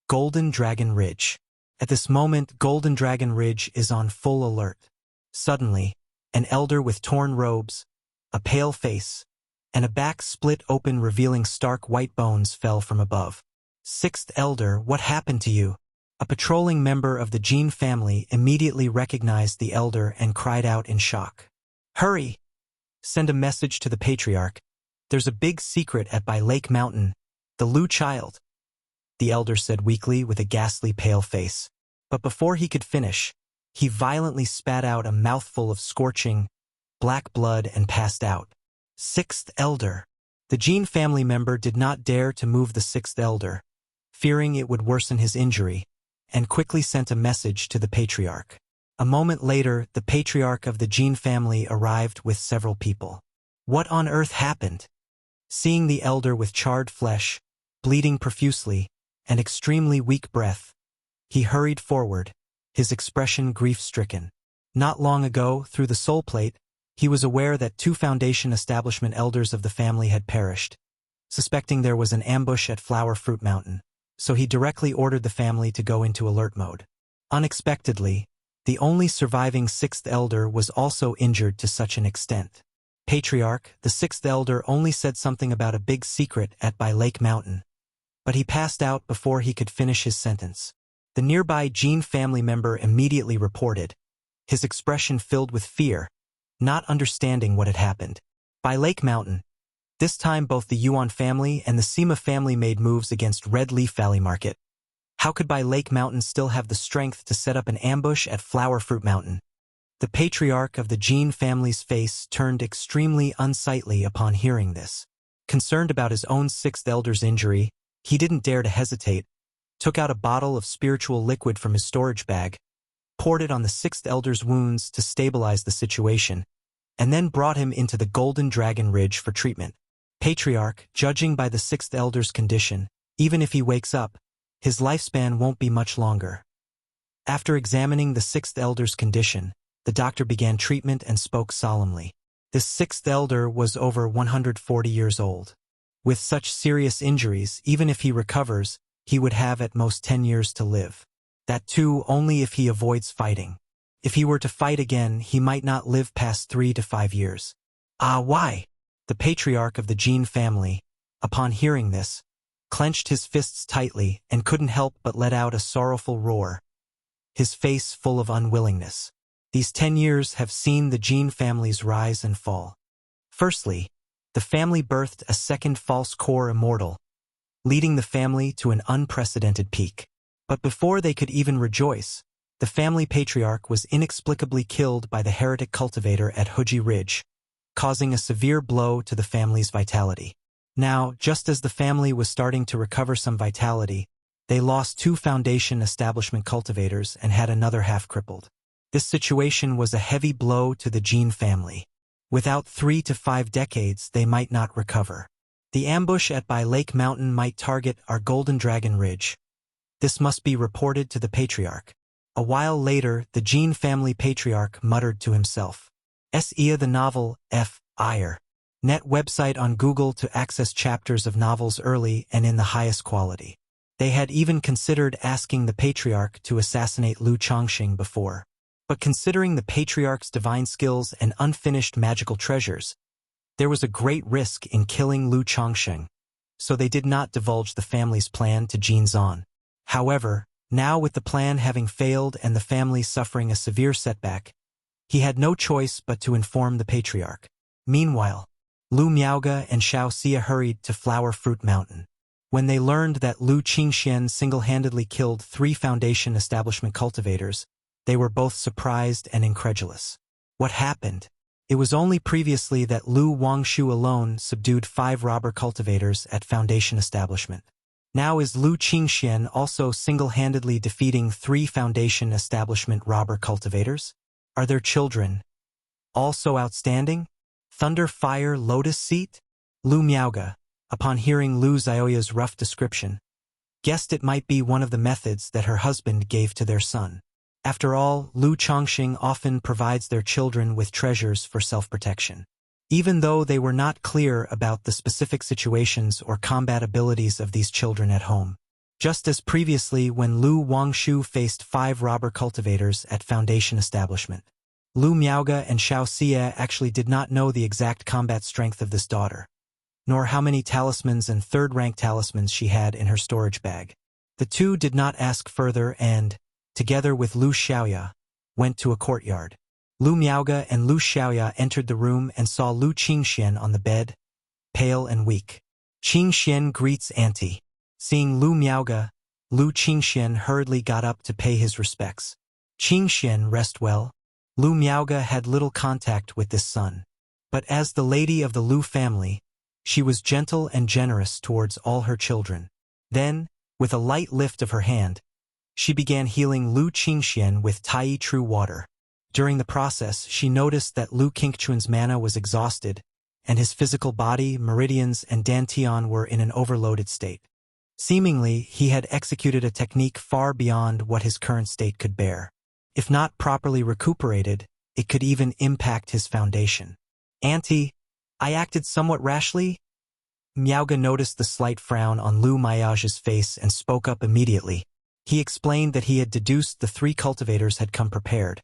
[SPEAKER 1] Golden Dragon Ridge. At this moment, Golden Dragon Ridge is on full alert. Suddenly, an elder with torn robes, a pale face, and a back split open revealing stark white bones fell from above. Sixth Elder, what happened to you? A patrolling member of the Jean family immediately recognized the elder and cried out in shock. Hurry! Send a message to the patriarch. There's a big secret by Lake Mountain. The Lu child. The elder said weakly with a ghastly pale face. But before he could finish, he violently spat out a mouthful of scorching, black blood and passed out. Sixth Elder. The Jean family member did not dare to move the sixth elder, fearing it would worsen his injury, and quickly sent a message to the patriarch. A moment later, the patriarch of the Jean family arrived with several people. What on earth happened? Seeing the elder with charred flesh, bleeding profusely, and extremely weak breath, he hurried forward, his expression grief-stricken. Not long ago, through the soul plate, he was aware that 2 Foundation establishment elders of the family had perished, suspecting there was an ambush at Flower Fruit Mountain, so he directly ordered the family to go into alert mode. Unexpectedly, the only surviving 6th elder was also injured to such an extent. Patriarch, the 6th elder only said something about a big secret by Lake Mountain, but he passed out before he could finish his sentence. The nearby Jean family member immediately reported, his expression filled with fear, not understanding what had happened. By Lake Mountain, this time both the Yuan family and the Sima family made moves against Red Leaf Valley Market. How could By Lake Mountain still have the strength to set up an ambush at Flower Fruit Mountain? The patriarch of the Jean family's face turned extremely unsightly upon hearing this. Concerned about his own 6th elder's injury, he didn't dare to hesitate, took out a bottle of spiritual liquid from his storage bag, poured it on the 6th elder's wounds to stabilize the situation, and then brought him into the Golden Dragon Ridge for treatment. Patriarch, judging by the 6th elder's condition, even if he wakes up, his lifespan won't be much longer. After examining the 6th elder's condition, the doctor began treatment and spoke solemnly. This 6th elder was over 140 years old. With such serious injuries, even if he recovers, he would have at most 10 years to live. That too only if he avoids fighting. If he were to fight again, he might not live past 3 to 5 years. Why? The patriarch of the Jean family, upon hearing this, clenched his fists tightly and couldn't help but let out a sorrowful roar, his face full of unwillingness. These 10 years have seen the Jean family's rise and fall. Firstly, the family birthed a second false core Immortal, leading the family to an unprecedented peak. But before they could even rejoice, the family patriarch was inexplicably killed by the heretic cultivator at Huji Ridge, causing a severe blow to the family's vitality. Now, just as the family was starting to recover some vitality, they lost 2 Foundation establishment cultivators and had another half crippled. This situation was a heavy blow to the Jean family. Without 3 to 5 decades, they might not recover. The ambush at By Lake Mountain might target our Golden Dragon Ridge. This must be reported to the patriarch. A while later, the Jean family patriarch muttered to himself. S.E.A. the novel, F.I.R. Net website on Google to access chapters of novels early and in the highest quality. They had even considered asking the patriarch to assassinate Lu Chongqing before. But considering the patriarch's divine skills and unfinished magical treasures, there was a great risk in killing Lu Chongqing, so they did not divulge the family's plan to Jean Zan. However, now with the plan having failed and the family suffering a severe setback, he had no choice but to inform the patriarch. Meanwhile, Lu Miaoge and Xiao Xia hurried to Flower Fruit Mountain. When they learned that Lu Qingxian single-handedly killed 3 Foundation establishment cultivators, they were both surprised and incredulous. What happened? It was only previously that Lu Wangshu alone subdued 5 robber cultivators at Foundation establishment. Now is Lu Qingxian also single-handedly defeating 3 Foundation establishment robber cultivators? Are their children also outstanding? Thunder Fire Lotus Seat? Lu Miaoge, upon hearing Lu Xiaoya's rough description, guessed it might be one of the methods that her husband gave to their son. After all, Lu Chongqing often provides their children with treasures for self-protection. Even though they were not clear about the specific situations or combat abilities of these children at home. Just as previously when Lu Wangshu faced 5 robber cultivators at Foundation establishment. Lu Miaoge and Xiao Xia actually did not know the exact combat strength of this daughter. nor how many talismans and third-rank talismans she had in her storage bag. The two did not ask further and, together with Lu Xiaoya, went to a courtyard. Lu Miaoge and Lu Xiaoya entered the room and saw Lu Qingxian on the bed, pale and weak. Qingxian greets auntie. Seeing Lu Miaoge, Lu Qingxian hurriedly got up to pay his respects. Qingxian, rest well. Lu Miaoge had little contact with this son. But as the lady of the Lu family, she was gentle and generous towards all her children. Then, with a light lift of her hand, she began healing Lu Qingxian with Tai True Water. During the process, she noticed that Lu Qingchuan's mana was exhausted, and his physical body, meridians, and dantian were in an overloaded state. Seemingly, he had executed a technique far beyond what his current state could bear. If not properly recuperated, it could even impact his foundation. Auntie, I acted somewhat rashly? Miaoge noticed the slight frown on Lu Miaoge's face and spoke up immediately. He explained that he had deduced the 3 cultivators had come prepared,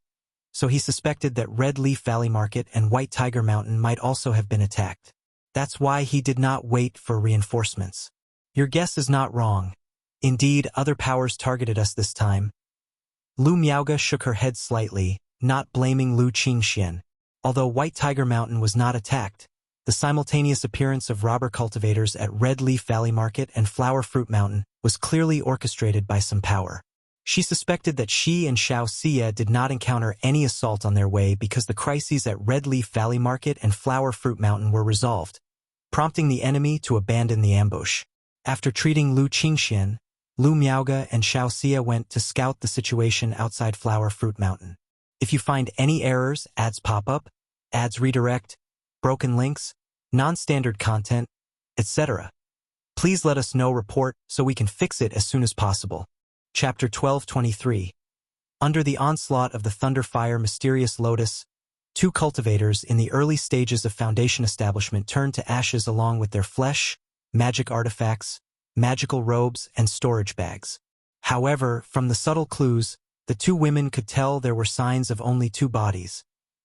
[SPEAKER 1] so he suspected that Red Leaf Valley Market and White Tiger Mountain might also have been attacked. That's why he did not wait for reinforcements. Your guess is not wrong. Indeed, other powers targeted us this time. Lu Miaoge shook her head slightly, not blaming Lu Qingxian. Although White Tiger Mountain was not attacked, the simultaneous appearance of robber cultivators at Red Leaf Valley Market and Flower Fruit Mountain was clearly orchestrated by some power. She suspected that she and Xiao Xie did not encounter any assault on their way because the crises at Red Leaf Valley Market and Flower Fruit Mountain were resolved, prompting the enemy to abandon the ambush. After treating Lu Qingxian, Lu Miaoge and Xiao Xie went to scout the situation outside Flower Fruit Mountain. If you find any errors, ads pop up, ads redirect, broken links, non-standard content, etc., please let us know. Report so we can fix it as soon as possible. Chapter 1223. Under the onslaught of the Thunderfire Mysterious Lotus, 2 cultivators in the early stages of Foundation establishment turned to ashes along with their flesh, magic artifacts, magical robes, and storage bags. However, from the subtle clues, the 2 women could tell there were signs of only 2 bodies,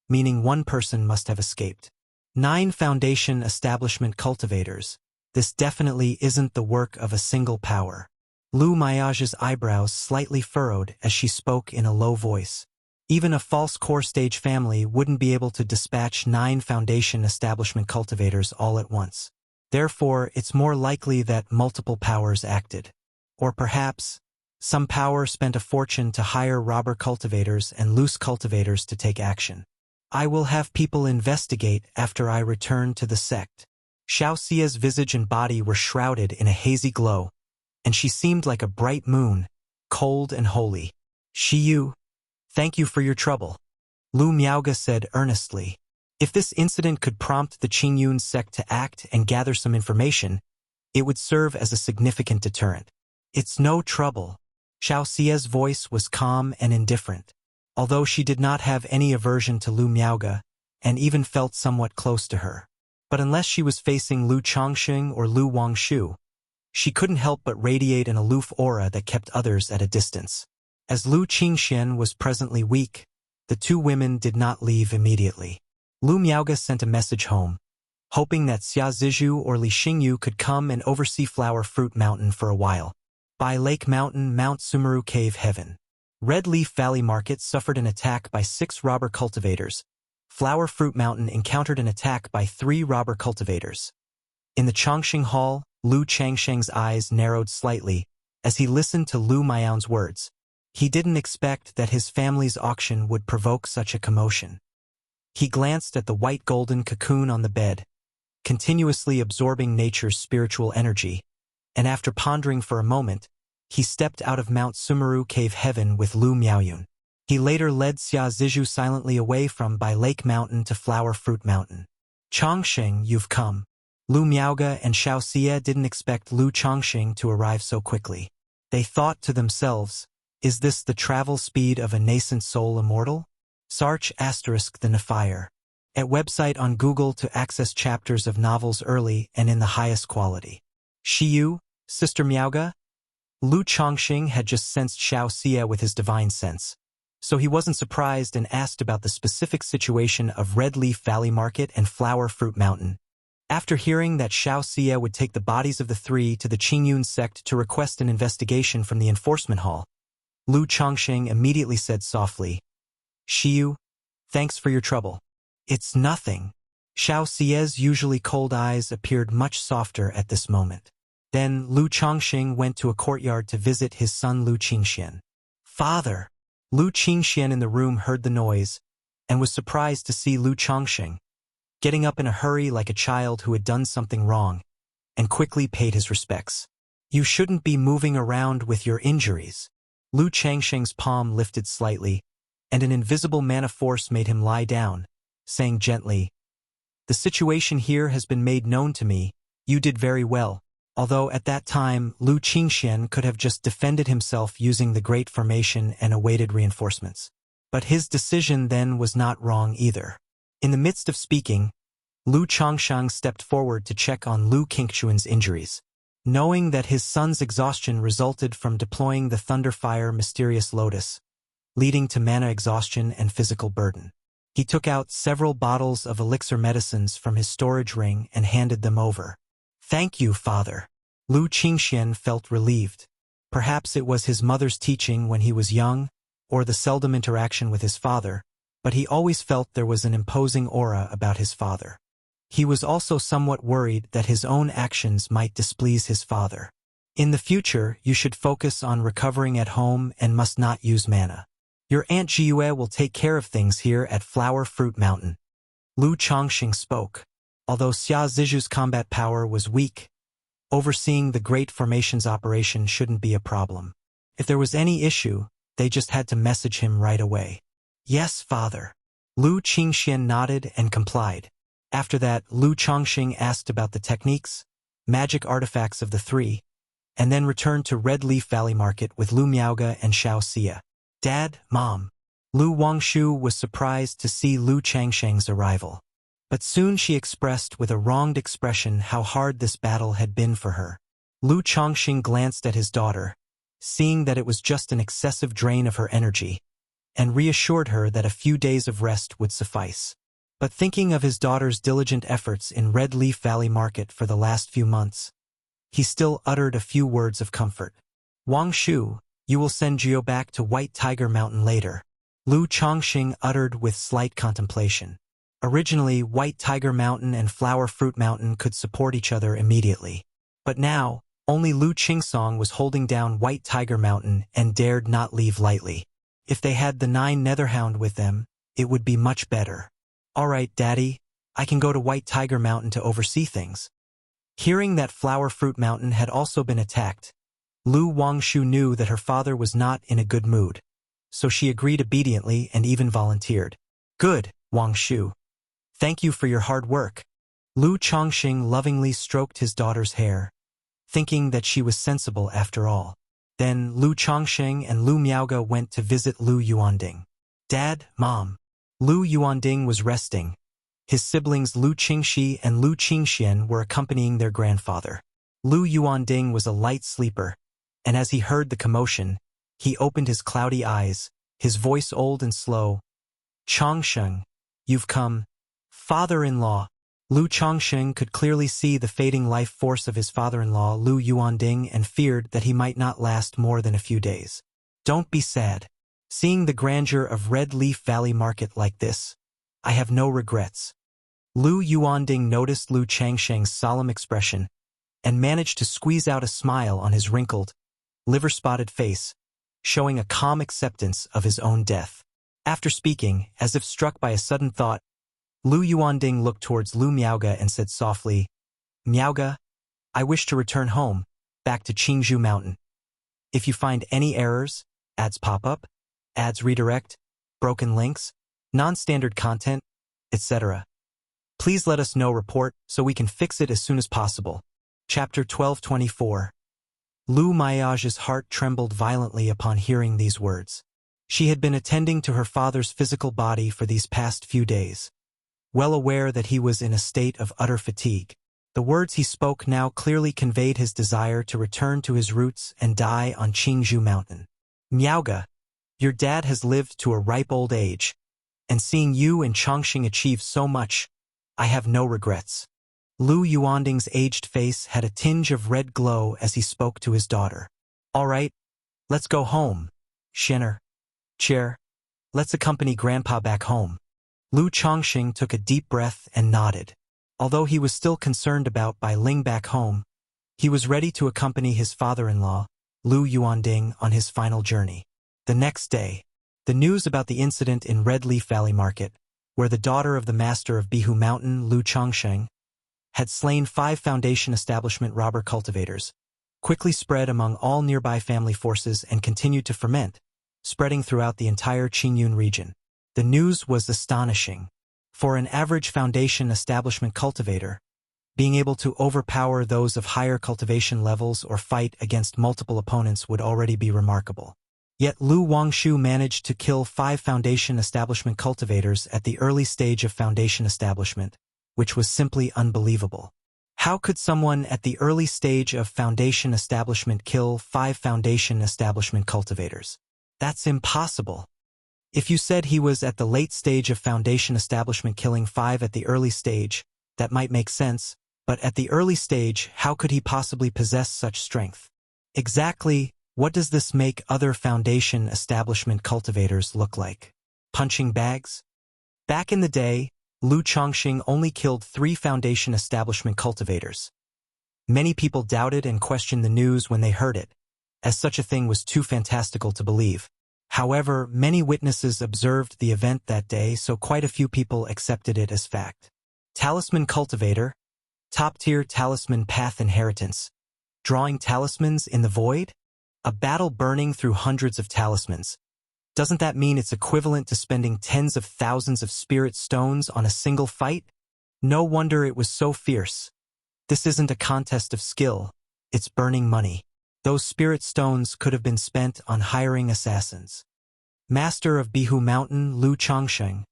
[SPEAKER 1] meaning one person must have escaped. 9 Foundation establishment cultivators. This definitely isn't the work of a single power. Lu Miaoge's eyebrows slightly furrowed as she spoke in a low voice. Even a false core stage family wouldn't be able to dispatch 9 Foundation establishment cultivators all at once. Therefore, it's more likely that multiple powers acted. Or perhaps, some power spent a fortune to hire robber cultivators and loose cultivators to take action. I will have people investigate after I return to the sect. Xiao Xie's visage and body were shrouded in a hazy glow, and she seemed like a bright moon, cold and holy. Shiyu, thank you for your trouble, Lu Miaoge said earnestly. If this incident could prompt the Qingyun sect to act and gather some information, it would serve as a significant deterrent. It's no trouble. Xiao Xie's voice was calm and indifferent, although she did not have any aversion to Lu Miaoge and even felt somewhat close to her. But unless she was facing Lu Chongqing or Lu Wangshu, she couldn't help but radiate an aloof aura that kept others at a distance. As Lu Qingxian was presently weak, the 2 women did not leave immediately. Lu Miaoge sent a message home, hoping that Xia Zizhu or Li Xingyu could come and oversee Flower Fruit Mountain for a while. By Lake Mountain, Mount Sumeru Cave Heaven. Red Leaf Valley Market suffered an attack by 6 robber cultivators. Flower Fruit Mountain encountered an attack by 3 robber cultivators. In the Chongqing Hall, Lu Changsheng's eyes narrowed slightly as he listened to Lu Miao's words. He didn't expect that his family's auction would provoke such a commotion. He glanced at the white golden cocoon on the bed, continuously absorbing nature's spiritual energy, and after pondering for a moment, he stepped out of Mount Sumeru Cave Heaven with Lu Miaoyun. He later led Xia Zizhu silently away from By Lake Mountain to Flower Fruit Mountain. Chongqing, you've come. Lu Miaoge and Xiao Xie didn't expect Lu Chongqing to arrive so quickly. They thought to themselves, is this the travel speed of a nascent soul immortal? Sarch * the Nefire. At website on Google to access chapters of novels early and in the highest quality. Shiyu, Sister Miaoge? Lu Chongqing had just sensed Xiao Xie with his divine sense, so he wasn't surprised and asked about the specific situation of Red Leaf Valley Market and Flower Fruit Mountain. After hearing that Wuxia would take the bodies of the three to the Qingyun sect to request an investigation from the enforcement hall, Lu Chongqing immediately said softly, "Xiu, thanks for your trouble." "It's nothing." Wuxia's usually cold eyes appeared much softer at this moment. Then Lu Chongqing went to a courtyard to visit his son Lu Qingxian. "Father!" Lu Qingxian in the room heard the noise and was surprised to see Lu Chongqing, getting up in a hurry like a child who had done something wrong, and quickly paid his respects. "You shouldn't be moving around with your injuries." Lu Changsheng's palm lifted slightly, and an invisible mana force made him lie down, saying gently, "The situation here has been made known to me. You did very well." Although at that time Lu Qingxian could have just defended himself using the Great Formation and awaited reinforcements. But his decision then was not wrong either. In the midst of speaking, Lu Chongsheng stepped forward to check on Lu Qingchuan's injuries. Knowing that his son's exhaustion resulted from deploying the Thunderfire Mysterious Lotus, leading to mana exhaustion and physical burden, he took out several bottles of elixir medicines from his storage ring and handed them over. "Thank you, father." Lu Qingxian felt relieved. Perhaps it was his mother's teaching when he was young, or the seldom interaction with his father, but he always felt there was an imposing aura about his father. He was also somewhat worried that his own actions might displease his father. "In the future, you should focus on recovering at home and must not use mana. Your Aunt Jiue will take care of things here at Flower Fruit Mountain." Lu Chongqing spoke. Although Xia Ziju's combat power was weak, overseeing the Great Formation's operation shouldn't be a problem. If there was any issue, they just had to message him right away. "Yes, father." Lu Qingxian nodded and complied. After that, Lu Chongqing asked about the techniques, magic artifacts of the three, and then returned to Red Leaf Valley Market with Lu Miaoge and Wuxia. "Dad, Mom." Lu Wangshu was surprised to see Lu Changsheng's arrival. But soon she expressed with a wronged expression how hard this battle had been for her. Lu Chongqing glanced at his daughter, seeing that it was just an excessive drain of her energy, and reassured her that a few days of rest would suffice. But thinking of his daughter's diligent efforts in Red Leaf Valley Market for the last few months, he still uttered a few words of comfort. "Wang Shu, you will send Jio back to White Tiger Mountain later." Lu Chongqing uttered with slight contemplation. Originally, White Tiger Mountain and Flower Fruit Mountain could support each other immediately. But now, only Lu Qingsong was holding down White Tiger Mountain and dared not leave lightly. If they had the 9 Netherhound with them, it would be much better. "All right, Daddy, I can go to White Tiger Mountain to oversee things." Hearing that Flower Fruit Mountain had also been attacked, Lu Wangshu knew that her father was not in a good mood, so she agreed obediently and even volunteered. "Good, Wangshu. Thank you for your hard work." Lu Chongqing lovingly stroked his daughter's hair, thinking that she was sensible after all. Then Lu Chongqing and Lu Miaoge went to visit Lu Yuanding. "Dad, Mom." Lu Yuanding was resting. His siblings Lu Qingxi and Lu Qingxian were accompanying their grandfather. Lu Yuanding was a light sleeper, and as he heard the commotion, he opened his cloudy eyes, his voice old and slow. "Chongsheng, you've come." "Father-in-law." Lu Chongsheng could clearly see the fading life force of his father-in-law Lu Yuanding and feared that he might not last more than a few days. "Don't be sad. Seeing the grandeur of Red Leaf Valley Market like this, I have no regrets." Lu Yuanding noticed Lu Changsheng's solemn expression and managed to squeeze out a smile on his wrinkled, liver-spotted face, showing a calm acceptance of his own death. After speaking, as if struck by a sudden thought, Lu Yuanding looked towards Lu Miaoge and said softly, "Miaoge, I wish to return home, back to Qingzhou Mountain. If you find any errors, ads pop up, ads redirect, broken links, non-standard content, etc., please let us know report so we can fix it as soon as possible." Chapter 1224. Lu Miaoge's heart trembled violently upon hearing these words. She had been attending to her father's physical body for these past few days, well aware that he was in a state of utter fatigue. The words he spoke now clearly conveyed his desire to return to his roots and die on Qingzhou Mountain. "Miaoge, your dad has lived to a ripe old age, and seeing you and Chongqing achieve so much, I have no regrets. Lu Yuanding's aged face had a tinge of red glow as he spoke to his daughter. "All right, let's go home. Shenner. Chair. Let's accompany Grandpa back home." Lu Chongqing took a deep breath and nodded. Although he was still concerned about Bai Ling back home, he was ready to accompany his father-in-law, Lu Yuanding, on his final journey. The next day, the news about the incident in Red Leaf Valley Market, where the daughter of the master of Bihu Mountain, Lu Chongqing, had slain 5 Foundation establishment robber cultivators, quickly spread among all nearby family forces and continued to ferment, spreading throughout the entire Qingyun region. The news was astonishing. For an average Foundation establishment cultivator, being able to overpower those of higher cultivation levels or fight against multiple opponents would already be remarkable. Yet Lu Wangshu managed to kill 5 Foundation establishment cultivators at the early stage of Foundation establishment, which was simply unbelievable. How could someone at the early stage of Foundation establishment kill 5 Foundation establishment cultivators? That's impossible. If you said he was at the late stage of Foundation establishment killing 5 at the early stage, that might make sense, but at the early stage, how could he possibly possess such strength? Exactly, what does this make other Foundation establishment cultivators look like? Punching bags? Back in the day, Lu Chongqing only killed 3 Foundation establishment cultivators. Many people doubted and questioned the news when they heard it, as such a thing was too fantastical to believe. However, many witnesses observed the event that day, so quite a few people accepted it as fact. Talisman cultivator, top-tier talisman path inheritance, drawing talismans in the void? A battle burning through hundreds of talismans. Doesn't that mean it's equivalent to spending tens of thousands of spirit stones on a single fight? No wonder it was so fierce. This isn't a contest of skill, it's burning money. Those spirit stones could have been spent on hiring assassins. Master of Bihu Mountain, Lu Chongqing,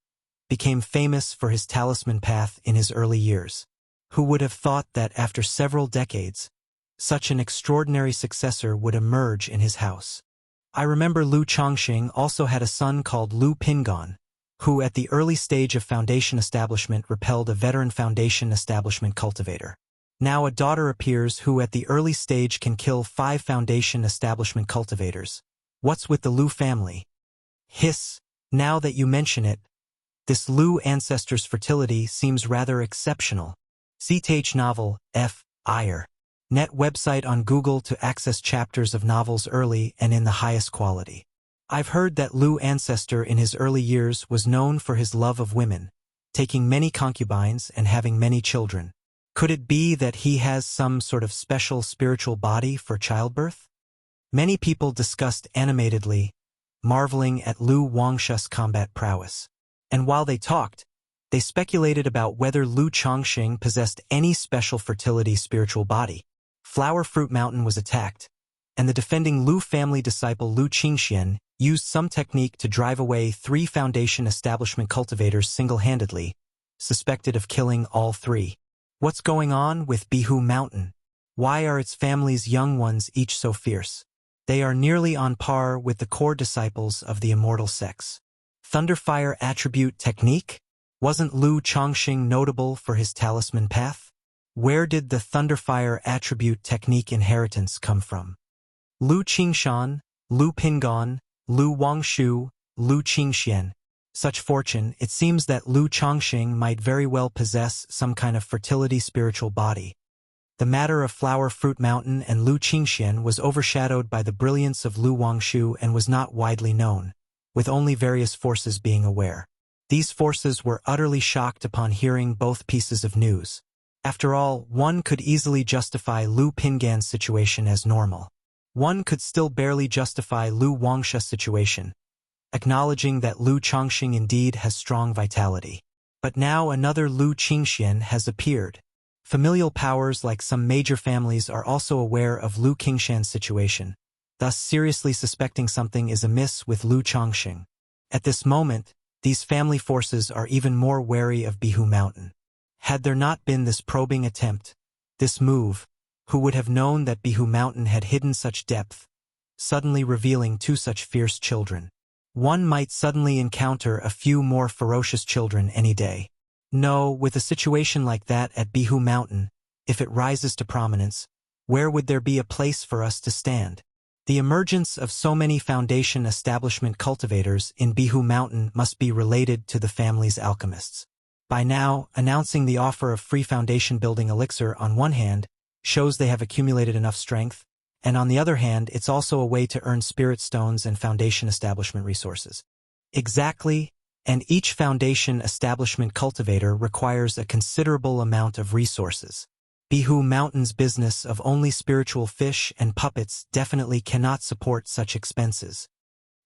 [SPEAKER 1] became famous for his talisman path in his early years. Who would have thought that after several decades, such an extraordinary successor would emerge in his house? I remember Lu Chongqing also had a son called Lu Pingon, who at the early stage of Foundation establishment repelled a veteran Foundation establishment cultivator. Now a daughter appears who at the early stage can kill 5 Foundation establishment cultivators. What's with the Lu family? Hiss, now that you mention it, this Lu ancestor's fertility seems rather exceptional. CTH novel, F. Ire. Net website on Google to access chapters of novels early and in the highest quality. I've heard that Lu ancestor in his early years was known for his love of women, taking many concubines and having many children. Could it be that he has some sort of special spiritual body for childbirth? Many people discussed animatedly, marveling at Lu Wangshu's combat prowess. And while they talked, they speculated about whether Lu Chongqing possessed any special fertility spiritual body. Flower Fruit Mountain was attacked, and the defending Lu family disciple Lu Qingxian used some technique to drive away 3 Foundation establishment cultivators single-handedly, suspected of killing all 3. What's going on with Bihu Mountain? Why are its family's young ones each so fierce? They are nearly on par with the core disciples of the Immortal sex. Thunderfire attribute technique? Wasn't Lu Chongqing notable for his talisman path? Where did the Thunderfire attribute technique inheritance come from? Lu Qingshan, Lu Pingon, Lu Wangshu, Lu Qingxian. Such fortune, it seems that Lu Chongqing might very well possess some kind of fertility spiritual body. The matter of Flower Fruit Mountain and Lu Qingxian was overshadowed by the brilliance of Lu Wangshu and was not widely known, with only various forces being aware. These forces were utterly shocked upon hearing both pieces of news. After all, one could easily justify Lu Pingan's situation as normal. One could still barely justify Lu Wangshu's situation, acknowledging that Lu Chongqing indeed has strong vitality. But now another Lu Qingxian has appeared. Familial powers like some major families are also aware of Lu Qingshan's situation, thus seriously suspecting something is amiss with Lu Chongqing. At this moment, these family forces are even more wary of Bihu Mountain. Had there not been this probing attempt, this move, who would have known that Bihu Mountain had hidden such depth, suddenly revealing 2 such fierce children? One might suddenly encounter a few more ferocious children any day. No, with a situation like that at Bihu Mountain, if it rises to prominence, where would there be a place for us to stand? The emergence of so many foundation establishment cultivators in Bihu Mountain must be related to the family's alchemists. By now, announcing the offer of free foundation building elixir on one hand shows they have accumulated enough strength, and on the other hand, it's also a way to earn spirit stones and foundation establishment resources. Exactly, and each foundation establishment cultivator requires a considerable amount of resources. Bihu Mountain's business of only spiritual fish and puppets definitely cannot support such expenses.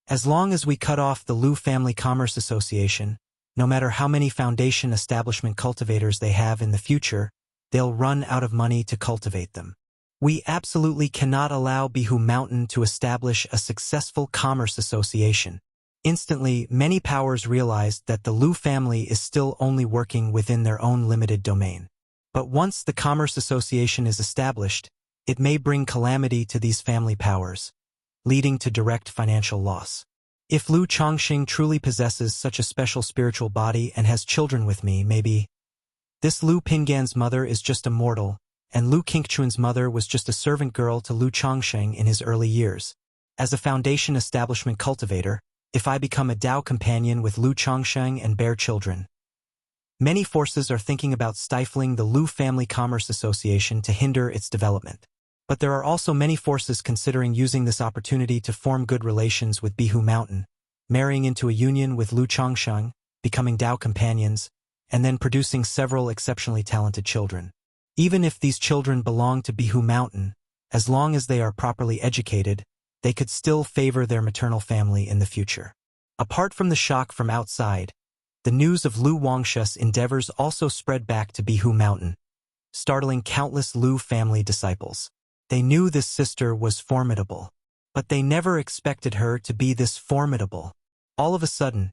[SPEAKER 1] As long as we cut off the Lu Family Commerce Association, no matter how many foundation establishment cultivators they have in the future, they'll run out of money to cultivate them. We absolutely cannot allow Bihu Mountain to establish a successful commerce association. Instantly, many powers realized that the Lu family is still only working within their own limited domain. But once the Commerce Association is established, it may bring calamity to these family powers, leading to direct financial loss. If Lu Chongqing truly possesses such a special spiritual body and has children with me, maybe this Lu Pingan's mother is just a mortal, and Lu Qingquan's mother was just a servant girl to Lu Chongqing in his early years. As a foundation establishment cultivator, if I become a Dao companion with Lu Chongqing and bear children, many forces are thinking about stifling the Lu Family Commerce Association to hinder its development. But there are also many forces considering using this opportunity to form good relations with Bihu Mountain, marrying into a union with Lu Chongqing, becoming Dao companions, and then producing several exceptionally talented children. Even if these children belong to Bihu Mountain, as long as they are properly educated, they could still favor their maternal family in the future. Apart from the shock from outside, the news of Lu Wangshu's endeavors also spread back to Bihu Mountain, startling countless Lu family disciples. They knew this sister was formidable, but they never expected her to be this formidable. All of a sudden,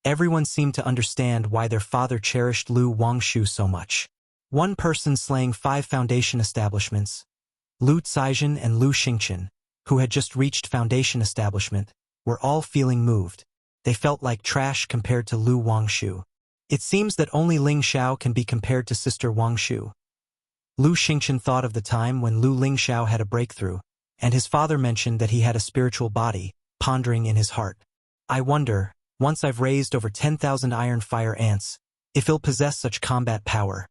[SPEAKER 1] everyone seemed to understand why their father cherished Lu Wangshu so much. One person slaying 5 foundation establishments, Lu Caizhen and Lu Xingqian, who had just reached foundation establishment, were all feeling moved. They felt like trash compared to Lu Wangshu. It seems that only Ling Xiao can be compared to Sister Wangshu. Lu Xingqian thought of the time when Lu Ling Xiao had a breakthrough, and his father mentioned that he had a spiritual body, pondering in his heart. I wonder, once I've raised over 10,000 iron fire ants, if he'll possess such combat power.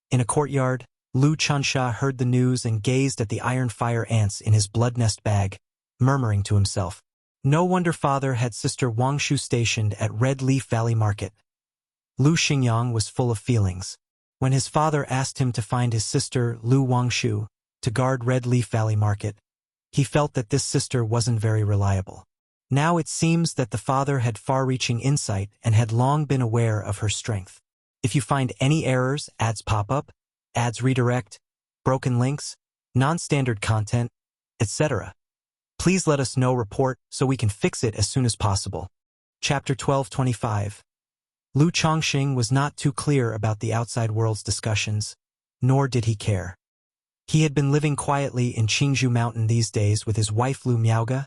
[SPEAKER 1] In a courtyard, Lu Chansha heard the news and gazed at the iron fire ants in his blood nest bag, murmuring to himself. No wonder father had Sister Wangshu stationed at Red Leaf Valley Market. Lu Xingyang was full of feelings. When his father asked him to find his sister Lu Wangshu to guard Red Leaf Valley Market, he felt that this sister wasn't very reliable. Now it seems that the father had far-reaching insight and had long been aware of her strength. If you find any errors, ads pop up, ads redirect, broken links, non-standard content, etc., please let us know report so we can fix it as soon as possible. Chapter 1225. Lu Chongqing was not too clear about the outside world's discussions, nor did he care. He had been living quietly in Qingzhou Mountain these days with his wife Lu Miaoge,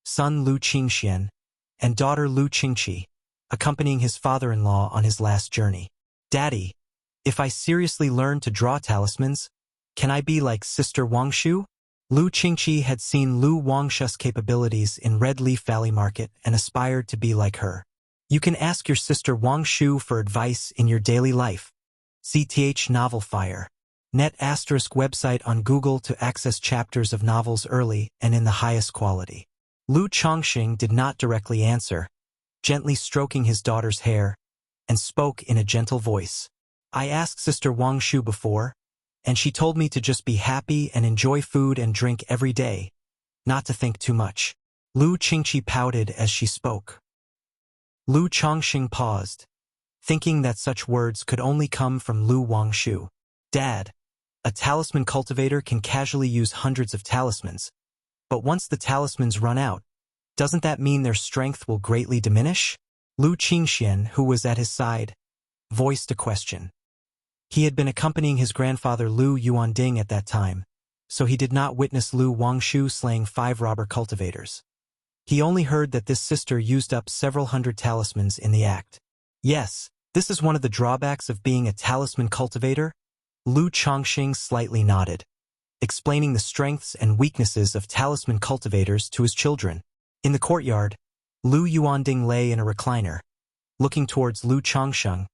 [SPEAKER 1] son Lu Qingxian, and daughter Lu Qingqi, accompanying his father-in-law on his last journey. Daddy, if I seriously learn to draw talismans, can I be like Sister Wangshu? Lu Qingqi had seen Lu Wangshu's capabilities in Red Leaf Valley Market and aspired to be like her. You can ask your sister Wangshu for advice in your daily life. CTH Novel Fire. Net * website on Google to access chapters of novels early and in the highest quality. Lu Chongqing did not directly answer, gently stroking his daughter's hair, and spoke in a gentle voice. I asked Sister Wangshu before, and she told me to just be happy and enjoy food and drink every day, not to think too much. Lu Qingqi pouted as she spoke. Lu Chongqing paused, thinking that such words could only come from Lu Wangshu. Dad, a talisman cultivator can casually use hundreds of talismans, but once the talismans run out, doesn't that mean their strength will greatly diminish? Lu Qingxian, who was at his side, voiced a question. He had been accompanying his grandfather Lu Yuanding at that time, so he did not witness Lu Wangshu slaying 5 robber cultivators. He only heard that this sister used up several hundred talismans in the act. Yes, This is one of the drawbacks of being a talisman cultivator? Lu Chongqing slightly nodded, explaining the strengths and weaknesses of talisman cultivators to his children. In the courtyard, Lu Yuanding lay in a recliner, looking towards Lu Chongsheng,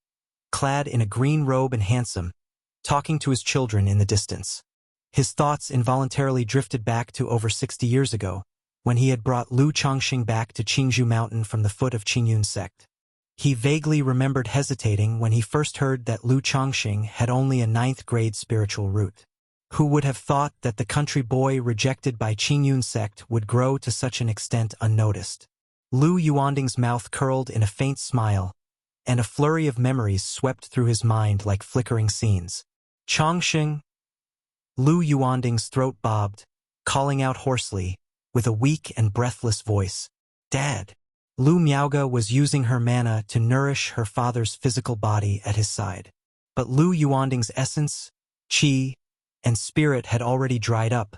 [SPEAKER 1] clad in a green robe and handsome, talking to his children in the distance. His thoughts involuntarily drifted back to over 60 years ago, when he had brought Lu Chongqing back to Qingzhou Mountain from the foot of Qingyun sect. He vaguely remembered hesitating when he first heard that Lu Chongqing had only a 9th-grade spiritual root. Who would have thought that the country boy rejected by Qingyun sect would grow to such an extent unnoticed? Lu Yuanding's mouth curled in a faint smile, and a flurry of memories swept through his mind like flickering scenes. Chongqing? Lu Yuanding's throat bobbed, calling out hoarsely, with a weak and breathless voice. Dad! Lu Miaoge was using her mana to nourish her father's physical body at his side. But Lu Yuanding's essence, qi, and spirit had already dried up,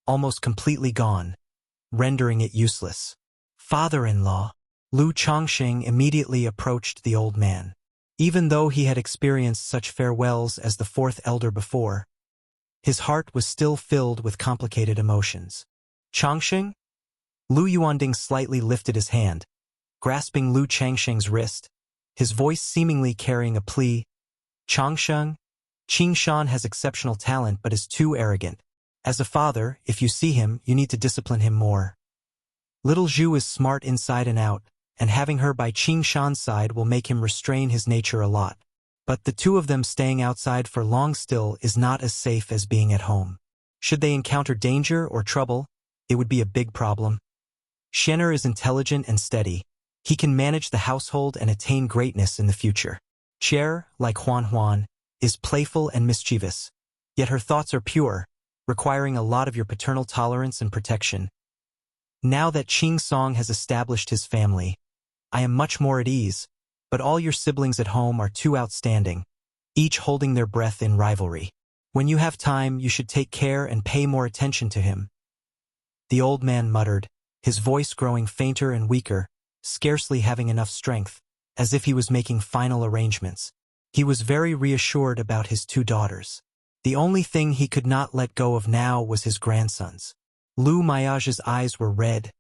[SPEAKER 1] almost completely gone, rendering it useless. Father-in-law. Lu Chongqing immediately approached the old man. Even though he had experienced such farewells as the 4th elder before, his heart was still filled with complicated emotions. Chongqing? Lu Yuanding slightly lifted his hand, grasping Lu Changsheng's wrist, his voice seemingly carrying a plea. Chongsheng? Qingshan has exceptional talent but is too arrogant. As a father, if you see him, you need to discipline him more. Little Zhu is smart inside and out, and having her by Qingshan's side will make him restrain his nature a lot. But the two of them staying outside for long still is not as safe as being at home. Should they encounter danger or trouble, it would be a big problem. Xian'er is intelligent and steady. He can manage the household and attain greatness in the future. Cher, like Huan Huan, is playful and mischievous, yet her thoughts are pure, requiring a lot of your paternal tolerance and protection. Now that Qing Song has established his family, I am much more at ease, but all your siblings at home are too outstanding, each holding their breath in rivalry. When you have time, you should take care and pay more attention to him. The old man muttered, his voice growing fainter and weaker, scarcely having enough strength, as if he was making final arrangements. He was very reassured about his 2 daughters. The only thing he could not let go of now was his grandsons. Lu Miaoge's eyes were red,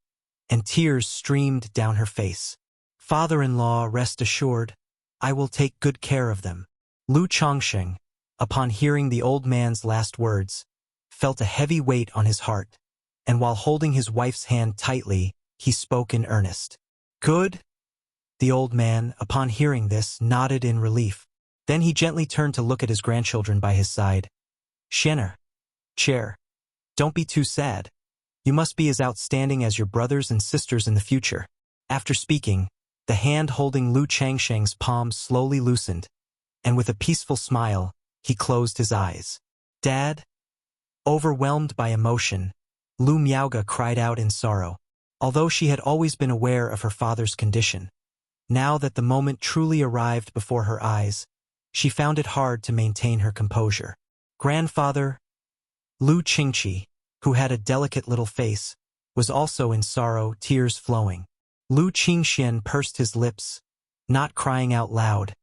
[SPEAKER 1] and tears streamed down her face. Father-in-law, rest assured, I will take good care of them. Lu Chongqing, upon hearing the old man's last words, felt a heavy weight on his heart, and while holding his wife's hand tightly, he spoke in earnest. Good? The old man, upon hearing this, nodded in relief. Then he gently turned to look at his grandchildren by his side. Xian'er, Cher, don't be too sad. You must be as outstanding as your brothers and sisters in the future. After speaking, the hand holding Lu Changsheng's palm slowly loosened, and with a peaceful smile, he closed his eyes. Dad? Overwhelmed by emotion, Lu Miaoge cried out in sorrow. Although she had always been aware of her father's condition, now that the moment truly arrived before her eyes, she found it hard to maintain her composure. Grandfather? Lu Qingqi, who had a delicate little face, was also in sorrow, tears flowing. Lu Qingxian pursed his lips, not crying out loud,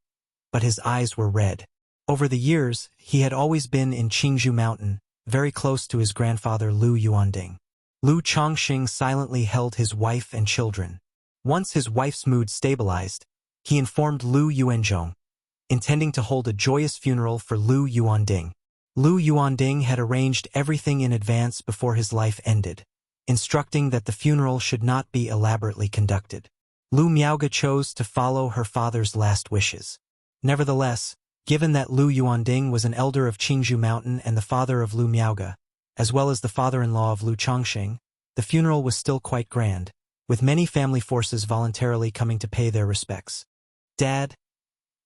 [SPEAKER 1] but his eyes were red. Over the years, he had always been in Qingzhou Mountain, very close to his grandfather Lu Yuanding. Lu Chongqing silently held his wife and children. Once his wife's mood stabilized, he informed Lu Yuanzhong, intending to hold a joyous funeral for Lu Yuanding. Lu Yuanding had arranged everything in advance before his life ended, instructing that the funeral should not be elaborately conducted. Lu Miaoge chose to follow her father's last wishes. Nevertheless, given that Lu Yuanding was an elder of Qingzhou Mountain and the father of Lu Miaoge, as well as the father-in-law of Lu Chongqing, the funeral was still quite grand, with many family forces voluntarily coming to pay their respects. Dad?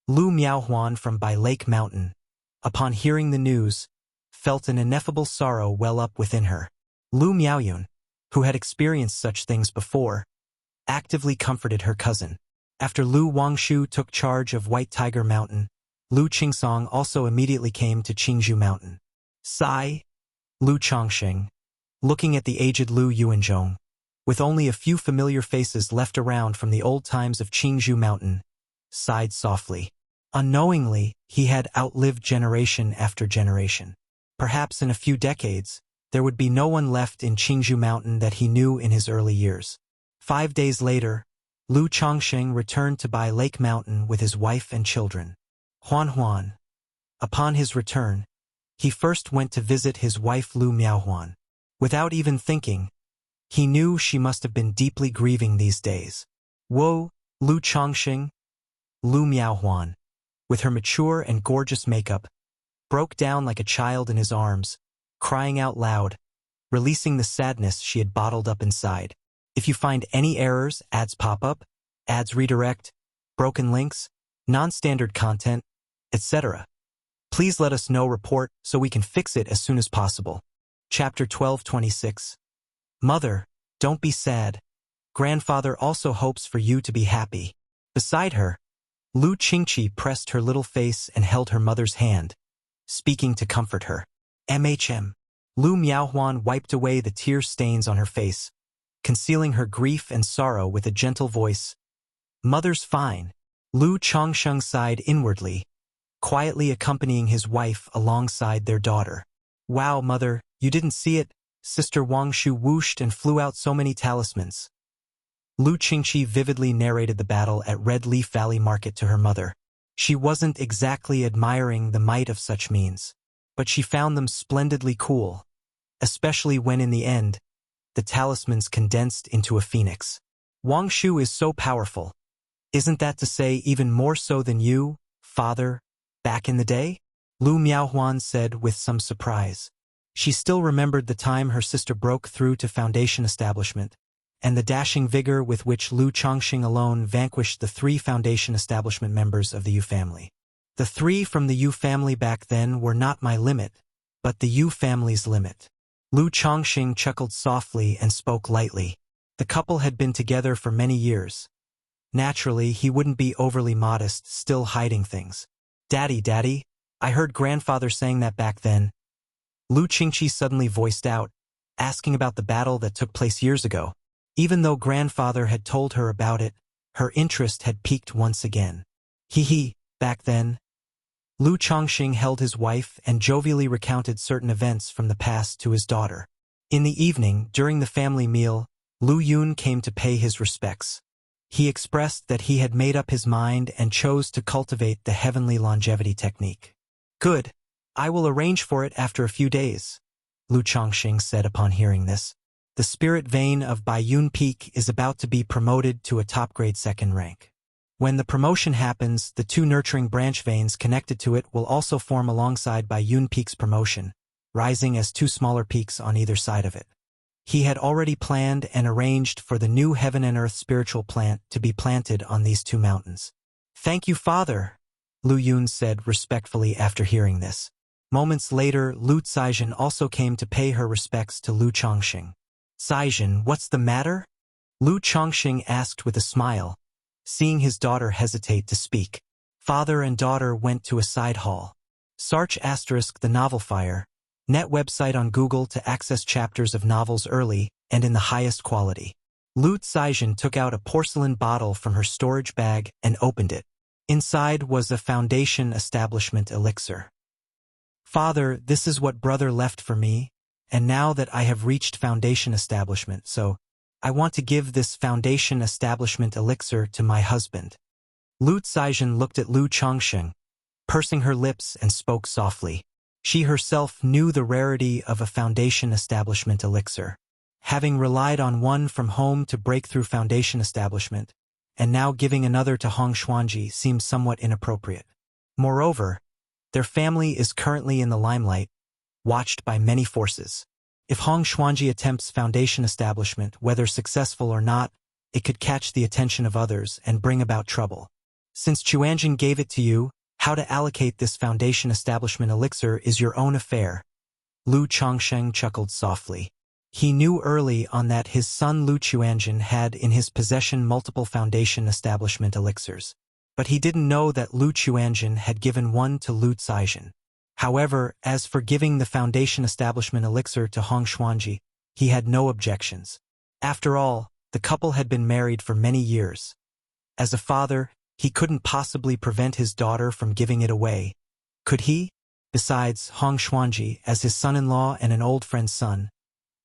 [SPEAKER 1] Lu Miaohuan from Bai Lake Mountain, upon hearing the news, felt an ineffable sorrow well up within her. Lu Miaoyun, who had experienced such things before, actively comforted her cousin. After Lu Wangshu took charge of White Tiger Mountain, Lu Qingsong also immediately came to Qingzhou Mountain. Sigh? Lu Chongqing, looking at the aged Lu Yuanzhong, with only a few familiar faces left around from the old times of Qingzhou Mountain, sighed softly. Unknowingly, he had outlived generation after generation. Perhaps in a few decades, there would be no one left in Qingzhou Mountain that he knew in his early years. 5 days later, Lu Chongsheng returned to Bai Lake Mountain with his wife and children. Huan. Upon his return, he first went to visit his wife Lu Miaohuan. Without even thinking, he knew she must have been deeply grieving these days. Wo, Lu Chongsheng, Lu Miaohuan, with her mature and gorgeous makeup, broke down like a child in his arms, crying out loud, releasing the sadness she had bottled up inside. If you find any errors, ads pop up, ads redirect, broken links, non-standard content, etc., please let us know. Report so we can fix it as soon as possible. Chapter 12:26. Mother, don't be sad. Grandfather also hopes for you to be happy. Beside her, Lu Qingqi pressed her little face and held her mother's hand, speaking to comfort her. Lu Miaohuan wiped away the tear stains on her face, concealing her grief and sorrow with a gentle voice. Mother's fine. Lu Chongsheng sighed inwardly, quietly accompanying his wife alongside their daughter. Wow, mother, you didn't see it? Sister Wangshu whooshed and flew out so many talismans. Lu Qingqi vividly narrated the battle at Red Leaf Valley Market to her mother. She wasn't exactly admiring the might of such means, but she found them splendidly cool, especially when in the end, the talismans condensed into a phoenix. Wangshu is so powerful. Isn't that to say even more so than you, father, back in the day? Lu Miaohuan said with some surprise. She still remembered the time her sister broke through to Foundation Establishment, and the dashing vigor with which Lu Chongsheng alone vanquished the 3 Foundation Establishment members of the Yu family. The 3 from the Yu family back then were not my limit, but the Yu family's limit. Lu Chongsheng chuckled softly and spoke lightly. The couple had been together for many years. Naturally, he wouldn't be overly modest, still hiding things. Daddy, I heard grandfather saying that back then. Lu Qingqi suddenly voiced out, asking about the battle that took place years ago. Even though grandfather had told her about it, her interest had piqued once again. Back then. Lu Chongsheng held his wife and jovially recounted certain events from the past to his daughter. In the evening, during the family meal, Lu Yun came to pay his respects. He expressed that he had made up his mind and chose to cultivate the heavenly longevity technique. Good. I will arrange for it after a few days, Lu Chongsheng said upon hearing this. The spirit vein of Baiyun Peak is about to be promoted to a top-grade 2nd rank. When the promotion happens, the 2 nurturing branch veins connected to it will also form alongside Baiyun Peak's promotion, rising as 2 smaller peaks on either side of it. He had already planned and arranged for the new heaven and earth spiritual plant to be planted on these 2 mountains. Thank you, father, Lu Yun said respectfully after hearing this. Moments later, Lu Caizhen also came to pay her respects to Lu Chongsheng. Caizhen, what's the matter? Lu Chongsheng asked with a smile, seeing his daughter hesitate to speak. Father and daughter went to a side hall. Search * the Novel Fire, net website on Google to access chapters of novels early and in the highest quality. Lu Caizhen took out a porcelain bottle from her storage bag and opened it. Inside was a Foundation Establishment elixir. Father, this is what brother left for me, and now that I have reached Foundation Establishment, so I want to give this Foundation Establishment elixir to my husband. Lu Caizhen looked at Lu Chongsheng, pursing her lips, and spoke softly. She herself knew the rarity of a Foundation Establishment elixir. Having relied on one from home to break through Foundation Establishment, and now giving another to Hong Xuanji seemed somewhat inappropriate. Moreover, their family is currently in the limelight, watched by many forces. If Hong Xuanji attempts Foundation Establishment, whether successful or not, it could catch the attention of others and bring about trouble. Since Chuanjin gave it to you, how to allocate this Foundation Establishment elixir is your own affair. Lu Chongsheng chuckled softly. He knew early on that his son Lu Chuanjin had in his possession multiple Foundation Establishment elixirs, but he didn't know that Lu Chuanjin had given one to Lu Caizhen. However, as for giving the Foundation Establishment elixir to Hong Xuanji, he had no objections. After all, the couple had been married for many years. As a father, He couldn't possibly prevent his daughter from giving it away. Could he? Besides, Hong Xuanji, as his son-in-law and an old friend's son,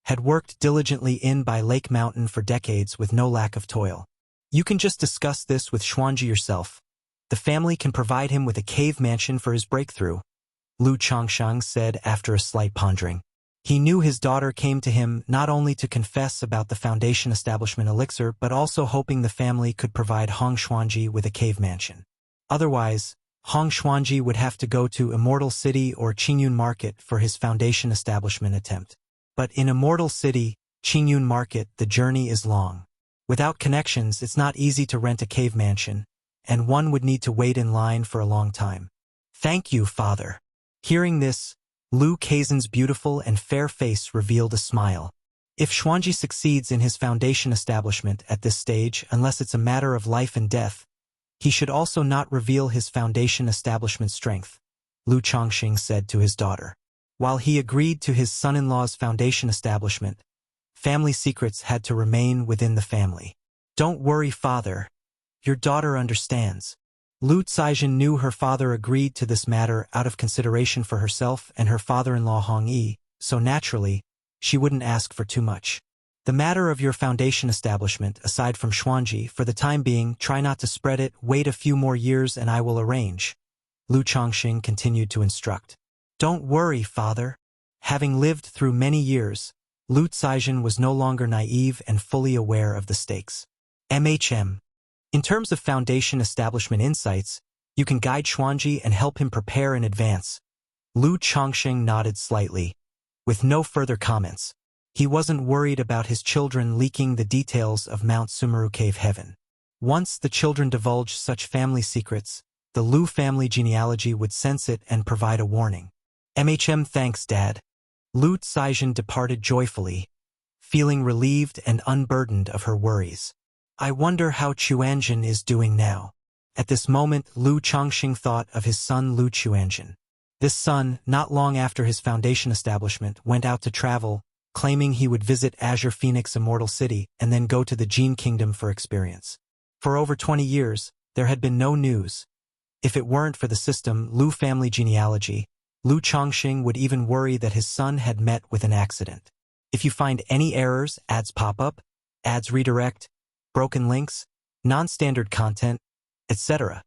[SPEAKER 1] had worked diligently in by Lake Mountain for decades with no lack of toil. You can just discuss this with Xuanji yourself. The family can provide him with a cave mansion for his breakthrough, Lu Changsheng said after a slight pondering. He knew his daughter came to him not only to confess about the Foundation establishment elixir but also hoping the family could provide Hong Xuanji with a cave mansion. Otherwise, Hong Xuanji would have to go to Immortal City or Qingyun Market for his Foundation establishment attempt. But in Immortal City, Qingyun Market, the journey is long. Without connections, it's not easy to rent a cave mansion, and one would need to wait in line for a long time. Thank you, father. Hearing this, Lu Kaizen's beautiful and fair face revealed a smile. If Xuanji succeeds in his Foundation establishment at this stage, unless it's a matter of life and death, he should also not reveal his Foundation establishment strength, Lu Chongqing said to his daughter. While he agreed to his son-in-law's Foundation establishment, family secrets had to remain within the family. Don't worry, father. Your daughter understands. Lu Caizhen knew her father agreed to this matter out of consideration for herself and her father-in-law Hong Yi, so naturally, she wouldn't ask for too much. The matter of your Foundation establishment, aside from Xuanji, for the time being, try not to spread it, wait a few more years and I will arrange. Lu Chongqing continued to instruct. Don't worry, father. Having lived through many years, Lu Caizhen was no longer naive and fully aware of the stakes. MHM. In terms of Foundation establishment insights, you can guide Xuanji and help him prepare in advance. Lu Chongqing nodded slightly, with no further comments. He wasn't worried about his children leaking the details of Mount Sumeru Cave Heaven. Once the children divulged such family secrets, the Lu family genealogy would sense it and provide a warning. MHM, thanks, Dad. Lu Caizhen departed joyfully, feeling relieved and unburdened of her worries. I wonder how Chuanjin is doing now. At this moment, Lu Chongqing thought of his son Lu Chuanjin. This son, not long after his Foundation establishment, went out to travel, claiming he would visit Azure Phoenix Immortal City and then go to the Jin Kingdom for experience. For over 20 years, there had been no news. If it weren't for the system Lu family genealogy, Lu Chongqing would even worry that his son had met with an accident. If you find any errors, ads pop up, ads redirect, broken links, non-standard content, etc.,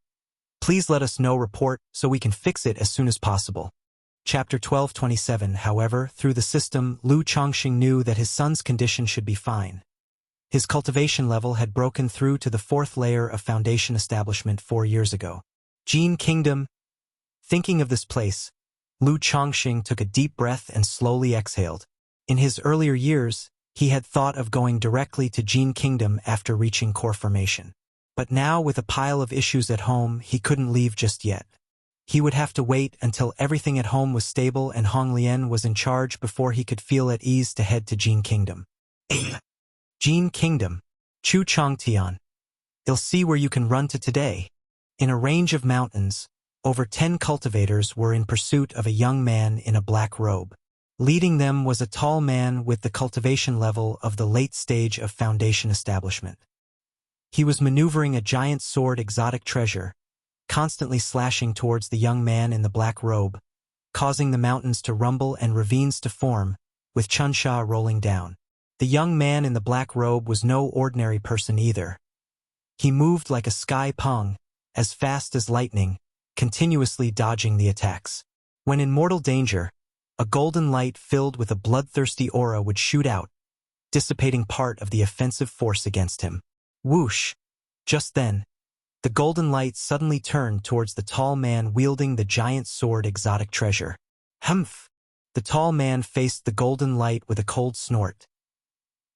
[SPEAKER 1] please let us know, report, so we can fix it as soon as possible. Chapter 1227. However, through the system, Lu Chongqing knew that his son's condition should be fine. His cultivation level had broken through to the 4th layer of Foundation establishment 4 years ago. Jin Kingdom. Thinking of this place, Lu Chongqing took a deep breath and slowly exhaled. In his earlier years, he had thought of going directly to Jin Kingdom after reaching core formation. But now, with a pile of issues at home, he couldn't leave just yet. He would have to wait until everything at home was stable and Hong Lian was in charge before he could feel at ease to head to Jin Kingdom. Jin Kingdom. Chu Chongtian. You'll see where you can run to today. In a range of mountains, over 10 cultivators were in pursuit of a young man in a black robe. Leading them was a tall man with the cultivation level of the late stage of Foundation establishment. He was maneuvering a giant sword exotic treasure, constantly slashing towards the young man in the black robe, causing the mountains to rumble and ravines to form, with Chunsha rolling down. The young man in the black robe was no ordinary person either. He moved like a sky pong, as fast as lightning, continuously dodging the attacks. When in mortal danger, a golden light filled with a bloodthirsty aura would shoot out, dissipating part of the offensive force against him. Whoosh! Just then, the golden light suddenly turned towards the tall man wielding the giant sword exotic treasure. Humph! The tall man faced the golden light with a cold snort.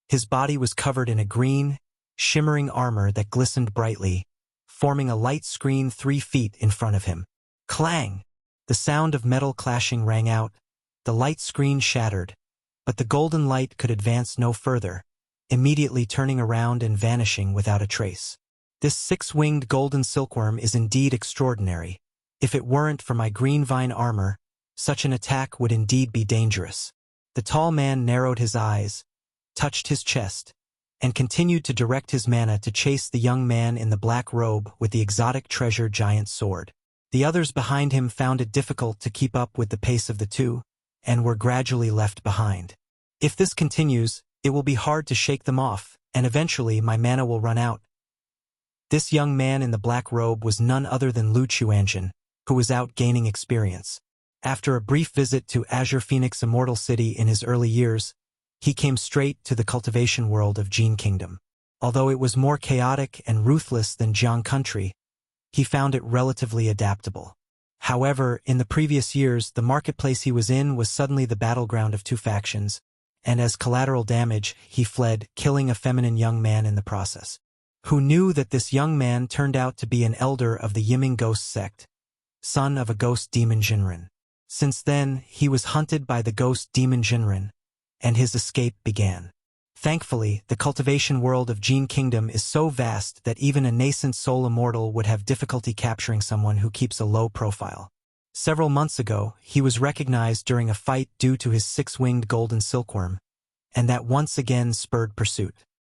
[SPEAKER 1] His body was covered in a green, shimmering armor that glistened brightly, forming a light screen 3 feet in front of him. Clang! The sound of metal clashing rang out. The light screen shattered, but the golden light could advance no further, immediately turning around and vanishing without a trace. This 6-winged golden silkworm is indeed extraordinary. If it weren't for my green vine armor, such an attack would indeed be dangerous. The tall man narrowed his eyes, touched his chest, and continued to direct his mana to chase the young man in the black robe with the exotic treasure giant sword. The others behind him found it difficult to keep up with the pace of the two, and were gradually left behind. If this continues, it will be hard to shake them off, and eventually my mana will run out. This young man in the black robe was none other than Lu Chuanjin, who was out gaining experience. After a brief visit to Azure Phoenix Immortal City in his early years, he came straight to the cultivation world of Jin Kingdom. Although it was more chaotic and ruthless than Jiang Country, he found it relatively adaptable. However, in the previous years, the marketplace he was in was suddenly the battleground of two factions, and as collateral damage, he fled, killing a feminine young man in the process. Who knew that this young man turned out to be an elder of the Yiming ghost sect, son of a ghost demon Jinren. Since then, he was hunted by the ghost demon Jinren, and his escape began. Thankfully, the cultivation world of Jin Kingdom is so vast that even a nascent soul immortal would have difficulty capturing someone who keeps a low profile. Several months ago, he was recognized during a fight due to his six-winged golden silkworm, and that once again spurred pursuit.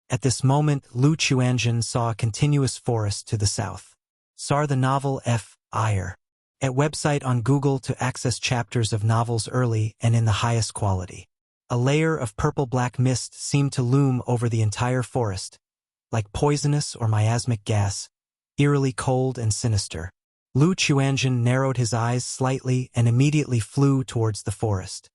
[SPEAKER 1] At this moment, Lu Chuanjin saw a continuous forest to the south. Sar the novel F. Ire. At website on Google to access chapters of novels early and in the highest quality. A layer of purple-black mist seemed to loom over the entire forest, like poisonous or miasmic gas, eerily cold and sinister. Lu Chuanjin narrowed his eyes slightly and immediately flew towards the forest.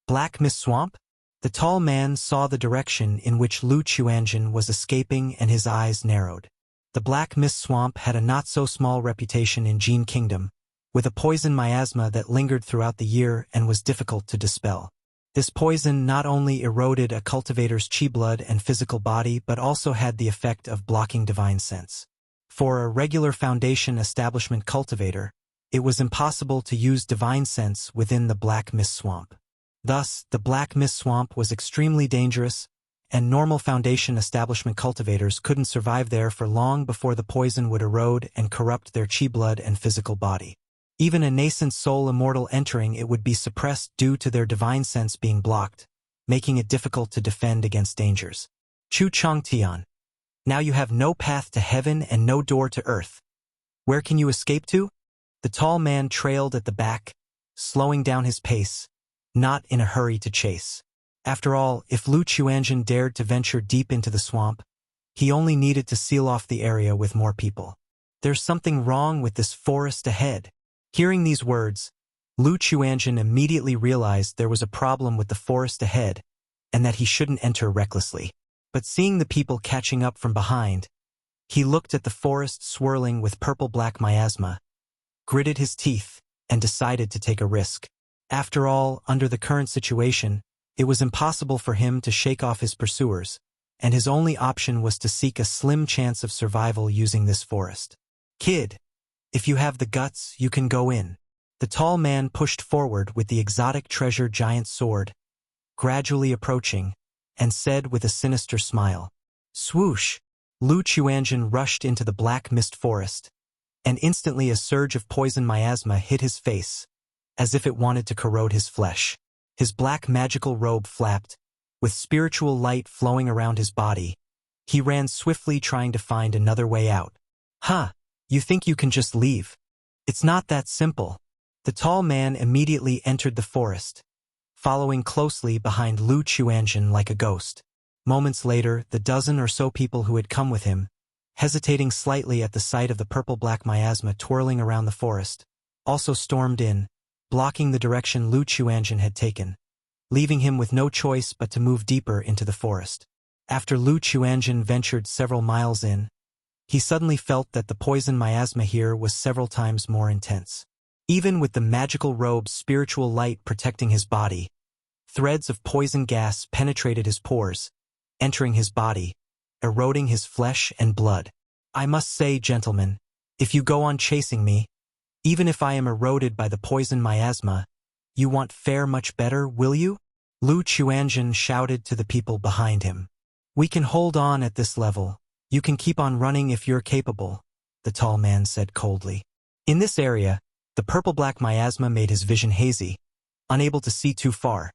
[SPEAKER 1] Black mist swamp? The tall man saw the direction in which Lu Chuanjin was escaping and his eyes narrowed. The Black Mist Swamp had a not-so-small reputation in Jin Kingdom, with a poison miasma that lingered throughout the year and was difficult to dispel. This poison not only eroded a cultivator's chi blood and physical body but also had the effect of blocking divine sense. For a regular Foundation establishment cultivator, it was impossible to use divine sense within the Black Mist Swamp. Thus, the Black Mist Swamp was extremely dangerous, and normal Foundation establishment cultivators couldn't survive there for long before the poison would erode and corrupt their chi blood and physical body. Even a nascent soul immortal entering it would be suppressed due to their divine sense being blocked, making it difficult to defend against dangers. Chu Chong Tian. Now you have no path to heaven and no door to earth. Where can you escape to? The tall man trailed at the back, slowing down his pace, not in a hurry to chase. After all, if Lu Chuanjin dared to venture deep into the swamp, he only needed to seal off the area with more people. There's something wrong with this forest ahead. Hearing these words, Lu Chuanjin immediately realized there was a problem with the forest ahead and that he shouldn't enter recklessly. But seeing the people catching up from behind, he looked at the forest swirling with purple-black miasma, gritted his teeth, and decided to take a risk. After all, under the current situation, it was impossible for him to shake off his pursuers, and his only option was to seek a slim chance of survival using this forest. Kid, if you have the guts, you can go in. The tall man pushed forward with the exotic treasure giant sword, gradually approaching, and said with a sinister smile. Swoosh! Lu Chuanjin rushed into the black mist forest, and instantly a surge of poison miasma hit his face, as if it wanted to corrode his flesh. His black magical robe flapped, with spiritual light flowing around his body. He ran swiftly trying to find another way out. You think you can just leave? It's not that simple. The tall man immediately entered the forest, following closely behind Lu Chuanjin like a ghost. Moments later, the dozen or so people who had come with him, hesitating slightly at the sight of the purple-black miasma twirling around the forest, also stormed in, blocking the direction Lu Chuanjin had taken, leaving him with no choice but to move deeper into the forest. After Lu Chuanjin ventured several miles in, he suddenly felt that the poison miasma here was several times more intense. Even with the magical robe's spiritual light protecting his body, threads of poison gas penetrated his pores, entering his body, eroding his flesh and blood. I must say, gentlemen, if you go on chasing me, even if I am eroded by the poison miasma, you won't fare much better, will you? Lu Chuanjin shouted to the people behind him. We can hold on at this level. You can keep on running if you're capable, the tall man said coldly. In this area, the purple-black miasma made his vision hazy, unable to see too far.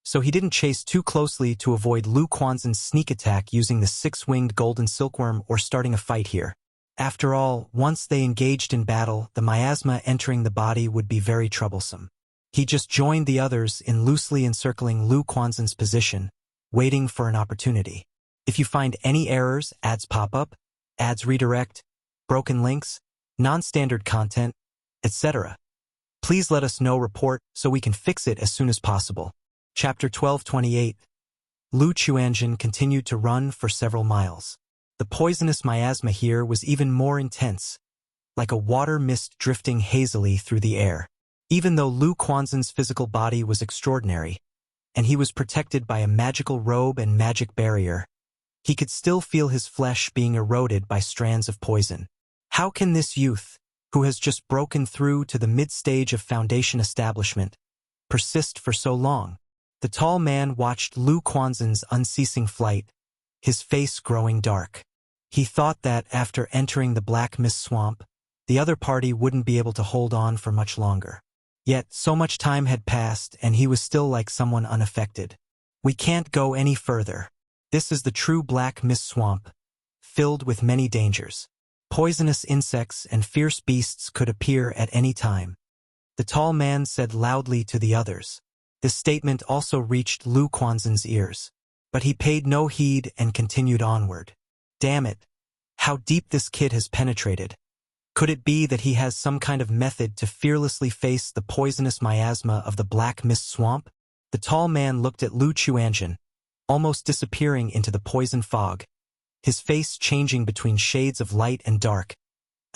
[SPEAKER 1] so he didn't chase too closely to avoid Lu Quanzhen's sneak attack using the six-winged golden silkworm or starting a fight here. After all, once they engaged in battle, the miasma entering the body would be very troublesome. He just joined the others in loosely encircling Lu Quanzhen's position, waiting for an opportunity. If you find any errors, ads pop up, ads redirect, broken links, non-standard content, etc., please let us know. Report so we can fix it as soon as possible. Chapter 12:28. Lu Quanzhen continued to run for several miles. The poisonous miasma here was even more intense, like a water mist drifting hazily through the air. Even though Lu Quanzhen's physical body was extraordinary, and he was protected by a magical robe and magic barrier, he could still feel his flesh being eroded by strands of poison. How can this youth, who has just broken through to the mid-stage of Foundation establishment, persist for so long? The tall man watched Lu Quanzhen's unceasing flight, his face growing dark. He thought that after entering the Black Mist Swamp, the other party wouldn't be able to hold on for much longer. Yet so much time had passed and he was still like someone unaffected. We can't go any further. This is the true Black Mist Swamp, filled with many dangers. Poisonous insects and fierce beasts could appear at any time. The tall man said loudly to the others. This statement also reached Lu Quanzhen's ears, but he paid no heed and continued onward. Damn it! How deep this kid has penetrated. Could it be that he has some kind of method to fearlessly face the poisonous miasma of the Black Mist Swamp? The tall man looked at Lu Quanzhen, almost disappearing into the poison fog, his face changing between shades of light and dark,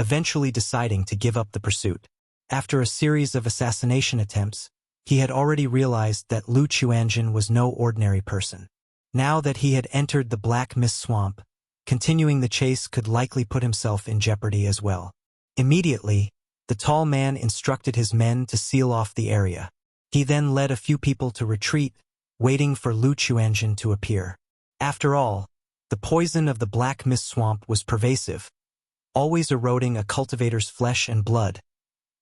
[SPEAKER 1] eventually deciding to give up the pursuit. After a series of assassination attempts, he had already realized that Lu Quanzhen was no ordinary person. Now that he had entered the Black Mist Swamp, continuing the chase could likely put himself in jeopardy as well. Immediately, the tall man instructed his men to seal off the area. He then led a few people to retreat, waiting for Lu Quanzhen to appear. After all, the poison of the Black Mist Swamp was pervasive, always eroding a cultivator's flesh and blood,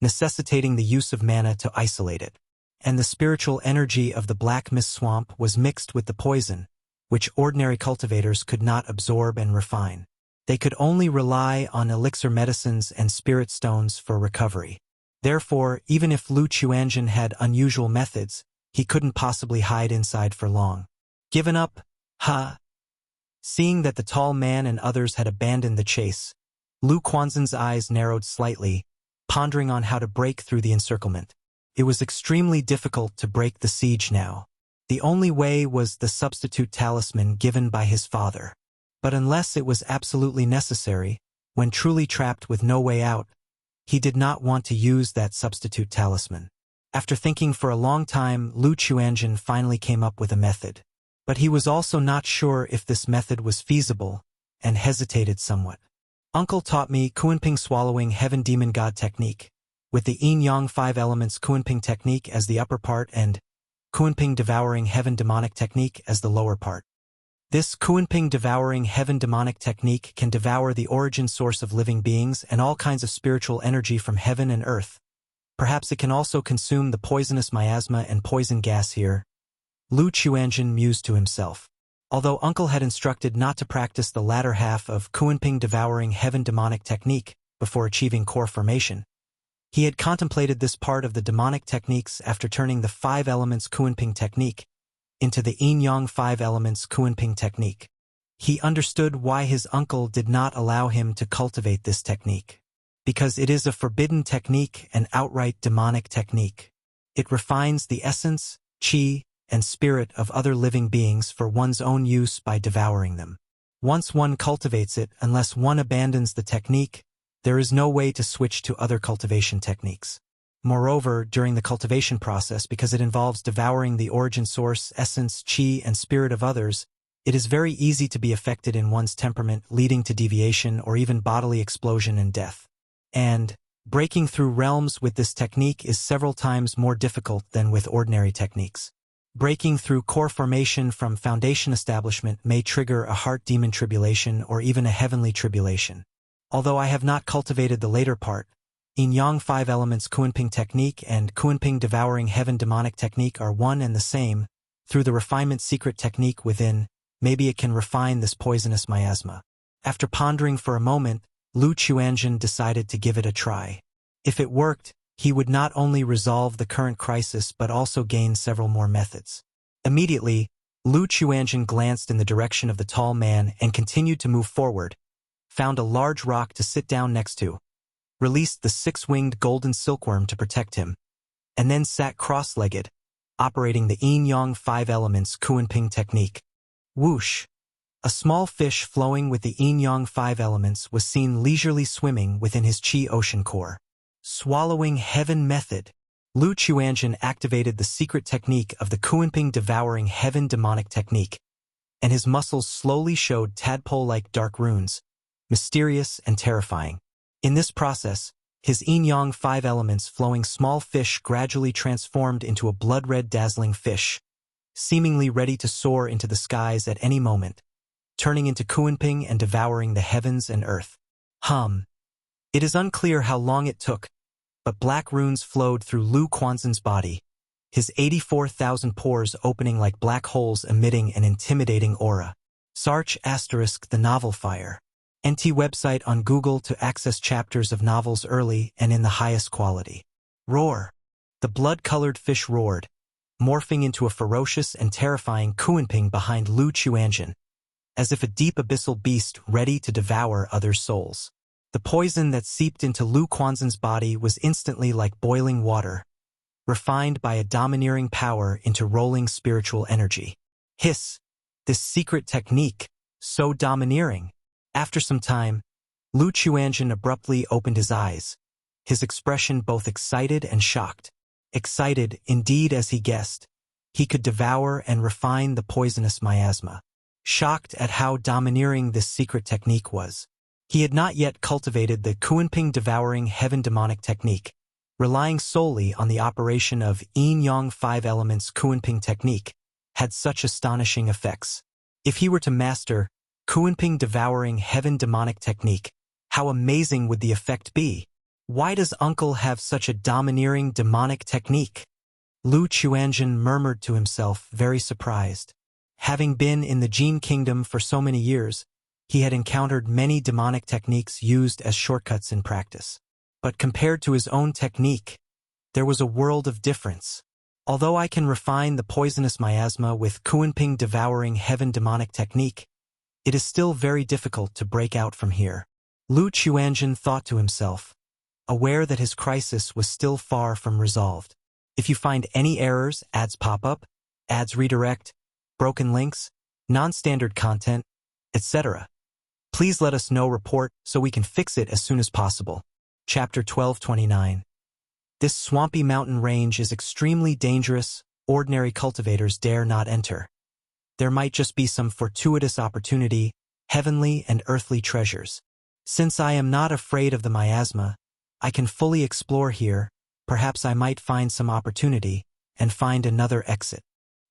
[SPEAKER 1] necessitating the use of mana to isolate it. And the spiritual energy of the Black Mist Swamp was mixed with the poison, which ordinary cultivators could not absorb and refine. They could only rely on elixir medicines and spirit stones for recovery. Therefore, even if Lu Quanzhen had unusual methods, he couldn't possibly hide inside for long. Given up? Ha! Seeing that the tall man and others had abandoned the chase, Lu Quanzhen's eyes narrowed slightly, pondering on how to break through the encirclement. It was extremely difficult to break the siege now. The only way was the substitute talisman given by his father. But unless it was absolutely necessary, when truly trapped with no way out, he did not want to use that substitute talisman. After thinking for a long time, Lu Quanzhen finally came up with a method. But he was also not sure if this method was feasible, and hesitated somewhat. Uncle taught me Kunping swallowing heaven demon god technique, with the yin-yang 5 elements Kunping technique as the upper part and Kunping devouring heaven demonic technique as the lower part. This Kunping devouring heaven demonic technique can devour the origin source of living beings and all kinds of spiritual energy from heaven and earth. Perhaps it can also consume the poisonous miasma and poison gas here. Lu Quanzhen mused to himself. Although Uncle had instructed not to practice the latter half of Kunping devouring heaven demonic technique before achieving core formation, he had contemplated this part of the demonic techniques after turning the 5 elements Kunping technique into the yin-yang 5 elements Kunping technique. He understood why his uncle did not allow him to cultivate this technique. Because it is a forbidden technique and outright demonic technique. It refines the essence, qi, and spirit of other living beings for one's own use by devouring them. Once one cultivates it, unless one abandons the technique, there is no way to switch to other cultivation techniques. Moreover, during the cultivation process, because it involves devouring the origin source, essence, qi, and spirit of others, it is very easy to be affected in one's temperament, leading to deviation or even bodily explosion and death. And breaking through realms with this technique is several times more difficult than with ordinary techniques. Breaking through core formation from foundation establishment may trigger a heart demon tribulation or even a heavenly tribulation. Although I have not cultivated the later part, yin-yang 5 elements Kunping technique and Kunping devouring heaven demonic technique are one and the same, Through the refinement secret technique within, maybe it can refine this poisonous miasma. After pondering for a moment, Lu Chuanjun decided to give it a try. If it worked, he would not only resolve the current crisis but also gain several more methods. Immediately, Lu Chuanjun glanced in the direction of the tall man and continued to move forward, found a large rock to sit down next to, released the six-winged golden silkworm to protect him, and then sat cross-legged, operating the Yin-Yang 5 elements Kunping technique. Whoosh! A small fish flowing with the Yin-Yang 5 elements was seen leisurely swimming within his Qi ocean core. Swallowing heaven method. Lu Chuanjun activated the secret technique of the Kunping devouring heaven demonic technique, and his muscles slowly showed tadpole-like dark runes, mysterious and terrifying. In this process, his Yin-Yang 5 elements flowing small fish gradually transformed into a blood-red dazzling fish, seemingly ready to soar into the skies at any moment, turning into Kunping and devouring the heavens and earth. It is unclear how long it took, but black runes flowed through Lu Quanzhen's body, his 84,000 pores opening like black holes emitting an intimidating aura. Sarch * the novel Fire. NT website on Google to access chapters of novels early and in the highest quality. Roar. The blood-colored fish roared, morphing into a ferocious and terrifying Kunping behind Lu Chuanjun, as if a deep abyssal beast ready to devour others' souls. The poison that seeped into Lu Quanzhen's body was instantly like boiling water, refined by a domineering power into rolling spiritual energy. Hiss! This secret technique, so domineering. After some time, Lu Chuanjun abruptly opened his eyes, his expression both excited and shocked. Excited, indeed, as he guessed. He could devour and refine the poisonous miasma. Shocked at how domineering this secret technique was. He had not yet cultivated the Kunping devouring heaven demonic technique, relying solely on the operation of Yin-Yang 5 elements Kunping technique, had such astonishing effects. If he were to master Kunping devouring heaven demonic technique, how amazing would the effect be? Why does Uncle have such a domineering demonic technique? Lu Chuanjun murmured to himself, very surprised. Having been in the Jin Kingdom for so many years, he had encountered many demonic techniques used as shortcuts in practice. But compared to his own technique, there was a world of difference. Although I can refine the poisonous miasma with Kunping devouring heaven demonic technique, it is still very difficult to break out from here. Lu Chuanjun thought to himself, aware that his crisis was still far from resolved. If you find any errors, ads pop up, ads redirect, broken links, non-standard content, etc., please let us know. Report so we can fix it as soon as possible. Chapter 1229. This swampy mountain range is extremely dangerous. Ordinary cultivators dare not enter. There might just be some fortuitous opportunity, heavenly and earthly treasures. Since I am not afraid of the miasma, I can fully explore here. Perhaps I might find some opportunity and find another exit.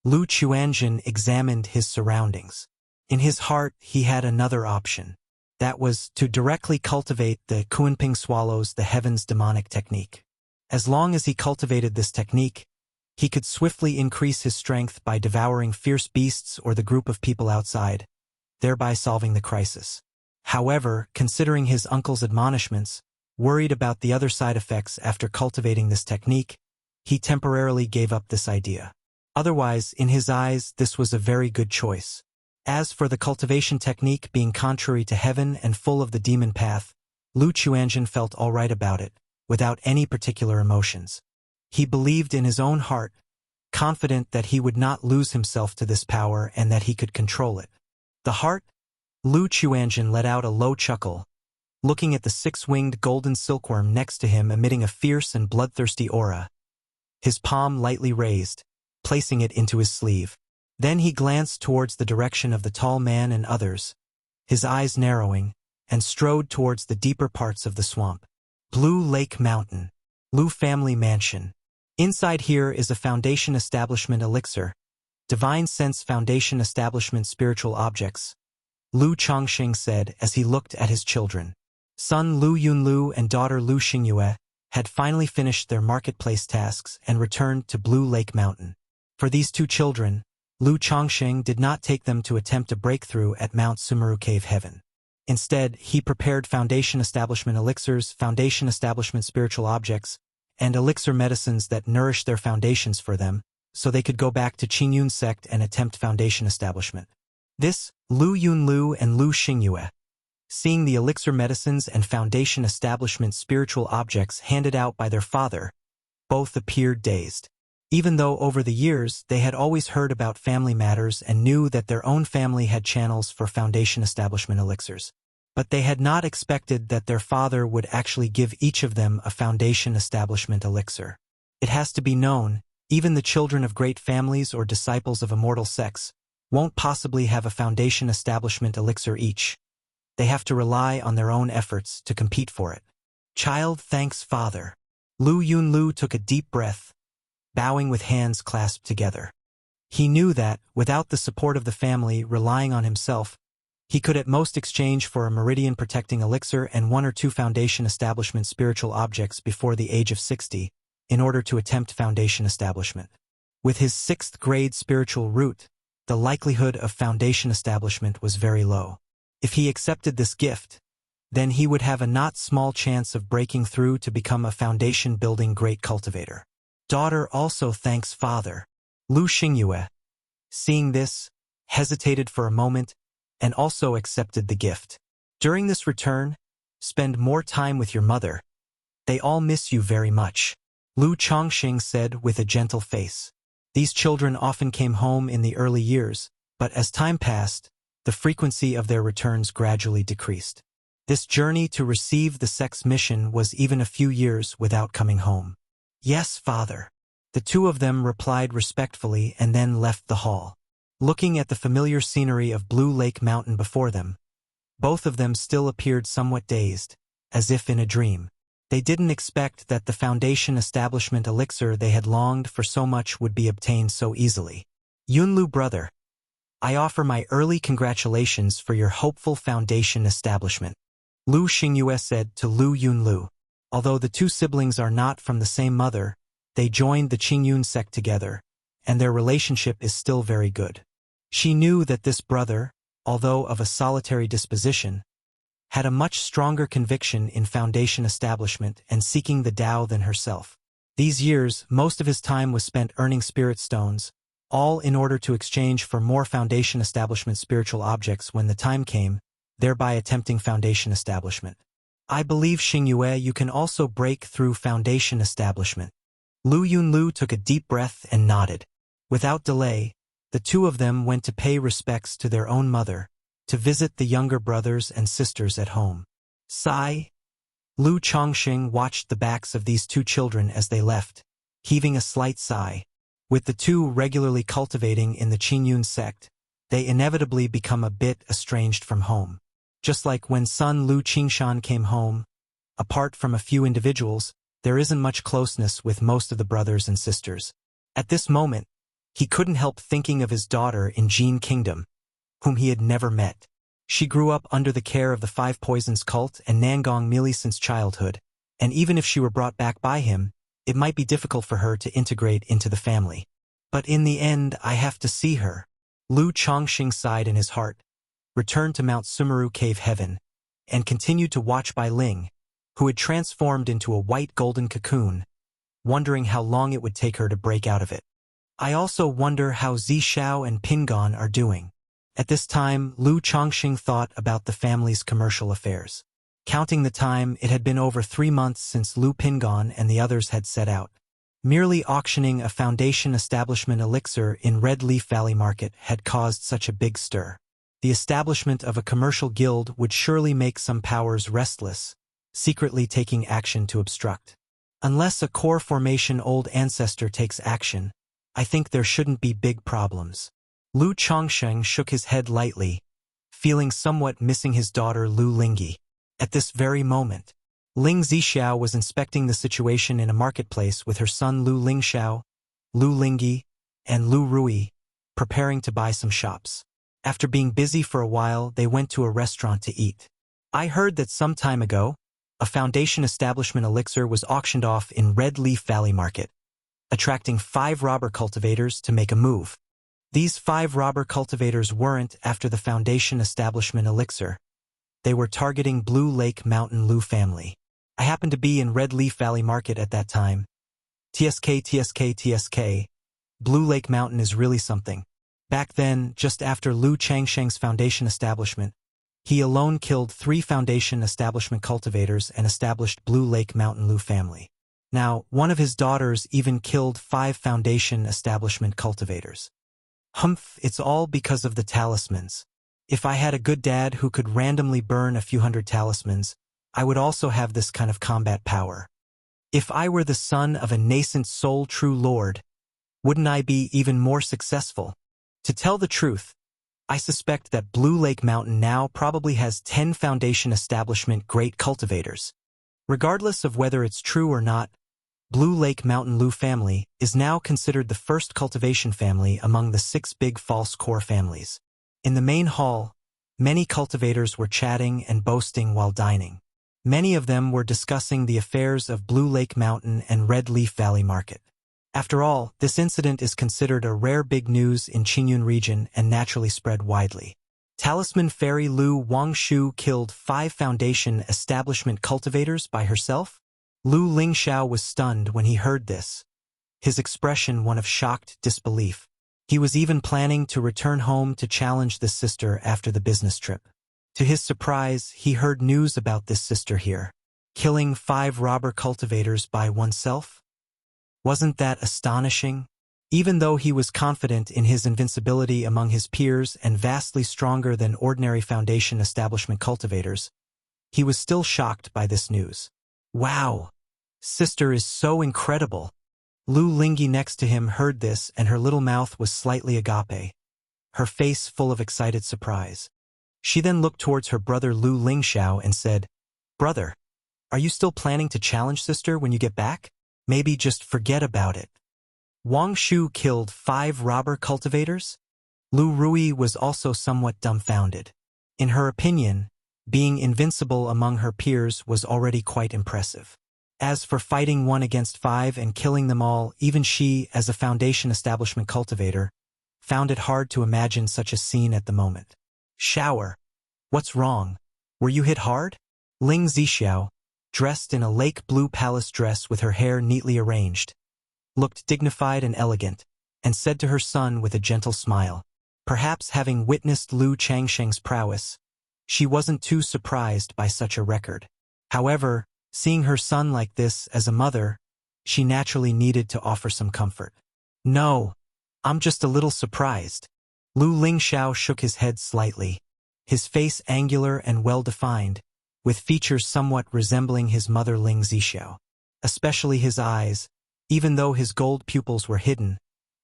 [SPEAKER 1] Lu Chuanjun examined his surroundings. In his heart, he had another option. That was to directly cultivate the Kunping swallows the heavens demonic technique. As long as he cultivated this technique, he could swiftly increase his strength by devouring fierce beasts or the group of people outside, thereby solving the crisis. However, considering his uncle's admonishments, worried about the other side effects after cultivating this technique, he temporarily gave up this idea. Otherwise, in his eyes, this was a very good choice. As for the cultivation technique being contrary to heaven and full of the demon path, Lu Chuanjun felt all right about it, without any particular emotions. He believed in his own heart, confident that he would not lose himself to this power and that he could control it. The heart? Lu Chuanjun let out a low chuckle, looking at the six-winged golden silkworm next to him emitting a fierce and bloodthirsty aura, his palm lightly raised, placing it into his sleeve. Then he glanced towards the direction of the tall man and others, his eyes narrowing, and strode towards the deeper parts of the swamp. Blue Lake Mountain. Lu Family Mansion. Inside here is a Foundation Establishment elixir, Divine Sense Foundation Establishment spiritual objects, Lu Chongxing said as he looked at his children. Son Lu Yunlu and daughter Lu Xingyue had finally finished their marketplace tasks and returned to Blue Lake Mountain. For these two children, Lu Chongsheng did not take them to attempt a breakthrough at Mount Sumeru Cave Heaven. Instead, he prepared foundation establishment elixirs, foundation establishment spiritual objects, and elixir medicines that nourished their foundations for them, so they could go back to Qingyun sect and attempt foundation establishment. This, Lu Yunlu and Lu Xingyue, seeing the elixir medicines and foundation establishment spiritual objects handed out by their father, both appeared dazed. Even though over the years they had always heard about family matters and knew that their own family had channels for foundation establishment elixirs. But they had not expected that their father would actually give each of them a foundation establishment elixir. It has to be known, even the children of great families or disciples of immortal sects won't possibly have a foundation establishment elixir each. They have to rely on their own efforts to compete for it. Child thanks father. Lu Yunlu took a deep breath, bowing with hands clasped together. He knew that, without the support of the family relying on himself, he could at most exchange for a meridian-protecting elixir and 1 or 2 foundation establishment spiritual objects before the age of 60, in order to attempt foundation establishment. With his 6th grade spiritual root, the likelihood of foundation establishment was very low. If he accepted this gift, then he would have a not small chance of breaking through to become a foundation-building great cultivator. Daughter also thanks father. Lu Xingyue, seeing this, hesitated for a moment, and also accepted the gift. During this return, spend more time with your mother. They all miss you very much. Lu Chongxing said with a gentle face. These children often came home in the early years, but as time passed, the frequency of their returns gradually decreased. This journey to receive the sect's mission was even a few years without coming home. Yes, father. The 2 of them replied respectfully and then left the hall. Looking at the familiar scenery of Blue Lake Mountain before them, both of them still appeared somewhat dazed, as if in a dream. They didn't expect that the foundation establishment elixir they had longed for so much would be obtained so easily. Yunlu brother, I offer my early congratulations for your hopeful foundation establishment. Lu Xingyue said to Lu Yunlu. Although the 2 siblings are not from the same mother, they joined the Qingyun sect together, and their relationship is still very good. She knew that this brother, although of a solitary disposition, had a much stronger conviction in foundation establishment and seeking the Tao than herself. These years, most of his time was spent earning spirit stones, all in order to exchange for more foundation establishment spiritual objects when the time came, thereby attempting foundation establishment. I believe, Xingyue, you can also break through foundation establishment. Lu Yunlu took a deep breath and nodded. Without delay, the 2 of them went to pay respects to their own mother, to visit the younger brothers and sisters at home. Sigh. Lu Chongxing watched the backs of these 2 children as they left, heaving a slight sigh. With the 2 regularly cultivating in the Qingyun sect, they inevitably become a bit estranged from home. Just like when son Lu Qingshan came home, apart from a few individuals, there isn't much closeness with most of the brothers and sisters. At this moment, he couldn't help thinking of his daughter in Jin Kingdom, whom he had never met. She grew up under the care of the 5 Poisons cult and Nangong Mili since childhood, and even if she were brought back by him, it might be difficult for her to integrate into the family. But in the end, I have to see her. Lu Chongxing sighed in his heart, returned to Mount Sumeru Cave Heaven, and continued to watch Bai Ling, who had transformed into a white golden cocoon, wondering how long it would take her to break out of it. I also wonder how Zishao and Pingon are doing. At this time, Lu Chongxing thought about the family's commercial affairs. Counting the time, it had been over 3 months since Lu Pingon and the others had set out. Merely auctioning a foundation establishment elixir in Red Leaf Valley Market had caused such a big stir. The establishment of a commercial guild would surely make some powers restless, secretly taking action to obstruct. Unless a core formation old ancestor takes action, I think there shouldn't be big problems. Lu Chongsheng shook his head lightly, feeling somewhat missing his daughter Lu Lingyi. At this very moment, Ling Zhixiao was inspecting the situation in a marketplace with her son Lu Lingxiao, Lu Lingyi, and Lu Rui, preparing to buy some shops. After being busy for a while, they went to a restaurant to eat. I heard that some time ago, a foundation establishment elixir was auctioned off in Red Leaf Valley Market, attracting 5 robber cultivators to make a move. These 5 robber cultivators weren't after the Foundation establishment elixir. They were targeting Blue Lake Mountain Lu family. I happened to be in Red Leaf Valley Market at that time. TSK. Blue Lake Mountain is really something. Back then, just after Lu Changsheng's Foundation establishment, he alone killed 3 Foundation establishment cultivators and established Blue Lake Mountain Lu family. Now, one of his daughters even killed 5 Foundation establishment cultivators. It's all because of the talismans. If I had a good dad who could randomly burn a few hundred talismans, I would also have this kind of combat power. If I were the son of a nascent soul true lord, wouldn't I be even more successful? To tell the truth, I suspect that Blue Lake Mountain now probably has 10 Foundation establishment great cultivators. Regardless of whether it's true or not, Blue Lake Mountain Lu family is now considered the first cultivation family among the 6 big false core families. In the main hall, many cultivators were chatting and boasting while dining. Many of them were discussing the affairs of Blue Lake Mountain and Red Leaf Valley Market. After all, this incident is considered a rare big news in Qingyun region and naturally spread widely. Talisman Fairy Lu Wangshu killed 5 Foundation establishment cultivators by herself? Lu Lingxiao was stunned when he heard this, his expression one of shocked disbelief. He was even planning to return home to challenge this sister after the business trip. To his surprise, he heard news about this sister here, killing 5 robber cultivators by oneself. Wasn't that astonishing? Even though he was confident in his invincibility among his peers and vastly stronger than ordinary Foundation establishment cultivators, he was still shocked by this news. Wow! Sister is so incredible. Lu Lingyi next to him heard this and her little mouth was slightly agape, her face full of excited surprise. She then looked towards her brother Lu Lingxiao and said, "Brother, are you still planning to challenge sister when you get back? Maybe just forget about it." Wang Shu killed 5 robber cultivators? Lu Rui was also somewhat dumbfounded. In her opinion, being invincible among her peers was already quite impressive. As for fighting 1 against 5 and killing them all, even she, as a Foundation establishment cultivator, found it hard to imagine such a scene at the moment. Shower. What's wrong? Were you hit hard? Ling Zixiao, dressed in a lake blue palace dress with her hair neatly arranged, looked dignified and elegant, and said to her son with a gentle smile. Perhaps having witnessed Lu Changsheng's prowess, she wasn't too surprised by such a record. However, seeing her son like this as a mother, she naturally needed to offer some comfort. "No, I'm just a little surprised." Lu Lingxiao shook his head slightly, his face angular and well-defined, with features somewhat resembling his mother Ling Zixiao. Especially his eyes, even though his gold pupils were hidden,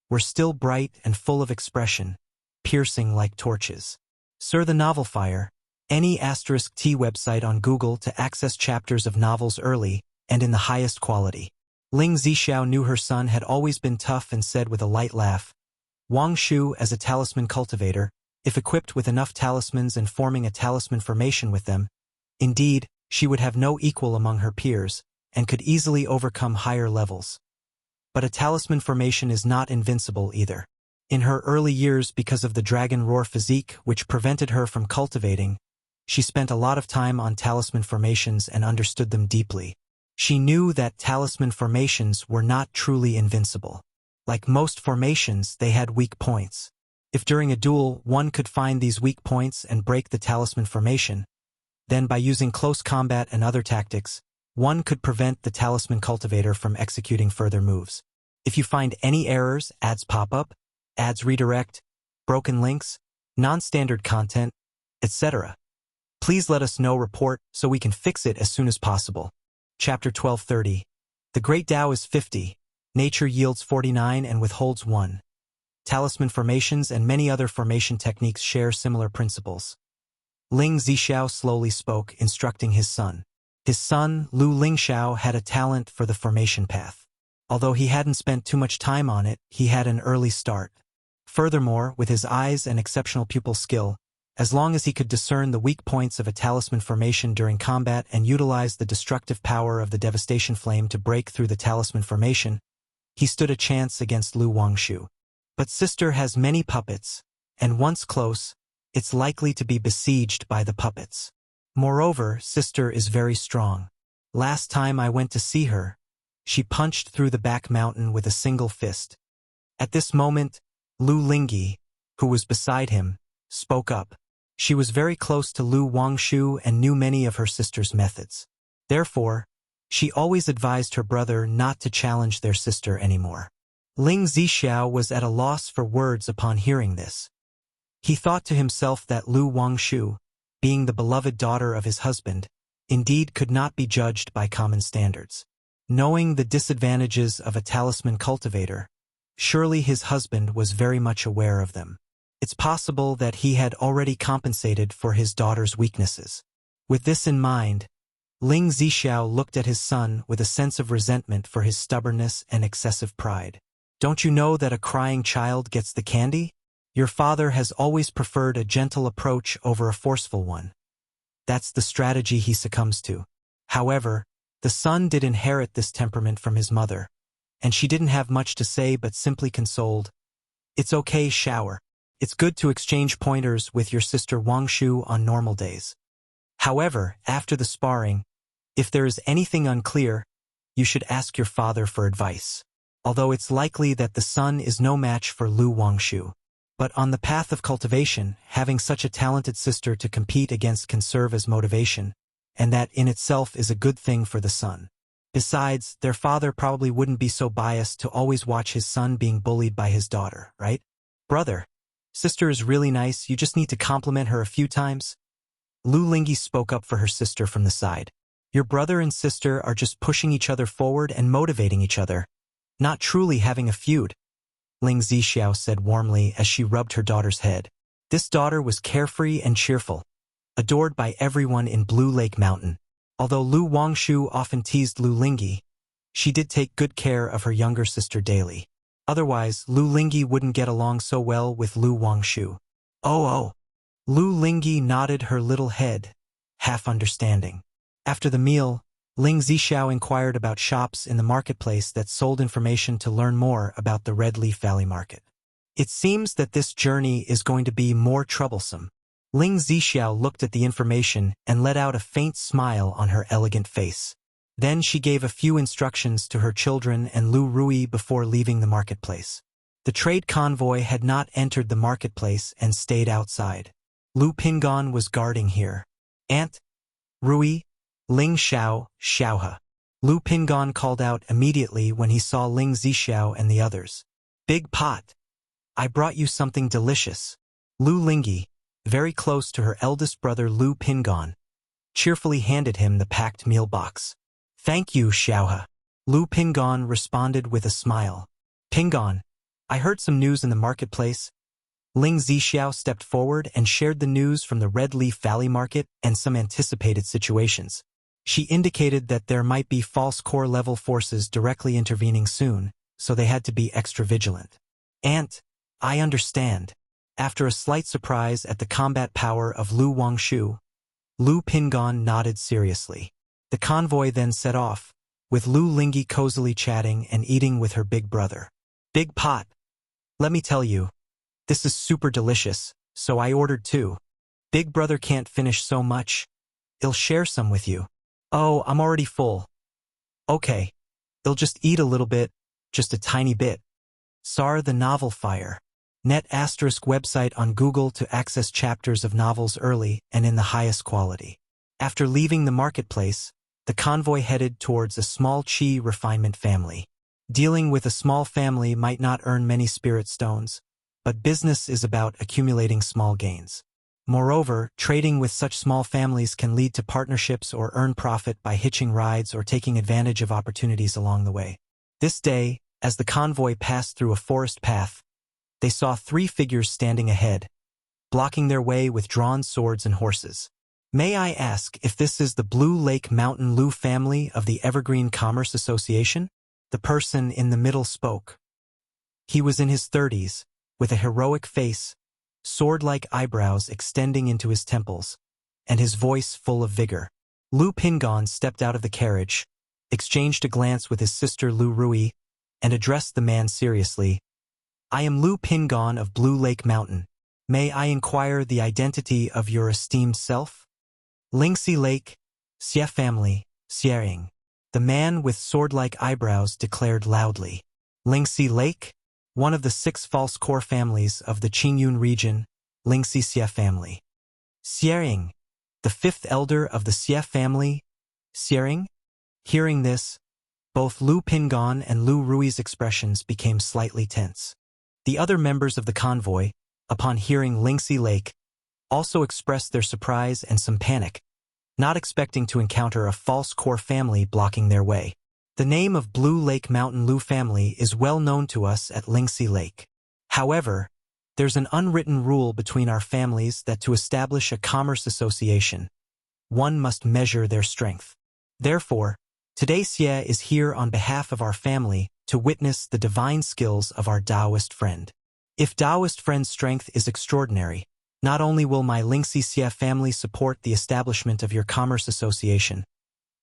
[SPEAKER 1] were still bright and full of expression, piercing like torches. Sir the Novel Fire, any *T website on Google to access chapters of novels early and in the highest quality. Ling Zixiao knew her son had always been tough and said with a light laugh, "Wang Shu as a talisman cultivator, if equipped with enough talismans and forming a talisman formation with them, indeed, she would have no equal among her peers and could easily overcome higher levels. But a talisman formation is not invincible either. In her early years, because of the dragon roar physique which prevented her from cultivating, she spent a lot of time on talisman formations and understood them deeply. She knew that talisman formations were not truly invincible. Like most formations, they had weak points. If during a duel one could find these weak points and break the talisman formation, then by using close combat and other tactics, one could prevent the talisman cultivator from executing further moves. If you find any errors, ads pop up, ads redirect, broken links, non-standard content, etc., please let us know report so we can fix it as soon as possible. Chapter 1230. The Great Tao is 50. Nature yields 49 and withholds 1. Talisman formations and many other formation techniques share similar principles. Ling Zixiao slowly spoke, instructing his son. His son, Lu Lingxiao, had a talent for the formation path. Although he hadn't spent too much time on it, he had an early start. Furthermore, with his eyes and exceptional pupil skill, as long as he could discern the weak points of a talisman formation during combat and utilize the destructive power of the devastation flame to break through the talisman formation, he stood a chance against Lu Wangshu. But sister has many puppets, and once close, it's likely to be besieged by the puppets. Moreover, sister is very strong. Last time I went to see her, she punched through the back mountain with a single fist. At this moment, Lu Lingyi, who was beside him, spoke up. She was very close to Lu Wangshu and knew many of her sister's methods. Therefore, she always advised her brother not to challenge their sister anymore. Ling Zixiao was at a loss for words upon hearing this. He thought to himself that Lu Wangshu, being the beloved daughter of his husband, indeed could not be judged by common standards. Knowing the disadvantages of a talisman cultivator, surely his husband was very much aware of them. It's possible that he had already compensated for his daughter's weaknesses. With this in mind, Ling Zixiao looked at his son with a sense of resentment for his stubbornness and excessive pride. Don't you know that a crying child gets the candy? Your father has always preferred a gentle approach over a forceful one. That's the strategy he succumbs to. However, the son did inherit this temperament from his mother, and she didn't have much to say but simply consoled. It's okay, shower. It's good to exchange pointers with your sister Wangshu on normal days. However, after the sparring, if there is anything unclear, you should ask your father for advice. Although it's likely that the son is no match for Lu Wangshu. But on the path of cultivation, having such a talented sister to compete against can serve as motivation, and that in itself is a good thing for the son. Besides, their father probably wouldn't be so biased to always watch his son being bullied by his daughter, right? Brother, sister is really nice, you just need to compliment her a few times. Lu Lingyi spoke up for her sister from the side. Your brother and sister are just pushing each other forward and motivating each other, not truly having a feud. Ling Zixiao said warmly as she rubbed her daughter's head. This daughter was carefree and cheerful, adored by everyone in Blue Lake Mountain. Although Lu Wangshu often teased Lu Lingyi, she did take good care of her younger sister daily. Otherwise, Lu Lingyi wouldn't get along so well with Lu Wangshu. Oh. Lu Lingyi nodded her little head, half understanding. After the meal, Ling Zixiao inquired about shops in the marketplace that sold information to learn more about the Red Leaf Valley market. It seems that this journey is going to be more troublesome. Ling Zixiao looked at the information and let out a faint smile on her elegant face. Then she gave a few instructions to her children and Lu Rui before leaving the marketplace. The trade convoy had not entered the marketplace and stayed outside. Lu Pingon was guarding here. Aunt Rui, Ling Xiao, Xiaohe. Lu Pingon called out immediately when he saw Ling Zixiao and the others. Big pot. I brought you something delicious. Lu Lingyi, very close to her eldest brother Lu Pingon, cheerfully handed him the packed meal box. Thank you, Xiaohe. Lu Pingon responded with a smile. Pingon, I heard some news in the marketplace. Ling Zixiao stepped forward and shared the news from the Red Leaf Valley market and some anticipated situations. She indicated that there might be false core-level forces directly intervening soon, so they had to be extra vigilant. Aunt, I understand. After a slight surprise at the combat power of Lu Wangshu, Lu Pingon nodded seriously. The convoy then set off, with Lu Lingyi cozily chatting and eating with her big brother. Big pot. Let me tell you, this is super delicious, so I ordered two. Big brother can't finish so much. I'll share some with you. Oh, I'm already full. Okay. I'll just eat a little bit, just a tiny bit. SAR the Novel Fire. Net * website on Google to access chapters of novels early and in the highest quality. After leaving the marketplace, the convoy headed towards a small Qi refinement family. Dealing with a small family might not earn many spirit stones, but business is about accumulating small gains. Moreover, trading with such small families can lead to partnerships or earn profit by hitching rides or taking advantage of opportunities along the way. This day, as the convoy passed through a forest path, they saw 3 figures standing ahead, blocking their way with drawn swords and horses. May I ask if this is the Blue Lake Mountain Lu family of the Evergreen Commerce Association? The person in the middle spoke. He was in his 30s, with a heroic face, sword-like eyebrows extending into his temples, and his voice full of vigor. Lu Pingon stepped out of the carriage, exchanged a glance with his sister Lu Rui, and addressed the man seriously. I am Lu Pingon of Blue Lake Mountain. May I inquire the identity of your esteemed self? Lingxi Lake, Xie family, Xiering. The man with sword-like eyebrows declared loudly. Lingxi Lake, one of the 6 false core families of the Qingyun region, Lingxi Xie family. Xiering, the 5th elder of the Xie family, Xiering? Hearing this, both Lu Pingon and Lu Rui's expressions became slightly tense. The other members of the convoy, upon hearing Lingxi Lake, also expressed their surprise and some panic, not expecting to encounter a false core family blocking their way. The name of Blue Lake Mountain Lu family is well known to us at Lingxi Lake. However, there's an unwritten rule between our families that to establish a commerce association, one must measure their strength. Therefore, today Xie is here on behalf of our family to witness the divine skills of our Taoist friend. If Taoist friend's strength is extraordinary, not only will my Lingxi Xie family support the establishment of your commerce association,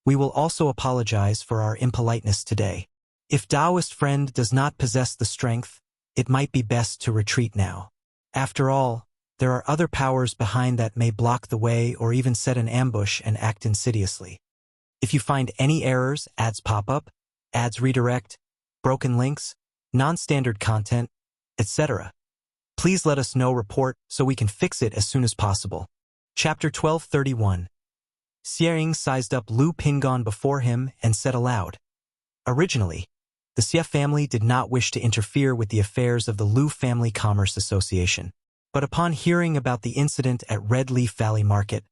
[SPEAKER 1] we will also apologize for our impoliteness today. If Taoist friend does not possess the strength, it might be best to retreat now. After all, there are other powers behind that may block the way or even set an ambush and act insidiously. If you find any errors, ads pop up, ads redirect, broken links, non-standard content, etc., please let us know report so we can fix it as soon as possible. Chapter 1231. Xiering sized up Lu Pingon before him and said aloud. Originally, the Xie family did not wish to interfere with the affairs of the Lu Family Commerce Association, but upon hearing about the incident at Red Leaf Valley Market,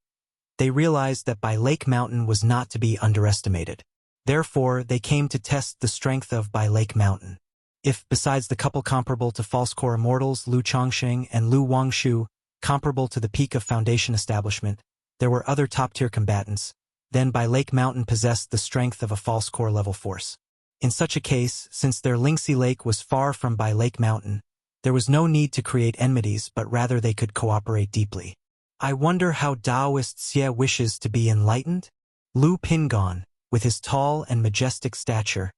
[SPEAKER 1] they realized that By Lake Mountain was not to be underestimated. Therefore, they came to test the strength of By Lake Mountain. If, besides the couple comparable to false core immortals Lu Chongxing and Lu Wangshu, comparable to the peak of Foundation establishment, there were other top-tier combatants, then By Lake Mountain possessed the strength of a false core level force. In such a case, since their Lingxi Lake was far from By Lake Mountain, there was no need to create enmities but rather they could cooperate deeply. I wonder how Taoist Xie wishes to be enlightened? Lu Pingon, with his tall and majestic stature,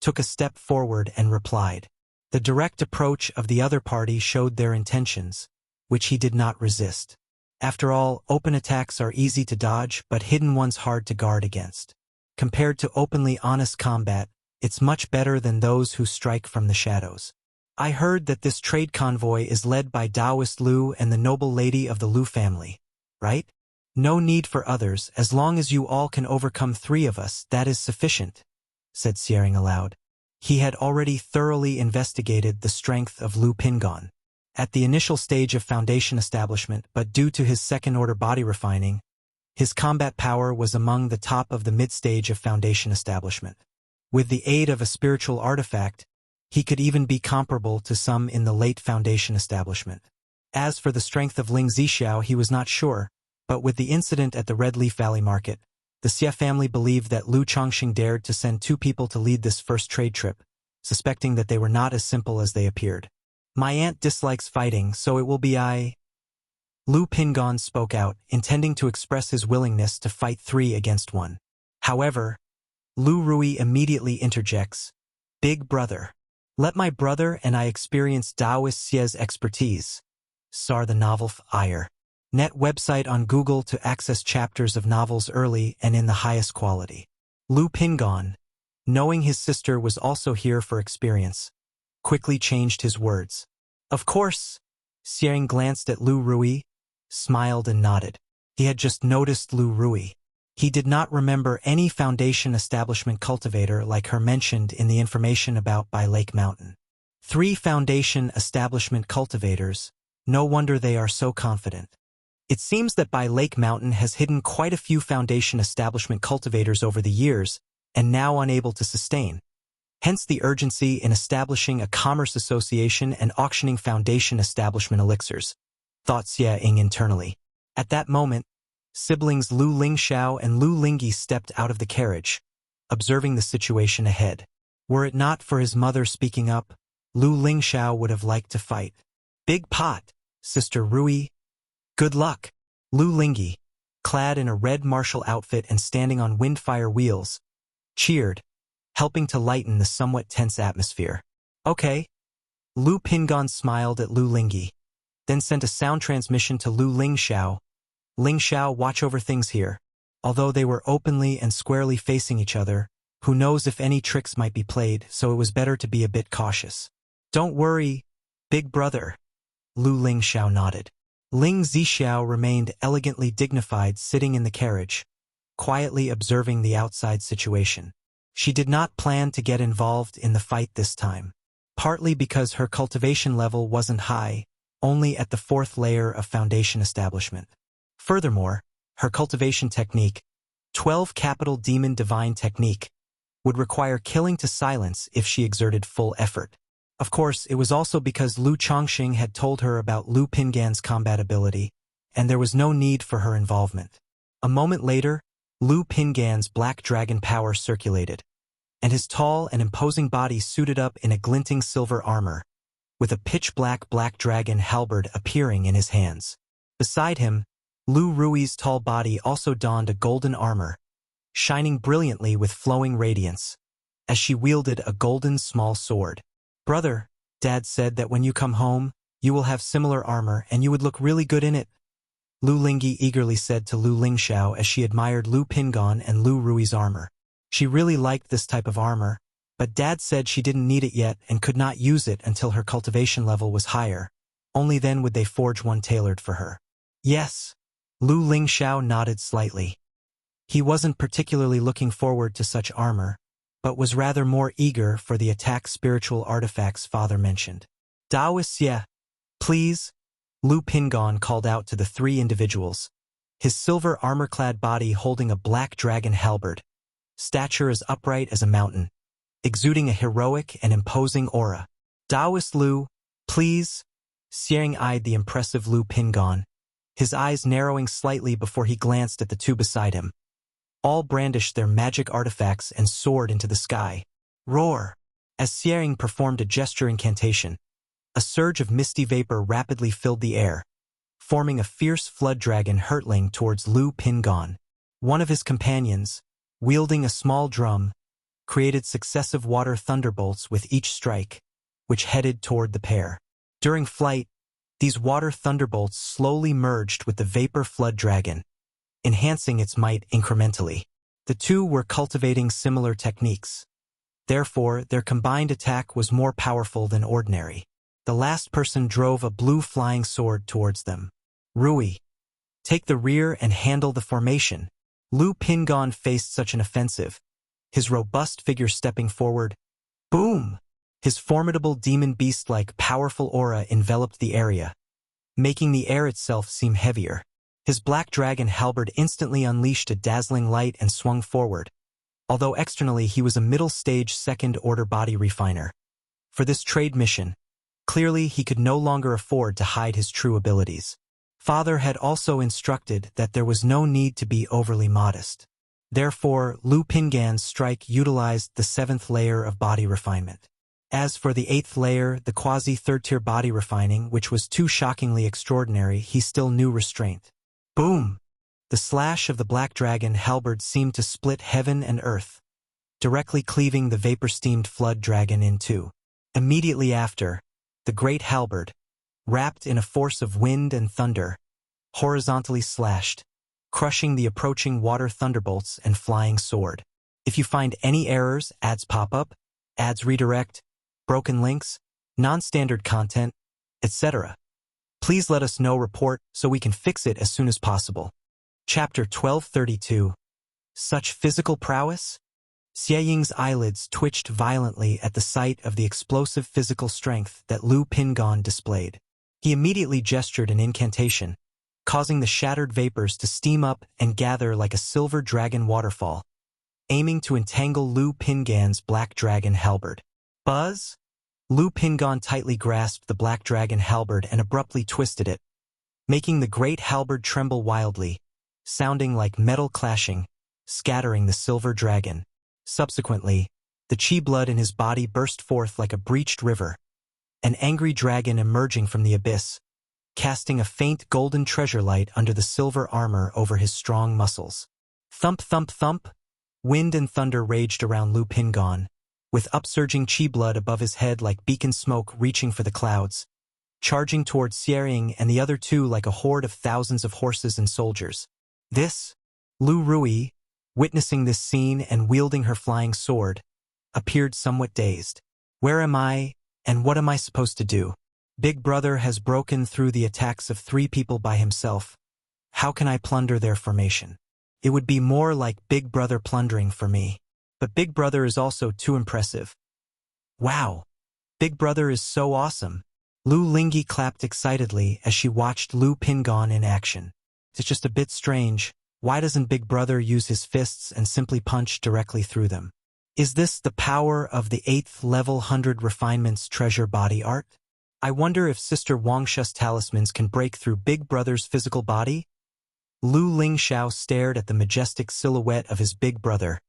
[SPEAKER 1] took a step forward and replied. The direct approach of the other party showed their intentions, which he did not resist. After all, open attacks are easy to dodge but hidden ones hard to guard against. Compared to openly honest combat, it's much better than those who strike from the shadows. I heard that this trade convoy is led by Taoist Lu and the noble lady of the Lu family, right? No need for others, as long as you all can overcome 3 of us, that is sufficient, said Xiering aloud. He had already thoroughly investigated the strength of Lu Pingon. At the initial stage of Foundation establishment, but due to his second-order body refining, his combat power was among the top of the mid-stage of Foundation establishment. With the aid of a spiritual artifact, he could even be comparable to some in the late Foundation establishment. As for the strength of Ling Zixiao, he was not sure, but with the incident at the Red Leaf Valley Market, the Xie family believed that Lu Chongxing dared to send 2 people to lead this first trade trip, suspecting that they were not as simple as they appeared. My aunt dislikes fighting, so it will be I. Lu Pingon spoke out, intending to express his willingness to fight 3 against 1. However, Lu Rui immediately interjects. Big brother. Let my brother and I experience Taoist Xie's expertise. Sar the novel ire. Net website on Google to access chapters of novels early and in the highest quality. Lu Pingon, knowing his sister was also here for experience, quickly changed his words. Of course. Xiering glanced at Lu Rui, smiled and nodded. He had just noticed Lu Rui. He did not remember any Foundation establishment cultivator like her mentioned in the information about By Lake Mountain. 3 Foundation establishment cultivators, no wonder they are so confident. It seems that By Lake Mountain has hidden quite a few Foundation establishment cultivators over the years, and now unable to sustain. Hence the urgency in establishing a commerce association and auctioning Foundation establishment elixirs, thought Xie Ying internally. At that moment, siblings Lu Lingxiao and Lu Lingyi stepped out of the carriage, observing the situation ahead. Were it not for his mother speaking up, Lu Lingxiao would have liked to fight. Big pot, Sister Rui. Good luck. Lu Lingyi, clad in a red martial outfit and standing on windfire wheels, cheered, helping to lighten the somewhat tense atmosphere. Okay. Lu Pingon smiled at Lu Lingyi, then sent a sound transmission to Lu Lingxiao. Lingxiao, watch over things here. Although they were openly and squarely facing each other, who knows if any tricks might be played, so it was better to be a bit cautious. Don't worry, big brother. Lu Lingxiao nodded. Ling Zixiao remained elegantly dignified sitting in the carriage, quietly observing the outside situation. She did not plan to get involved in the fight this time, partly because her cultivation level wasn't high, only at the 4th layer of foundation establishment. Furthermore, her cultivation technique, 12 capital demon divine technique, would require killing to silence if she exerted full effort. Of course, it was also because Lu Chongqing had told her about Lu Pingan's combat ability, and there was no need for her involvement. A moment later, Lu Pingan's black dragon power circulated, and his tall and imposing body suited up in a glinting silver armor, with a pitch-black black dragon halberd appearing in his hands. Beside him, Lu Rui's tall body also donned a golden armor, shining brilliantly with flowing radiance, as she wielded a golden small sword. Brother, Dad said that when you come home, you will have similar armor and you would look really good in it. Lu Lingyi eagerly said to Lu Lingxiao as she admired Lu Pingon and Lu Rui's armor. She really liked this type of armor, but Dad said she didn't need it yet and could not use it until her cultivation level was higher. Only then would they forge one tailored for her. Yes. Lu Lingxiao nodded slightly. He wasn't particularly looking forward to such armor, but was rather more eager for the attack spiritual artifacts father mentioned. Daoxia, please, Lu Pingon called out to the 3 individuals, his silver armor-clad body holding a black dragon halberd, stature as upright as a mountain, exuding a heroic and imposing aura. Daoist Lu, please, Xiang eyed the impressive Lu Pingon, his eyes narrowing slightly before he glanced at the 2 beside him. All brandished their magic artifacts and soared into the sky. Roar! As Xiang performed a gesture incantation, a surge of misty vapor rapidly filled the air, forming a fierce flood dragon hurtling towards Lu Pingon. One of his companions, wielding a small drum, created successive water thunderbolts with each strike, which headed toward the pair. During flight, these water thunderbolts slowly merged with the vapor flood dragon, enhancing its might incrementally. The 2 were cultivating similar techniques. Therefore, their combined attack was more powerful than ordinary. The last person drove a blue flying sword towards them. Rui, take the rear and handle the formation. Lu Pingon faced such an offensive, his robust figure stepping forward. Boom! His formidable demon beast-like powerful aura enveloped the area, making the air itself seem heavier. His black dragon halberd instantly unleashed a dazzling light and swung forward, although externally he was a middle-stage second-order body refiner. For this trade mission, clearly he could no longer afford to hide his true abilities. Father had also instructed that there was no need to be overly modest. Therefore, Lu Pingan's strike utilized the 7th layer of body refinement. As for the 8th layer, the quasi-third-tier body refining, which was too shockingly extraordinary, he still knew restraint. Boom! The slash of the black dragon halberd seemed to split heaven and earth, directly cleaving the vapor-steamed flood dragon in 2. Immediately after, the great halberd, wrapped in a force of wind and thunder, horizontally slashed, crushing the approaching water thunderbolts and flying sword. If you find any errors, ads pop up, ads redirect, broken links, non-standard content, etc., please let us know report so we can fix it as soon as possible. Chapter 1232. Such physical prowess? Xie Ying's eyelids twitched violently at the sight of the explosive physical strength that Lu Pingon displayed. He immediately gestured an incantation, causing the shattered vapors to steam up and gather like a silver dragon waterfall, aiming to entangle Lu Pingan's black dragon halberd. Buzz? Lu Pingon tightly grasped the black dragon halberd and abruptly twisted it, making the great halberd tremble wildly, sounding like metal clashing, scattering the silver dragon. Subsequently, the chi blood in his body burst forth like a breached river, an angry dragon emerging from the abyss, casting a faint golden treasure light under the silver armor over his strong muscles. Thump, thump, thump! Wind and thunder raged around Lu Pingon, with upsurging chi blood above his head like beacon smoke reaching for the clouds, charging towards Xiering and the other two like a horde of thousands of horses and soldiers. Lu Rui, witnessing this scene and wielding her flying sword, appeared somewhat dazed. Where am I, and what am I supposed to do? Big Brother has broken through the attacks of 3 people by himself. How can I plunder their formation? It would be more like Big Brother plundering for me. But Big Brother is also too impressive. Wow! Big Brother is so awesome! Lu Lingyi clapped excitedly as she watched Lu Pingon in action. It's just a bit strange. Why doesn't Big Brother use his fists and simply punch directly through them? Is this the power of the 8th level 100 refinements treasure body art? I wonder if Sister Wangshu's talismans can break through Big Brother's physical body? Lu Lingxiao stared at the majestic silhouette of his Big Brother,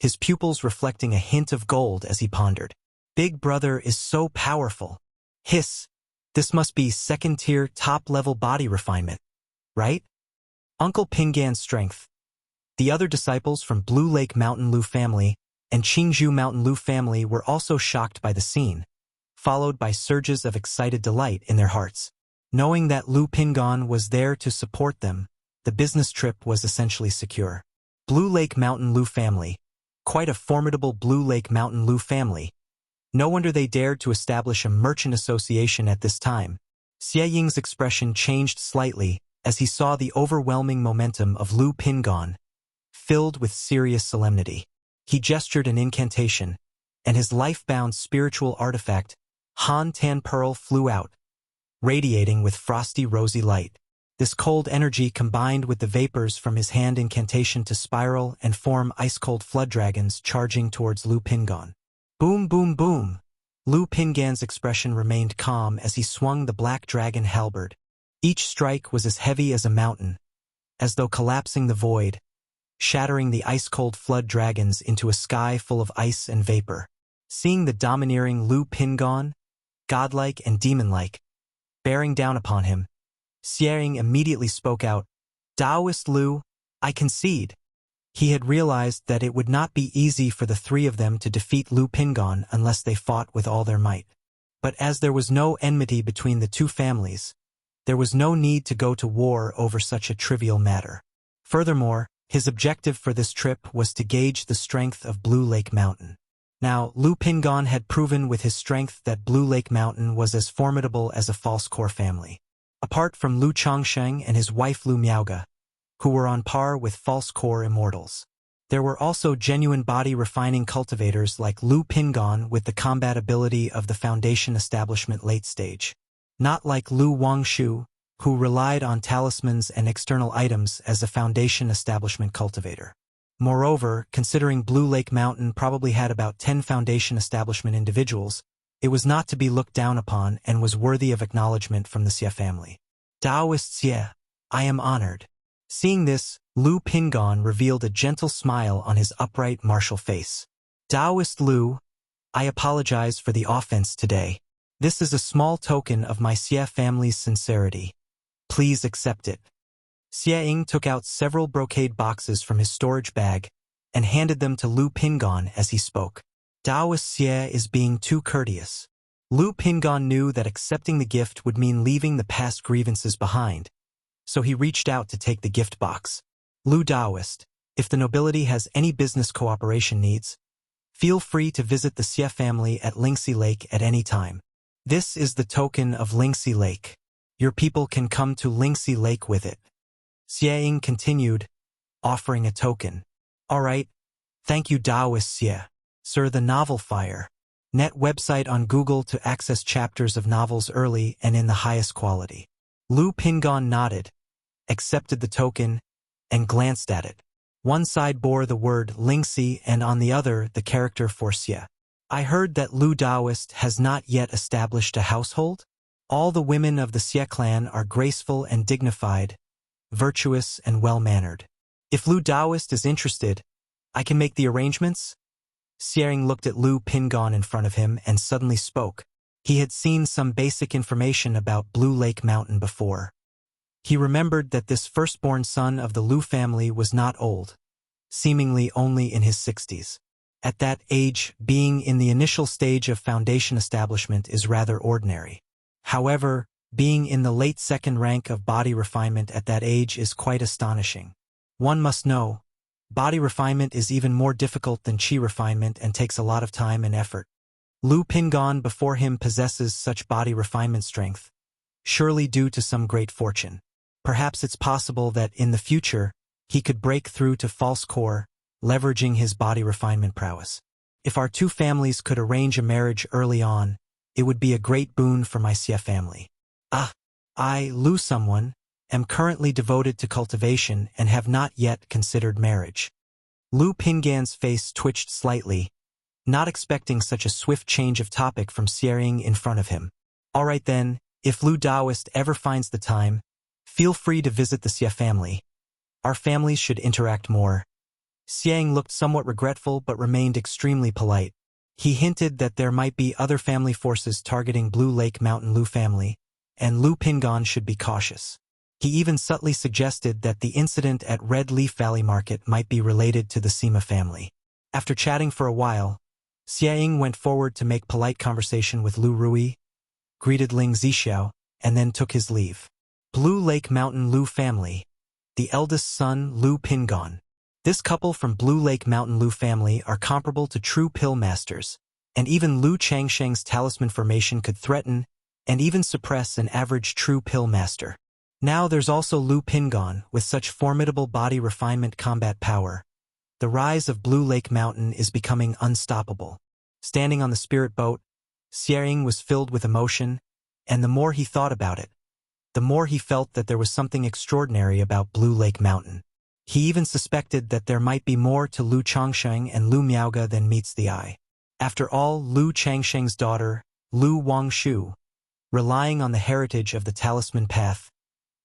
[SPEAKER 1] his pupils reflecting a hint of gold as he pondered. Big Brother is so powerful. Hiss, this must be 2nd-tier top-level body refinement, right? Uncle Pingan's strength. The other disciples from Blue Lake Mountain Lu family and Qingzhou Mountain Lu family were also shocked by the scene, followed by surges of excited delight in their hearts. Knowing that Lu Pingon was there to support them, the business trip was essentially secure. Blue Lake Mountain Lu family. Quite a formidable Blue Lake Mountain Lu family. No wonder they dared to establish a merchant association at this time. Xie Ying's expression changed slightly as he saw the overwhelming momentum of Lu Pingon, filled with serious solemnity. He gestured an incantation, and his life-bound spiritual artifact, Han Tan Pearl, flew out, radiating with frosty rosy light. This cold energy combined with the vapors from his hand incantation to spiral and form ice-cold flood dragons charging towards Lu Pingon. Boom, boom, boom! Lu Pingan's expression remained calm as he swung the black dragon halberd. Each strike was as heavy as a mountain, as though collapsing the void, shattering the ice-cold flood dragons into a sky full of ice and vapor. Seeing the domineering Lu Pingon, godlike and demon-like, bearing down upon him, Xiering immediately spoke out, "Taoist Lu, I concede." He had realized that it would not be easy for the 3 of them to defeat Lu Pingon unless they fought with all their might. But as there was no enmity between the 2 families, there was no need to go to war over such a trivial matter. Furthermore, his objective for this trip was to gauge the strength of Blue Lake Mountain. Now, Lu Pingon had proven with his strength that Blue Lake Mountain was as formidable as a false core family. Apart from Lu Chongsheng and his wife Lu Miaoga, who were on par with false core immortals, there were also genuine body-refining cultivators like Lu Pingon with the combat ability of the Foundation Establishment late stage. Not like Lu Wangshu, who relied on talismans and external items as a Foundation Establishment cultivator. Moreover, considering Blue Lake Mountain probably had about 10 Foundation Establishment individuals, it was not to be looked down upon and was worthy of acknowledgement from the Xie family. Taoist Xie, I am honored. Seeing this, Lu Pingon revealed a gentle smile on his upright martial face. Taoist Lu, I apologize for the offense today. This is a small token of my Xie family's sincerity. Please accept it. Xie Ying took out several brocade boxes from his storage bag and handed them to Lu Pingon as he spoke. Taoist Xie is being too courteous. Lu Pingon knew that accepting the gift would mean leaving the past grievances behind, so he reached out to take the gift box. Lu Taoist, if the nobility has any business cooperation needs, feel free to visit the Xie family at Lingxi Lake at any time. This is the token of Lingxi Lake. Your people can come to Lingxi Lake with it. Xie Ying continued, offering a token. All right, thank you Taoist Xie. Sir, the Novel Fire. Net website on Google to access chapters of novels early and in the highest quality. Lu Pingon nodded, accepted the token, and glanced at it. One side bore the word Lingxi and on the other the character for Xie. I heard that Lu Taoist has not yet established a household? All the women of the Xie clan are graceful and dignified, virtuous and well-mannered. If Lu Taoist is interested, I can make the arrangements? Xiering looked at Lu Pingon in front of him and suddenly spoke. He had seen some basic information about Blue Lake Mountain before. He remembered that this firstborn son of the Lu family was not old, seemingly only in his 60s. At that age, being in the initial stage of foundation establishment is rather ordinary. However, being in the late second rank of body refinement at that age is quite astonishing. One must know, body refinement is even more difficult than chi refinement and takes a lot of time and effort. Lu Pingon before him possesses such body refinement strength, surely due to some great fortune. Perhaps it's possible that in the future, he could break through to false core, leveraging his body refinement prowess. If our two families could arrange a marriage early on, it would be a great boon for my Xia family. I, Lu someone, am currently devoted to cultivation and have not yet considered marriage. Lu Pingan's face twitched slightly, not expecting such a swift change of topic from Xiering in front of him. Alright then, if Lu Daoist ever finds the time, feel free to visit the Xia family. Our families should interact more. Xiang looked somewhat regretful but remained extremely polite. He hinted that there might be other family forces targeting Blue Lake Mountain Lu family, and Lu Pingon should be cautious. He even subtly suggested that the incident at Red Leaf Valley Market might be related to the Sima family. After chatting for a while, Xiang went forward to make polite conversation with Lu Rui, greeted Ling Zixiao, and then took his leave. Blue Lake Mountain Lu family, the eldest son Lu Pingon. This couple from Blue Lake Mountain Lu family are comparable to true pill masters, and even Lu Changsheng's talisman formation could threaten and even suppress an average true pill master. Now there's also Lu Pingon with such formidable body refinement combat power. The rise of Blue Lake Mountain is becoming unstoppable. Standing on the spirit boat, Xiering was filled with emotion, and the more he thought about it, the more he felt that there was something extraordinary about Blue Lake Mountain. He even suspected that there might be more to Lu Changsheng and Lu Miaoge than meets the eye. After all, Lu Changsheng's daughter, Lu Wangshu, relying on the heritage of the talisman path,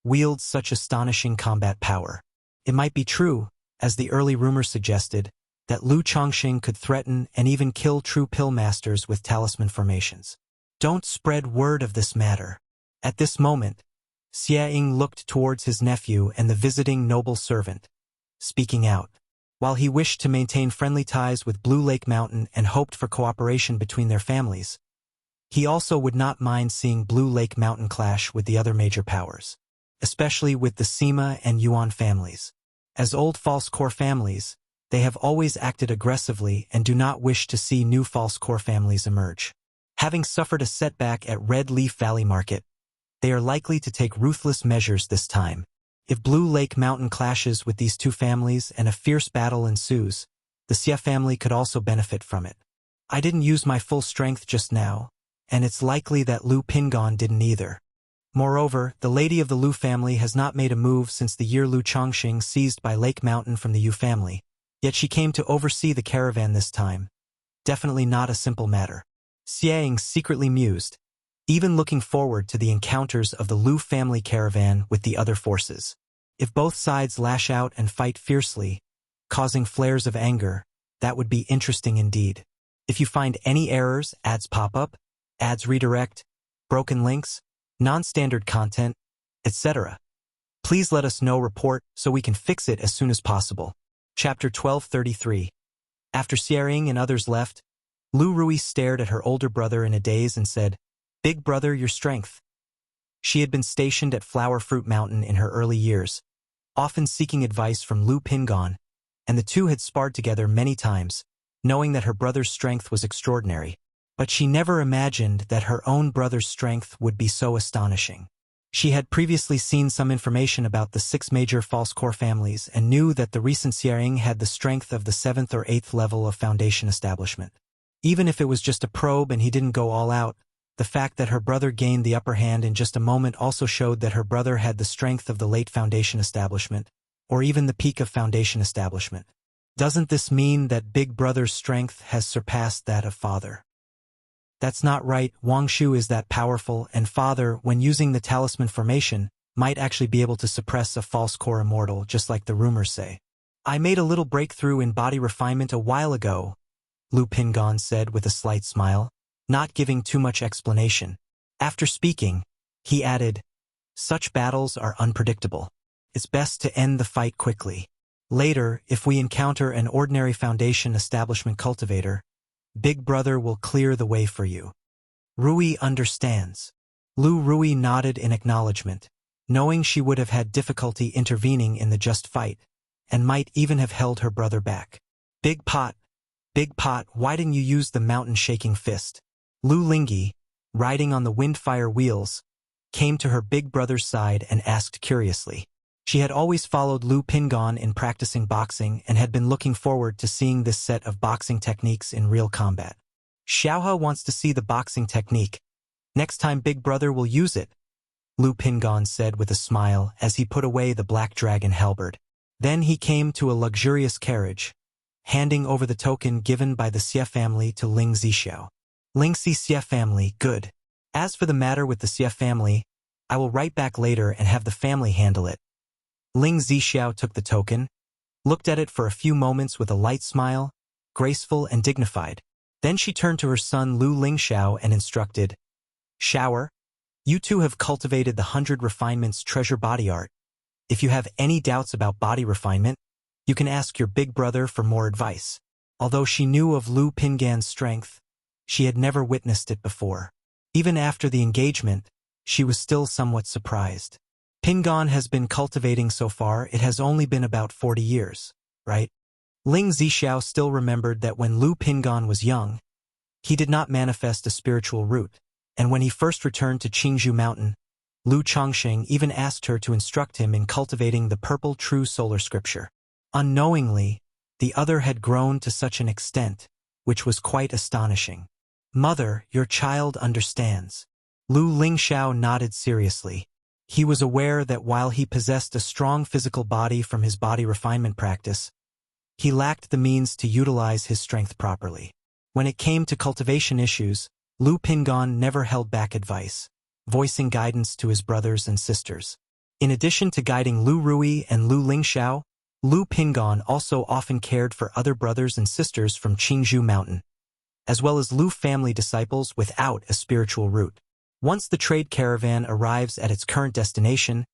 [SPEAKER 1] wields such astonishing combat power. It might be true, as the early rumors suggested, that Lu Changsheng could threaten and even kill true pill masters with talisman formations. Don't spread word of this matter. At this moment, Xiaoying looked towards his nephew and the visiting noble servant, speaking out. While he wished to maintain friendly ties with Blue Lake Mountain and hoped for cooperation between their families, he also would not mind seeing Blue Lake Mountain clash with the other major powers, especially with the Sima and Yuan families. As old false core families, they have always acted aggressively and do not wish to see new false core families emerge. Having suffered a setback at Red Leaf Valley Market, they are likely to take ruthless measures this time. If Blue Lake Mountain clashes with these two families and a fierce battle ensues, the Xia family could also benefit from it. I didn't use my full strength just now, and it's likely that Lu Pingon didn't either. Moreover, the lady of the Lu family has not made a move since the year Lu Changxing seized by Lake Mountain from the Yu family, yet she came to oversee the caravan this time. Definitely not a simple matter. Xiang secretly mused, even looking forward to the encounters of the Lu family caravan with the other forces. If both sides lash out and fight fiercely, causing flares of anger, that would be interesting indeed. If you find any errors, ads pop up, ads redirect, broken links, non-standard content, etc., please let us know report so we can fix it as soon as possible. Chapter 1233. After Xiering and others left, Lu Rui stared at her older brother in a daze and said, "Big brother, your strength." She had been stationed at Flower Fruit Mountain in her early years, often seeking advice from Lu Pingon, and the two had sparred together many times, knowing that her brother's strength was extraordinary. But she never imagined that her own brother's strength would be so astonishing. She had previously seen some information about the 6 major false core families and knew that the recent Xiering had the strength of the 7th or 8th level of foundation establishment. Even if it was just a probe and he didn't go all out, the fact that her brother gained the upper hand in just a moment also showed that her brother had the strength of the late foundation establishment, or even the peak of foundation establishment. Doesn't this mean that big brother's strength has surpassed that of father? That's not right. Wangshu is that powerful, and father, when using the talisman formation, might actually be able to suppress a false core immortal, just like the rumors say. I made a little breakthrough in body refinement a while ago, Lu Pingon said with a slight smile, not giving too much explanation. After speaking, he added, "Such battles are unpredictable. It's best to end the fight quickly." Later, if we encounter an ordinary foundation establishment cultivator, Big Brother will clear the way for you. Rui understands. Lu Rui nodded in acknowledgement, knowing she would have had difficulty intervening in the just fight, and might even have held her brother back. Big Pot, why didn't you use the mountain-shaking fist? Lu Lingyi, riding on the windfire wheels, came to her big brother's side and asked curiously. She had always followed Lu Pingon in practicing boxing and had been looking forward to seeing this set of boxing techniques in real combat. Xiaohe wants to see the boxing technique. Next time Big Brother will use it, Lu Pingon said with a smile as he put away the black dragon halberd. Then he came to a luxurious carriage, handing over the token given by the Xie family to Ling Zixiao. Ling Xie family, good. As for the matter with the Xie family, I will write back later and have the family handle it. Ling Zixiao took the token, looked at it for a few moments with a light smile, graceful and dignified. Then she turned to her son Lu Lingxiao and instructed, Shower, you two have cultivated the 100 refinements treasure body art. If you have any doubts about body refinement, you can ask your big brother for more advice. Although she knew of Lu Pingan's strength, she had never witnessed it before. Even after the engagement, she was still somewhat surprised. Pingon has been cultivating so far, it has only been about 40 years, right? Ling Zixiao still remembered that when Lu Pingon was young, he did not manifest a spiritual root, and when he first returned to Qingzhou Mountain, Lu Chongsheng even asked her to instruct him in cultivating the purple true solar scripture. Unknowingly, the other had grown to such an extent, which was quite astonishing. Mother, your child understands. Lu Lingxiao nodded seriously. He was aware that while he possessed a strong physical body from his body refinement practice, he lacked the means to utilize his strength properly. When it came to cultivation issues, Lu Pingon never held back advice, voicing guidance to his brothers and sisters. In addition to guiding Lu Rui and Lu Lingxiao, Lu Pingon also often cared for other brothers and sisters from Qingzhou Mountain, as well as Lu family disciples without a spiritual root. Once the trade caravan arrives at its current destination,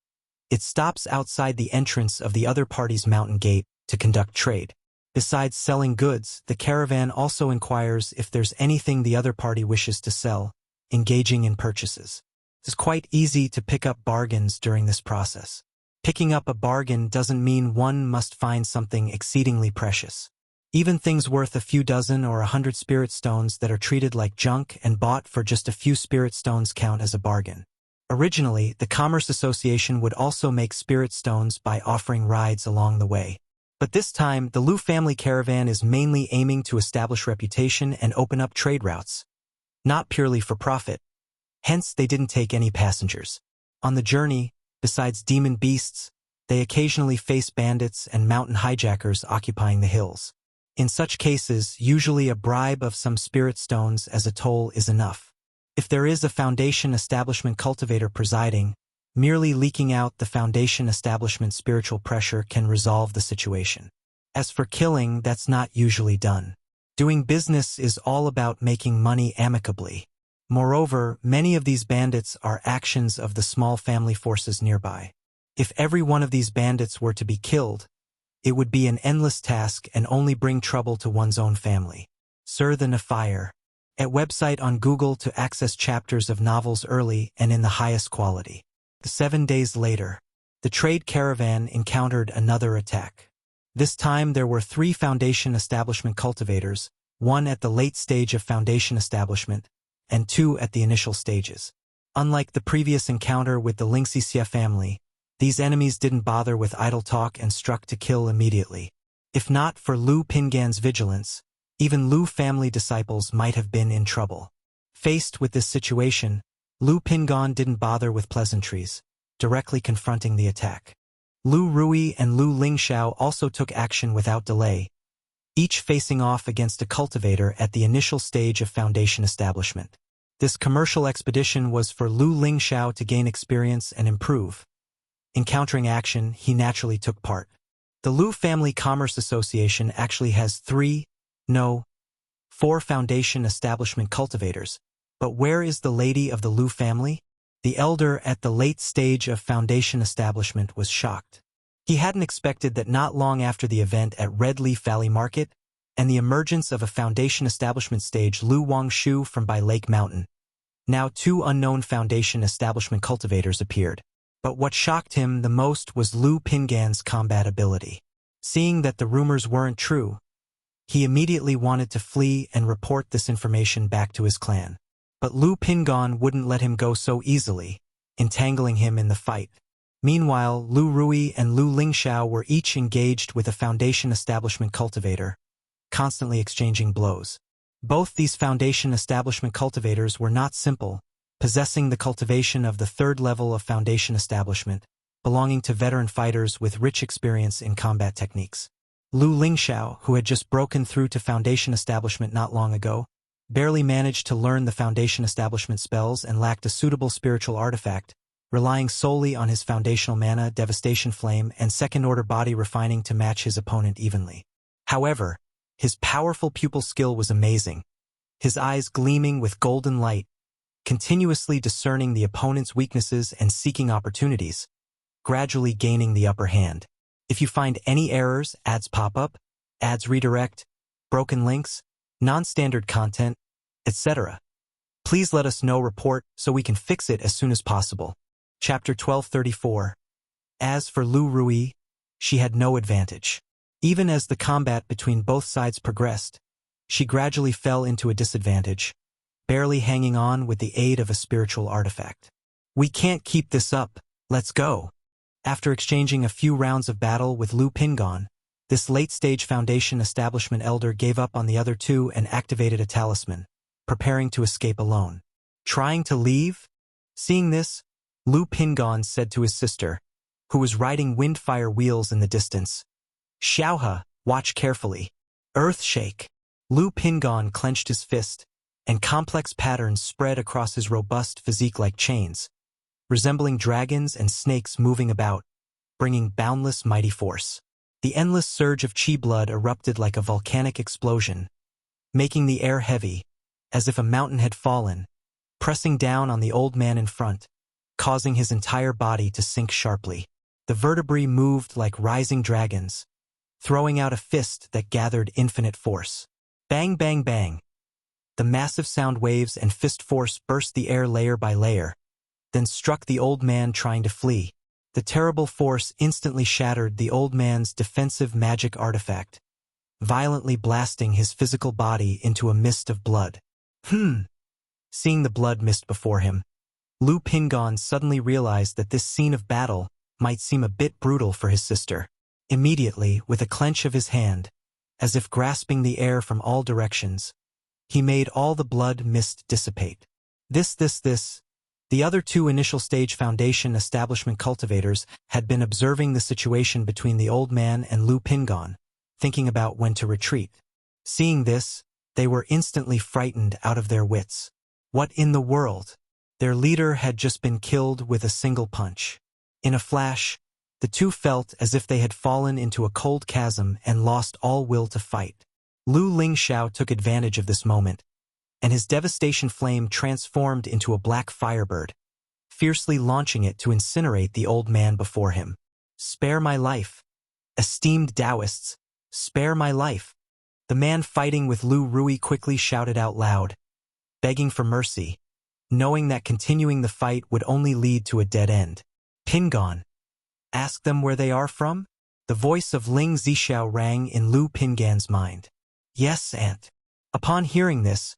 [SPEAKER 1] it stops outside the entrance of the other party's mountain gate to conduct trade. Besides selling goods, the caravan also inquires if there's anything the other party wishes to sell, engaging in purchases. It's quite easy to pick up bargains during this process. Picking up a bargain doesn't mean one must find something exceedingly precious. Even things worth a few dozen or 100 spirit stones that are treated like junk and bought for just a few spirit stones count as a bargain. Originally, the Commerce Association would also make spirit stones by offering rides along the way. But this time, the Lu family caravan is mainly aiming to establish reputation and open up trade routes, not purely for profit. Hence, they didn't take any passengers. On the journey, besides demon beasts, they occasionally face bandits and mountain hijackers occupying the hills. In such cases, usually a bribe of some spirit stones as a toll is enough. If there is a foundation establishment cultivator presiding, merely leaking out the foundation establishment spiritual pressure can resolve the situation. As for killing, that's not usually done. Doing business is all about making money amicably. Moreover, many of these bandits are actions of the small family forces nearby. If every one of these bandits were to be killed, it would be an endless task and only bring trouble to one's own family. Sir the Nafire. At website on Google to access chapters of novels early and in the highest quality. 7 days later, the trade caravan encountered another attack. This time there were 3 foundation establishment cultivators, 1 at the late stage of foundation establishment, and 2 at the initial stages. Unlike the previous encounter with the Lingxixia family, these enemies didn't bother with idle talk and struck to kill immediately. If not for Lu Pingan's vigilance, even Lu family disciples might have been in trouble. Faced with this situation, Lu Pingan didn't bother with pleasantries, directly confronting the attack. Lu Rui and Lu Lingxiao also took action without delay, each facing off against a cultivator at the initial stage of foundation establishment. This commercial expedition was for Lu Lingxiao to gain experience and improve. Encountering action, he naturally took part. The Lu Family Commerce Association actually has 4 foundation establishment cultivators. But where is the lady of the Lu family? The elder at the late stage of foundation establishment was shocked. He hadn't expected that not long after the event at Red Leaf Valley Market and the emergence of a Foundation establishment stage Lu Wangshu from by Lake Mountain, now 2 unknown Foundation establishment cultivators appeared. But what shocked him the most was Lu Pingan's combat ability. Seeing that the rumors weren't true, he immediately wanted to flee and report this information back to his clan. But Lu Pingan wouldn't let him go so easily, entangling him in the fight. Meanwhile, Lu Rui and Lu Lingxiao were each engaged with a Foundation establishment cultivator, constantly exchanging blows. Both these Foundation establishment cultivators were not simple, possessing the cultivation of the 3rd level of Foundation establishment, belonging to veteran fighters with rich experience in combat techniques. Lu Lingxiao, who had just broken through to Foundation establishment not long ago, barely managed to learn the Foundation establishment spells and lacked a suitable spiritual artifact, relying solely on his foundational mana, devastation flame, and second-order body refining to match his opponent evenly. However, his powerful pupil skill was amazing, his eyes gleaming with golden light, continuously discerning the opponent's weaknesses and seeking opportunities, gradually gaining the upper hand. If you find any errors, ads pop up, ads redirect, broken links, non-standard content, etc., please let us know report so we can fix it as soon as possible. Chapter 1234. As for Lu Rui, she had no advantage. Even as the combat between both sides progressed, she gradually fell into a disadvantage, barely hanging on with the aid of a spiritual artifact. We can't keep this up, let's go. After exchanging a few rounds of battle with Lu Pingan, this late-stage Foundation establishment elder gave up on the other 2 and activated a talisman, preparing to escape alone. Trying to leave? Seeing this, Lu Pingan said to his sister, who was riding windfire wheels in the distance, "Xiaohe, watch carefully. Earthshake." Lu Pingan clenched his fist, and complex patterns spread across his robust physique like chains, resembling dragons and snakes moving about, bringing boundless mighty force. The endless surge of chi blood erupted like a volcanic explosion, making the air heavy, as if a mountain had fallen, pressing down on the old man in front, causing his entire body to sink sharply. The vertebrae moved like rising dragons, throwing out a fist that gathered infinite force. Bang, bang, bang. The massive sound waves and fist force burst the air layer by layer, then struck the old man trying to flee. The terrible force instantly shattered the old man's defensive magic artifact, violently blasting his physical body into a mist of blood. Seeing the blood mist before him, Lu Pingan suddenly realized that this scene of battle might seem a bit brutal for his sister. Immediately, with a clench of his hand, as if grasping the air from all directions, he made all the blood mist dissipate. The other 2 initial stage Foundation establishment cultivators had been observing the situation between the old man and Lu Pingan, thinking about when to retreat. Seeing this, they were instantly frightened out of their wits. What in the world? Their leader had just been killed with a single punch. In a flash, the 2 felt as if they had fallen into a cold chasm and lost all will to fight. Lu Lingxiao took advantage of this moment, and his devastation flame transformed into a black firebird, fiercely launching it to incinerate the old man before him. "Spare my life. Esteemed Taoists, spare my life." The man fighting with Lu Rui quickly shouted out loud, begging for mercy, knowing that continuing the fight would only lead to a dead end. "Pingan, ask them where they are from?" The voice of Ling Zixiao rang in Lu Pingan's mind. "Yes, aunt." Upon hearing this,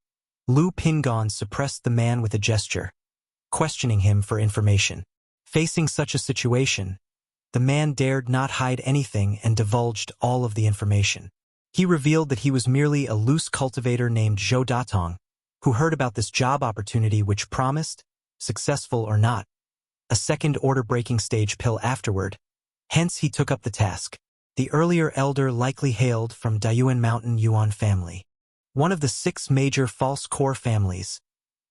[SPEAKER 1] Lu Pingan suppressed the man with a gesture, questioning him for information. Facing such a situation, the man dared not hide anything and divulged all of the information. He revealed that he was merely a loose cultivator named Zhou Datong, who heard about this job opportunity which promised, successful or not, a second-order breaking stage pill afterward. Hence he took up the task. The earlier elder likely hailed from Dayuan Mountain Yuan family, one of the 6 major false core families.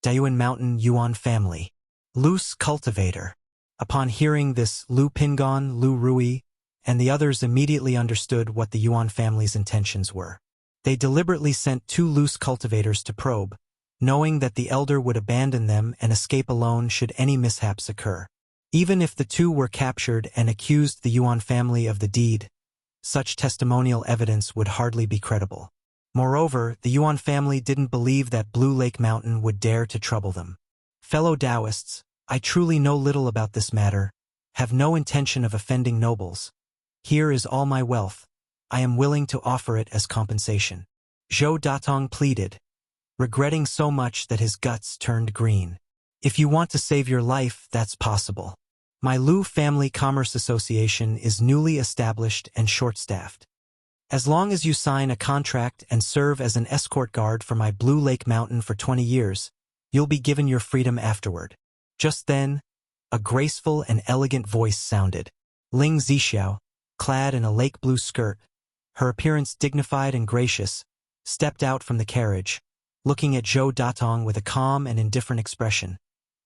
[SPEAKER 1] Dayuan Mountain Yuan family. Loose cultivator. Upon hearing this, Lu Pingan, Lu Rui, and the others immediately understood what the Yuan family's intentions were. They deliberately sent 2 loose cultivators to probe, knowing that the elder would abandon them and escape alone should any mishaps occur. Even if the two were captured and accused the Yuan family of the deed, such testimonial evidence would hardly be credible. Moreover, the Yuan family didn't believe that Blue Lake Mountain would dare to trouble them. Fellow Taoists, I truly know little about this matter, have no intention of offending nobles. Here is all my wealth. I am willing to offer it as compensation. Zhou Datong pleaded, regretting so much that his guts turned green. If you want to save your life, that's possible. My Lu Family Commerce Association is newly established and short-staffed. As long as you sign a contract and serve as an escort guard for my Blue Lake Mountain for 20 years, you'll be given your freedom afterward. Just then, a graceful and elegant voice sounded. Ling Zixiao, clad in a lake blue skirt, her appearance dignified and gracious, stepped out from the carriage, looking at Zhou Datong with a calm and indifferent expression,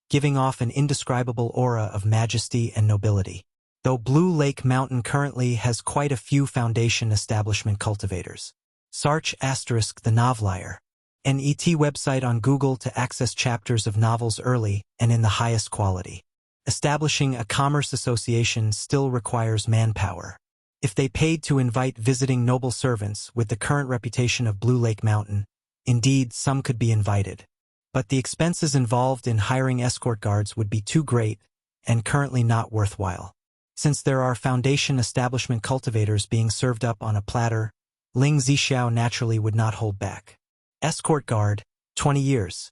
[SPEAKER 1] giving off an indescribable aura of majesty and nobility. Though Blue Lake Mountain currently has quite a few foundation establishment cultivators. Search * the Novelier, an ET website on Google to access chapters of novels early and in the highest quality. Establishing a commerce association still requires manpower. If they paid to invite visiting noble servants with the current reputation of Blue Lake Mountain, indeed some could be invited. But the expenses involved in hiring escort guards would be too great and currently not worthwhile. Since there are foundation establishment cultivators being served up on a platter, Ling Zixiao naturally would not hold back. Escort guard, 20 years.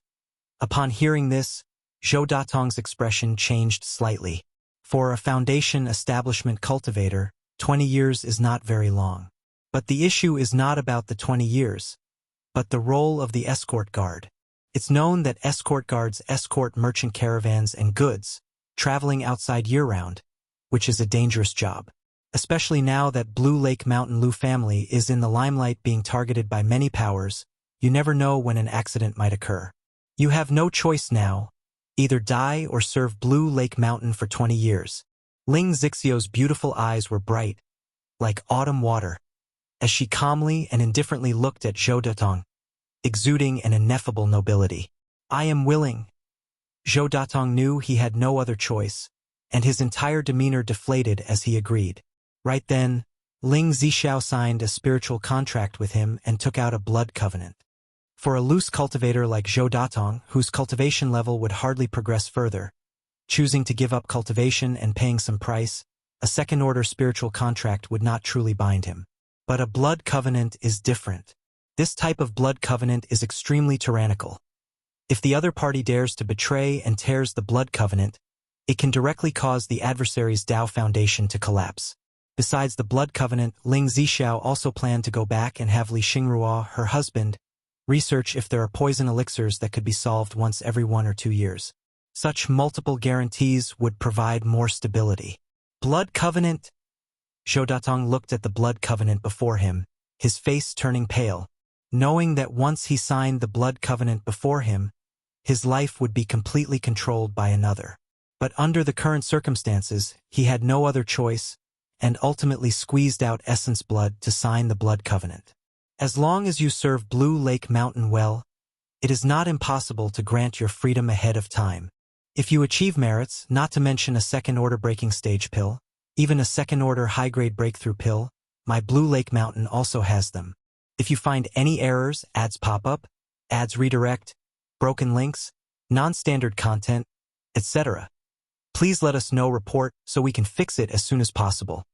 [SPEAKER 1] Upon hearing this, Zhou Datong's expression changed slightly. For a foundation establishment cultivator, 20 years is not very long. But the issue is not about the 20 years, but the role of the escort guard. It's known that escort guards escort merchant caravans and goods, traveling outside year-round, which is a dangerous job. Especially now that Blue Lake Mountain Lu family is in the limelight being targeted by many powers, you never know when an accident might occur. You have no choice now, either die or serve Blue Lake Mountain for 20 years. Ling Zixiao's beautiful eyes were bright, like autumn water, as she calmly and indifferently looked at Zhou Datong, exuding an ineffable nobility. I am willing. Zhou Datong knew he had no other choice, and his entire demeanor deflated as he agreed. Right then, Ling Zixiao signed a spiritual contract with him and took out a blood covenant. For a loose cultivator like Zhou Datong, whose cultivation level would hardly progress further, choosing to give up cultivation and paying some price, a second-order spiritual contract would not truly bind him. But a blood covenant is different. This type of blood covenant is extremely tyrannical. If the other party dares to betray and tears the blood covenant, it can directly cause the adversary's Tao foundation to collapse. Besides the blood covenant, Ling Zixiao also planned to go back and have Li Xingrua, her husband, research if there are poison elixirs that could be solved once every 1 or 2 years. Such multiple guarantees would provide more stability. Blood covenant? Zhou Datong looked at the blood covenant before him, his face turning pale, knowing that once he signed the blood covenant before him, his life would be completely controlled by another. But under the current circumstances, he had no other choice, and ultimately squeezed out essence blood to sign the blood covenant. As long as you serve Blue Lake Mountain well, it is not impossible to grant your freedom ahead of time. If you achieve merits, not to mention a second-order breaking stage pill, even a second-order high-grade breakthrough pill, my Blue Lake Mountain also has them. If you find any errors, ads pop up, ads redirect, broken links, non-standard content, etc., please let us know, report so we can fix it as soon as possible.